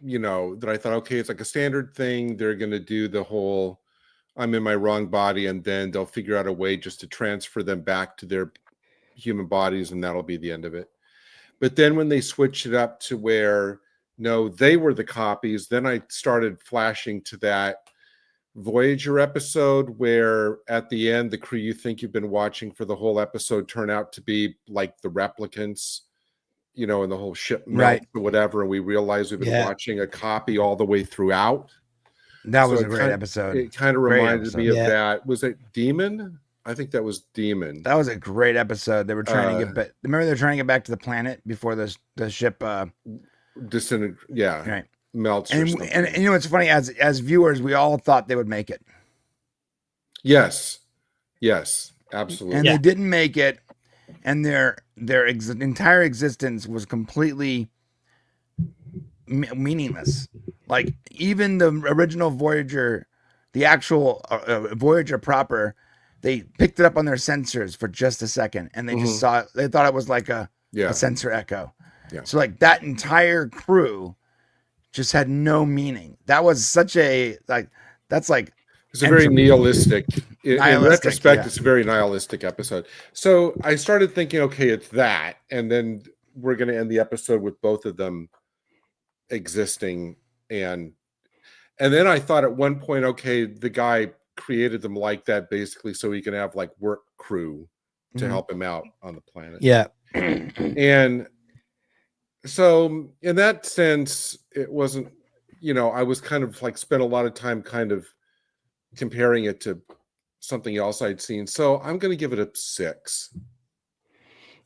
that I thought, okay, it's like a standard thing. They're going to do the whole, I'm in my wrong body, and then they'll figure out a way just to transfer them back to their human bodies, and that'll be the end of it. But then when they switched it up to where, no, they were the copies, then I started flashing to that Voyager episode where at the end, the crew you think you've been watching for the whole episode turn out to be like the replicants, and the whole ship melts or whatever, and we realize we've been watching a copy all the way throughout. That was a great episode. It kind of reminded me of that. Was it Demon? I think that was Demon. That was a great episode. They were trying to get back. Remember, they're trying to get back to the planet before the ship melts. And it's funny, as viewers, we all thought they would make it. Yes, absolutely. And they didn't make it, and their entire existence was completely meaningless. Like even the original Voyager, the actual Voyager proper, they picked it up on their sensors for just a second, and they just saw it. They thought it was like a sensor echo. Yeah. So like that entire crew just had no meaning. That was such a it's a very nihilistic. In retrospect, it's a very nihilistic episode. So I started thinking, okay, it's that, and then we're going to end the episode with both of them existing, and then I thought at one point, okay, the guy created them like that basically so he can have like work crew to help him out on the planet. Yeah. And so in that sense, it wasn't, I was kind of like spent a lot of time kind of comparing it to something else I'd seen. So I'm going to give it a 6.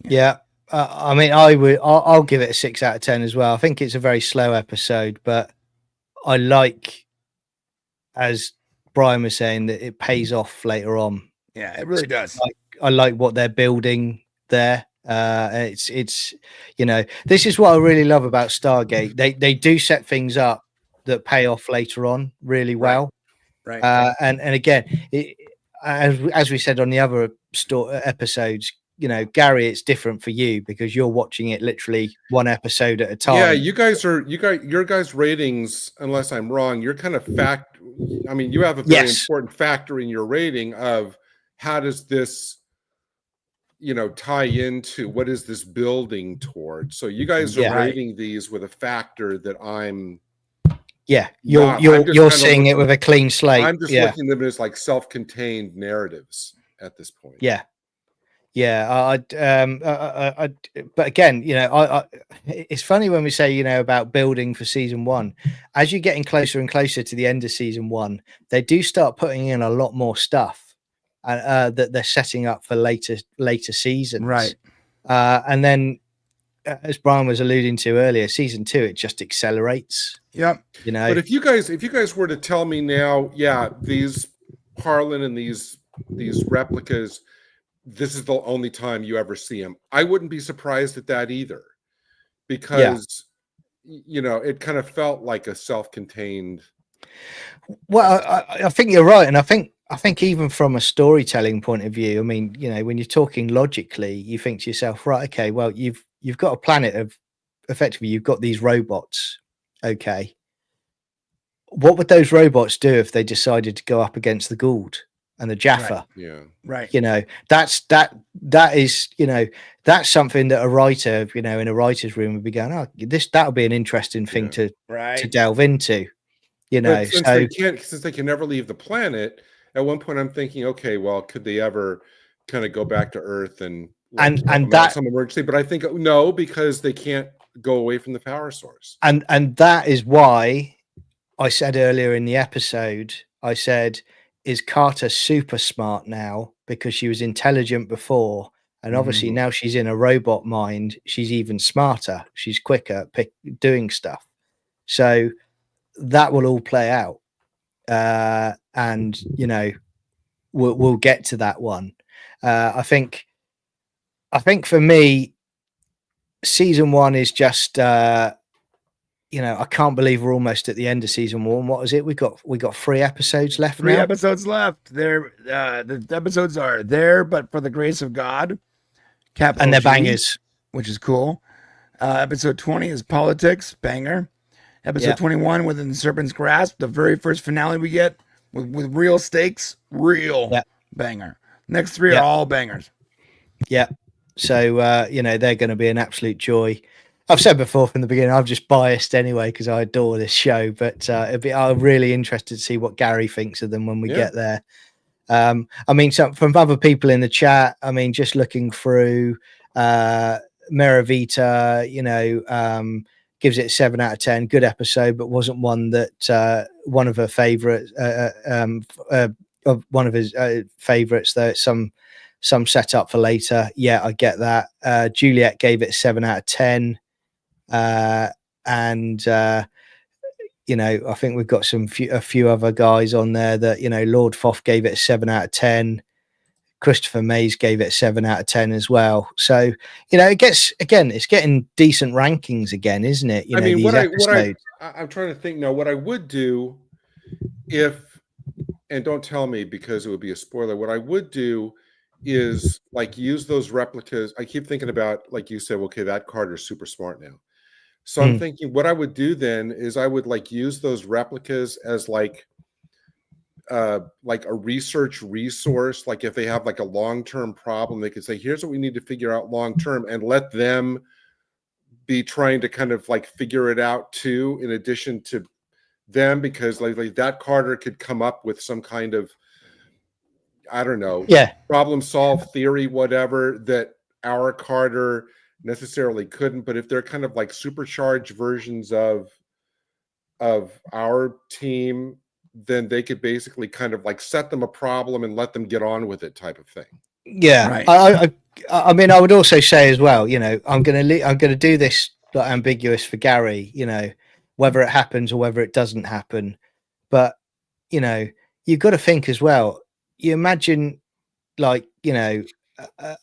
Yeah. I'll give it a 6 out of 10 as well. I think it's a very slow episode, but I like, as Brian was saying, that it pays off later on. Yeah, it really does. I like what they're building there. It's this is what I really love about Stargate. They do set things up that pay off later on really well. Right. And again, as we said on the other episodes, Gary, it's different for you because you're watching it literally one episode at a time. Yeah, your guys' ratings, unless I'm wrong, you're kind of you have a very important factor in your rating of how does this tie into what is this building towards. So you guys are rating these with a factor that I'm you're seeing it with a clean slate. I'm just looking at them as like self-contained narratives at this point. But again, it's funny when we say, about building for season 1, as you're getting closer and closer to the end of season 1, they do start putting in a lot more stuff that they're setting up for later seasons. Right. And then as Brian was alluding to earlier, season 2, it just accelerates. Yep. But if you guys were to tell me now, these Harlan and these replicas, this is the only time you ever see them, I wouldn't be surprised at that either, because it kind of felt like a self-contained. Well, I think you're right, and I think even from a storytelling point of view, I mean, when you're talking logically, you think to yourself, right, okay, well, you've got a planet of effectively you've got these robots. Okay. What would those robots do if they decided to go up against the Goa'uld and the Jaffa? Right. You know, that is, you know, that's something that a writer, you know, in a writer's room would be going, oh, that would be an interesting thing to delve into, you know. But since they can never leave the planet, at one point I'm thinking, okay, well, could they ever kind of go back to Earth and that some emergency? But I think no, because they can't go away from the power source. And that is why I said earlier in the episode, I said, is Carter super smart now because she was intelligent before? And obviously now she's in a robot mind. She's even smarter. She's quicker at doing stuff. So that will all play out. And, you know, we'll get to that one. I think for me, season 1 is just, you know, I can't believe we're almost at the end of season 1. What is it? We got 3 episodes left. 3 episodes left. There, the episodes are There But for the Grace of God, and they're bangers, which is cool. Episode 20 is Politics, banger. Episode 21, Within the Serpent's Grasp, the very first finale we get with real stakes, banger. Next 3 are all bangers. Yeah. So you know, they're going to be an absolute joy. I've said before from the beginning, I'm just biased anyway because I adore this show. But I'm really interested to see what Gary thinks of them when we get there. I mean, from other people in the chat, I mean, just looking through, Meravita, you know, gives it a 7 out of 10. Good episode, but wasn't one that one of her favorites, one of his favorites. Though some set up for later. Yeah, I get that. Juliet gave it a 7 out of 10. And you know, I think we've got a few other guys on there that, you know, Lord Foff gave it a 7 out of 10. Christopher Mays gave it a 7 out of 10 as well. So, you know, it's getting decent rankings again, isn't it? You know, I mean, I'm trying to think now what I would do if, and don't tell me because it would be a spoiler, what I would do is like use those replicas. I keep thinking about, like you said, okay, that Carter's super smart now. So I'm thinking what I would do then is I would like use those replicas as like a research resource. Like if they have like a long-term problem, they could say, here's what we need to figure out long-term, and let them be trying to kind of like figure it out too, in addition to them, because like that Carter could come up with some kind of, I don't know, problem solve theory, whatever, that our Carter necessarily couldn't. But if they're kind of like supercharged versions of our team, then they could basically kind of like set them a problem and let them get on with it, type of thing. Yeah, right. I mean, I would also say as well, you know, I'm gonna do this ambiguous for Gary, you know, whether it happens or whether it doesn't happen. But you know, you've got to think as well. You imagine, like, you know,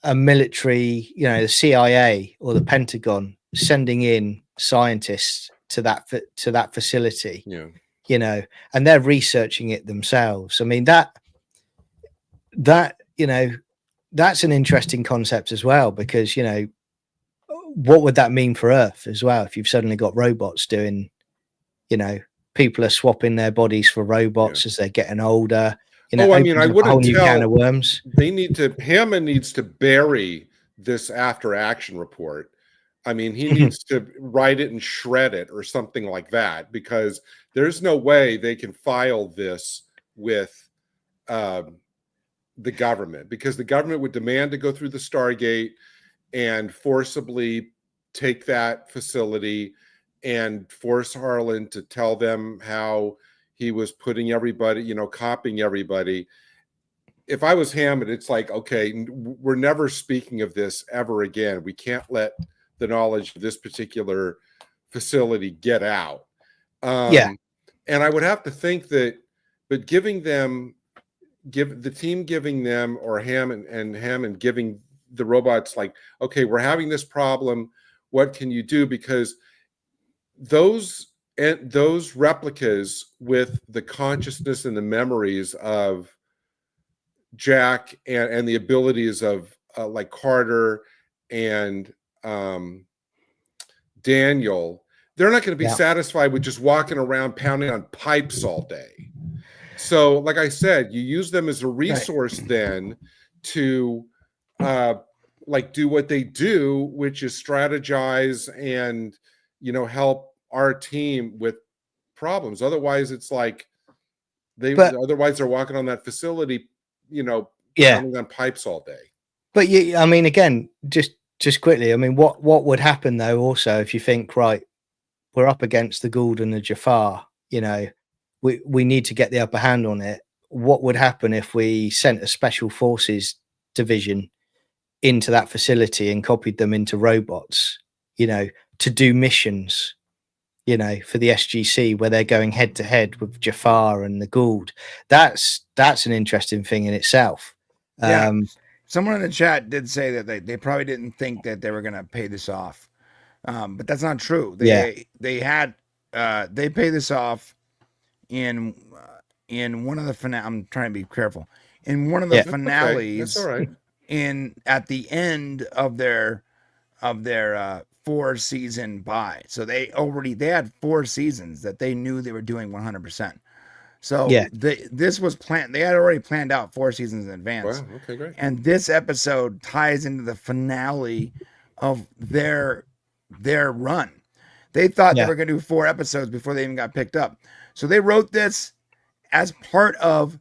a military, you know, the CIA or the Pentagon sending in scientists to that facility, you know, and they're researching it themselves. I mean, that you know, that's an interesting concept as well, because, you know, what would that mean for Earth as well if you've suddenly got robots doing, you know, people are swapping their bodies for robots as they're getting older. You know, I mean, I wouldn't a whole new tell. can of worms. Hammond needs to bury this after action report. I mean, he needs to write it and shred it or something like that, because there's no way they can file this with the government, because the government would demand to go through the Stargate and forcibly take that facility and force Harlan to tell them how he was putting everybody, you know, copying everybody. If I was Hammond, it's like, okay, we're never speaking of this ever again. We can't let the knowledge of this particular facility get out. And I would have to think that, but giving them, the team giving them, or Hammond giving the robots, like, okay, we're having this problem. What can you do? Because those replicas with the consciousness and the memories of Jack and the abilities of like Carter and Daniel, they're not going to be Yeah. satisfied with just walking around pounding on pipes all day. So, like I said, you use them as a resource then to like do what they do, which is strategize and, you know, help our team with problems. Otherwise, it's like otherwise they're walking on that facility, you know, pounding on pipes all day. But I mean, again, just quickly, I mean, what would happen though also if you think, right, we're up against the Goa'uld and the Jafar, you know, we need to get the upper hand on it. What would happen if we sent a special forces division into that facility and copied them into robots, you know, to do missions, you know, for the SGC where they're going head to head with Jafar and the Goa'uld? That's an interesting thing in itself. Someone in the chat did say that they probably didn't think that they were going to pay this off, but that's not true. They pay this off in one of the finale. I'm trying to be careful. In one of the finales, that's all right. At the end of their 4-season buy, so they had 4 seasons that they knew they were doing 100%. So this was planned. They had already planned out 4 seasons in advance. Wow. Okay, great. And this episode ties into the finale of their run. They thought they were going to do 4 episodes before they even got picked up. So they wrote this as part of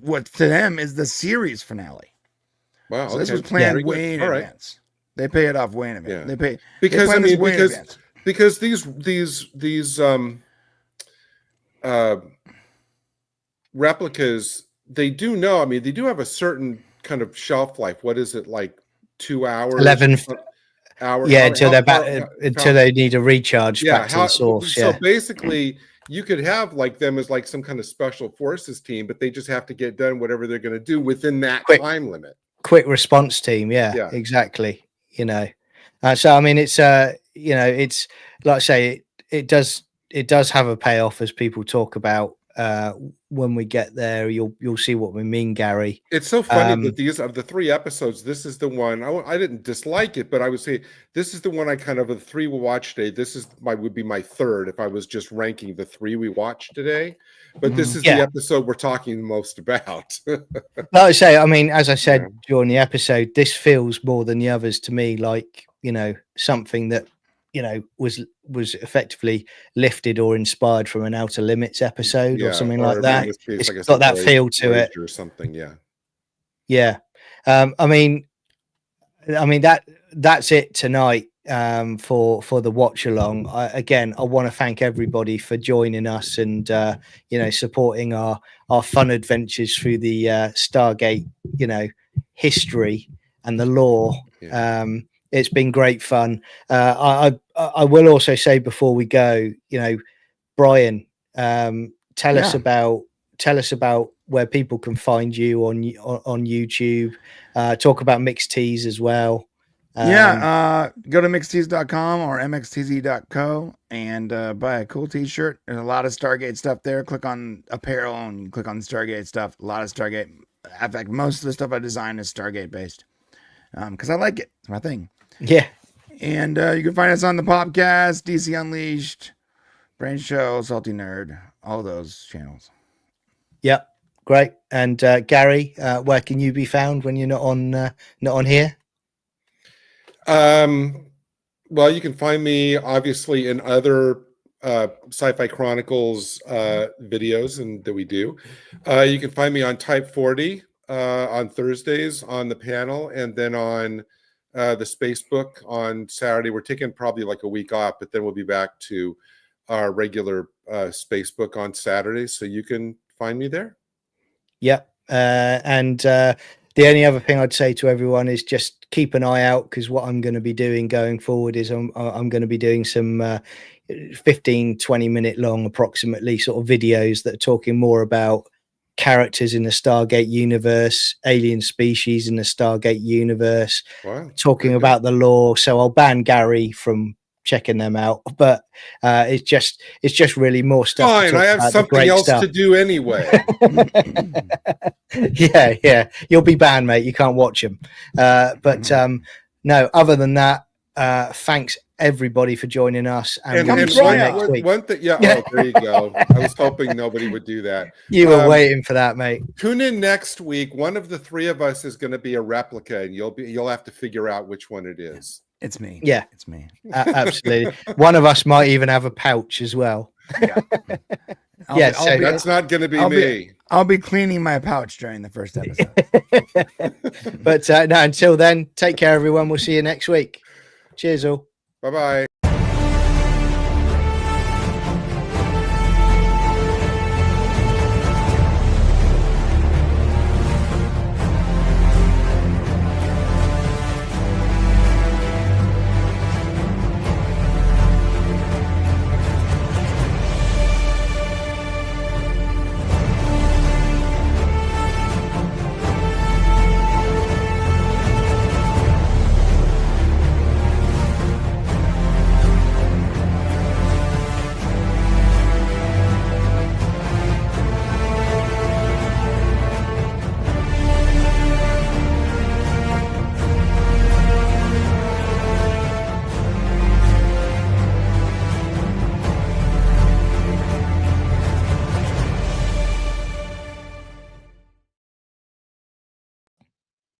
what to them is the series finale. Wow. So this was planned way in advance. They pay it off way in advance. They pay because these replicas, they do know. I mean, they do have a certain kind of shelf life. What is it, like 2 hours? 11 hours. Yeah, until they need a recharge back to the source. So basically, you could have like them as like some kind of special forces team, but they just have to get done whatever they're going to do within that time limit. Quick response team. Yeah, exactly. You know, so I mean, it's you know, it's like I say, it does have a payoff as people talk about. When we get there, you'll see what we mean, Gary. It's so funny that these of the 3 episodes, this is the one I didn't dislike it, but I would say this is the one I kind of, of the 3 we watched today. This is would be my third if I was just ranking the 3 we watched today. But this is the episode we're talking most about. Like I say, I mean, as I said during the episode, this feels more than the others to me like, you know, something that, you know, was effectively lifted or inspired from an Outer Limits episode or something like that. It's like got that feel to it or something. I mean that's it tonight for the watch along. Again, I want to thank everybody for joining us and you know, supporting our fun adventures through the Stargate, you know, history and the lore. It's been great fun. I will also say before we go, you know, Brian, tell us about where people can find you on YouTube. Talk about Mixed Teas as well. Go to mixteas.com or mxtz.co and buy a cool t-shirt. There's a lot of Stargate stuff there. Click on apparel and click on Stargate stuff. A lot of Stargate. In fact, most of the stuff I design is Stargate based because I like it. It's my thing. Yeah. And you can find us on the podcast, DC Unleashed, Brain Show, Salty Nerd, all those channels. Yep. Great. And Gary, where can you be found when you're not on here? Well, you can find me obviously in other Sci-Fi Chronicles videos and that we do. You can find me on Type 40 on Thursdays on the panel, and then on the Space Book on Saturday. We're taking probably like a week off, but then we'll be back to our regular Space Book on Saturday, so you can find me there. Yep. And the only other thing I'd say to everyone is just keep an eye out, because what I'm going to be doing going forward is I'm going to be doing some 15-20 minute long approximately sort of videos that are talking more about characters in the Stargate universe, alien species in the Stargate universe, talking about the lore. So I'll ban Gary from checking them out, but it's just really more stuff. Fine, I have something else to do anyway. yeah, you'll be banned, mate. You can't watch them. But no, other than that, thanks everybody for joining us. And come we'll try see you it. next week. One thing, yeah. Oh, there you go. I was hoping nobody would do that. You were waiting for that, mate. Tune in next week. One of the three of us is going to be a replica, and you'll have to figure out which one it is. It's me. Yeah, it's me. Absolutely. One of us might even have a pouch as well. Yeah. That's not going to be me. I'll be cleaning my pouch during the first episode. But no, until then, take care, everyone. We'll see you next week. Cheers, all. Bye-bye.